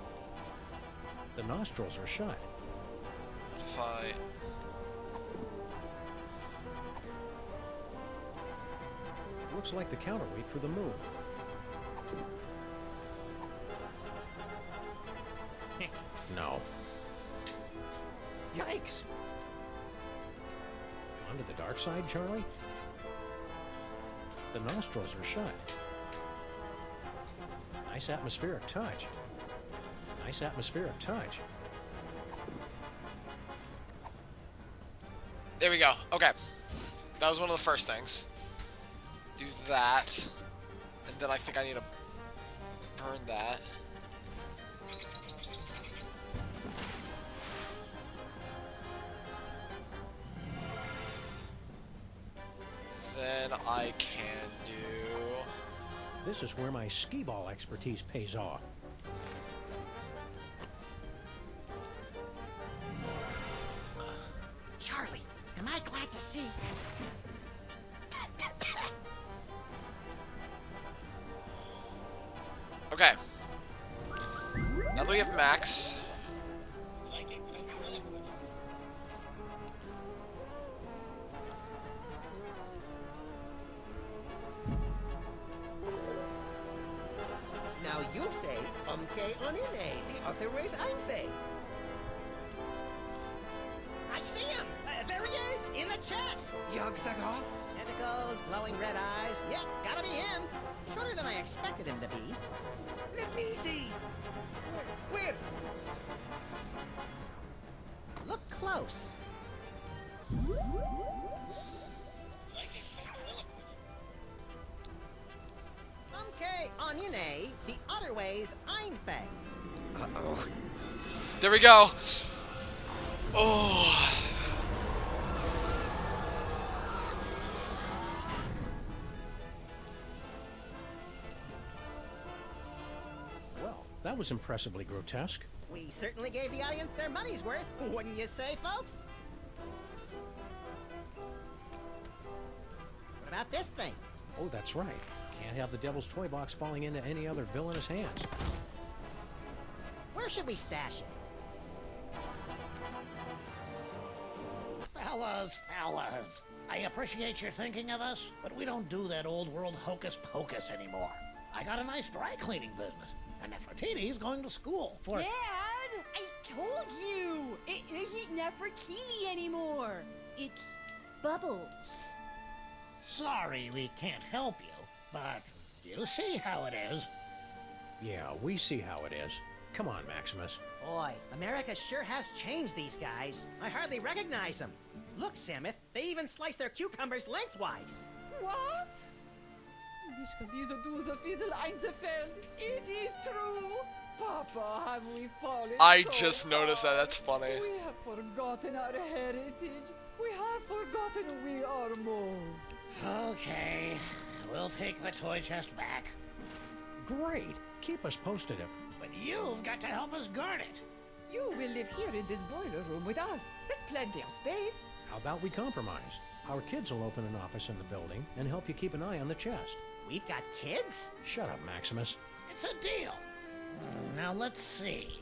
The nostrils are shut. If I... Looks like the counterweight for the moon. No. Yikes! Onto the dark side, Charlie? The nostrils are shut. Nice atmospheric touch. Nice atmospheric touch. There we go. Okay. That was one of the first things. Do that. And then I think I need to burn that. Then I can do... This is where my skee-ball expertise pays off. Charlie, am I glad to see? Okay. Now that we have Max... Now you say, Umke Onine, the other ways Einfei. I see him! There he is, in the chest! Yog-Sagoth? Tentacles, glowing red eyes. Yep, gotta be him. Shorter than I expected him to be. Let me see. Where? Look close. Okay, Onyene, the other way's Einfei. Uh-oh. There we go. Oh. Well, that was impressively grotesque. We certainly gave the audience their money's worth, wouldn't you say, folks? What about this thing? Oh, that's right. Can't have the Devil's Toy Box falling into any other villainous hands. Where should we stash it? Fellas, I appreciate your thinking of us, but we don't do that old world hocus pocus anymore. I got a nice dry cleaning business, and Nefertiti's going to school for... Dad, I told you! It isn't Nefertiti anymore. It's Bubbles. Sorry we can't help you, but you see how it is. Yeah, we see how it is. Come on, Maximus. Boy, America sure has changed these guys. I hardly recognize them. Look, Samus, they even slice their cucumbers lengthwise. What? Ich kann diese Dose Fiesel einzufällt. It is true. Papa, have we fallen I so just noticed that. That's funny. We have forgotten our heritage. We have forgotten we are moles. Okay, we'll take the toy chest back. Great. Keep us posted but you've got to help us guard it. You will live here in this boiler room with us. There's plenty of space. How about we compromise? Our kids will open an office in the building and help you keep an eye on the chest. We've got kids? Shut up, Maximus. It's a deal. Now let's see.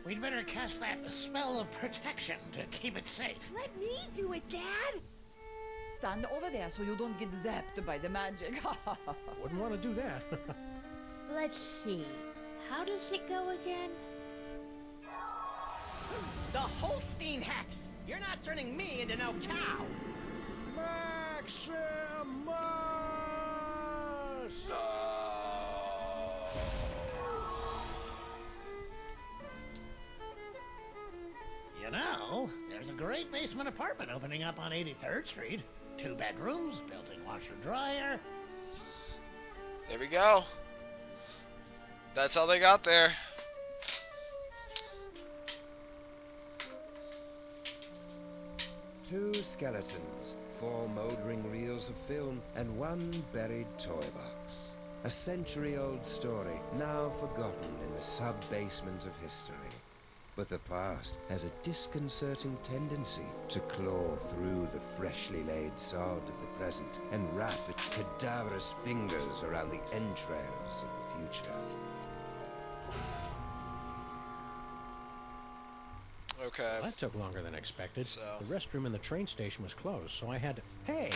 We'd better cast that spell of protection to keep it safe. Let me do it, Dad. Stand over there so you don't get zapped by the magic. Wouldn't want to do that. Let's see. How does it go again? The Holstein hex! You're not turning me into no cow! Maximus! You know, there's a great basement apartment opening up on 83rd Street. 2 bedrooms, built-in washer-dryer. There we go. That's how they got there. Two skeletons, 4 mouldering reels of film, and 1 buried toy box. A century-old story, now forgotten in the sub-basement of history. But the past has a disconcerting tendency to claw through the freshly laid sod of the present and wrap its cadaverous fingers around the entrails of the future. Okay. That took longer than expected. So. The restroom in the train station was closed, so I had to... Hey!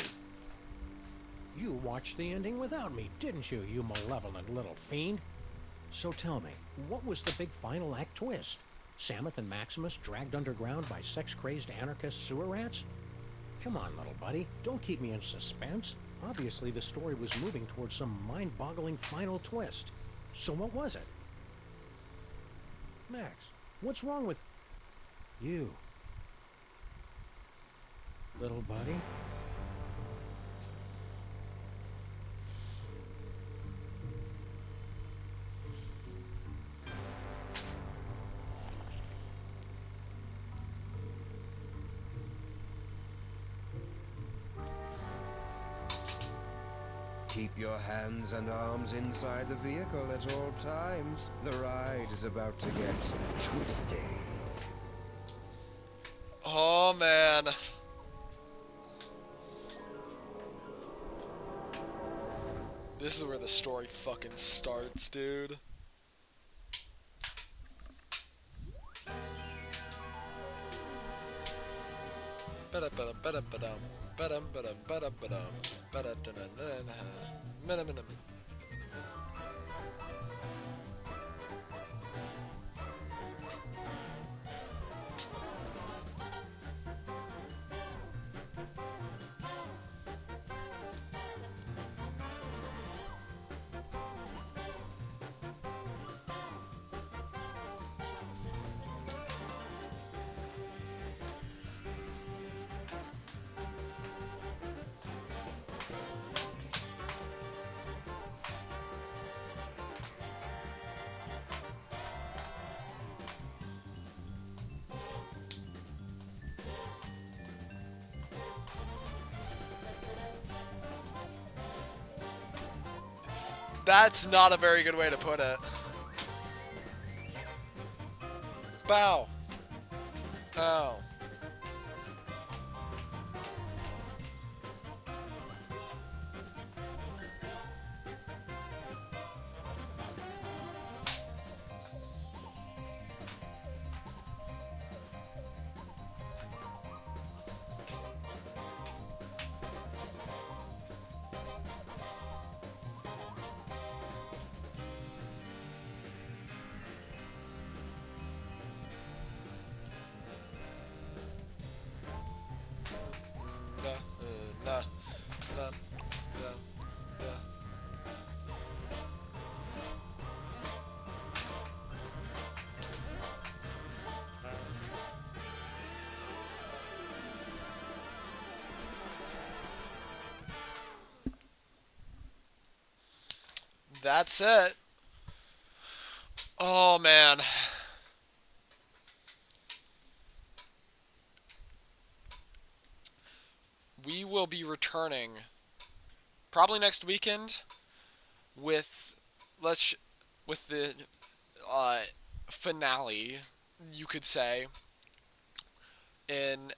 You watched the ending without me, didn't you, you malevolent little fiend? So tell me, what was the big final act twist? Samuth and Maximus dragged underground by sex-crazed anarchist sewer rats? Come on, little buddy, don't keep me in suspense. Obviously, the story was moving towards some mind-boggling final twist. So what was it? Max, what's wrong with... you? Little buddy? Keep your hands and arms inside the vehicle at all times. The ride is about to get twisty. Oh, man. This is where the story fucking starts, dude. That's not a very good way to put it. Bow. Ow. That's it. Oh, man. We will be returning probably next weekend with with the uh, finale, you could say, in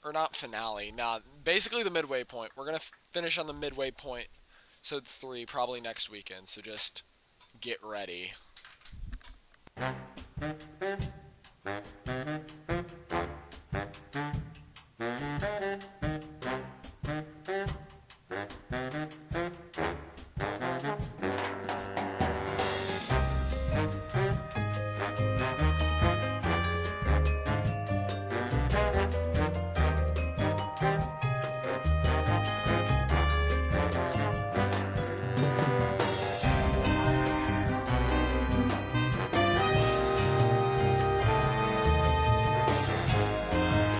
or not finale, nah, basically the midway point. We're gonna finish on the midway point, episode 3, probably next weekend. So just get ready.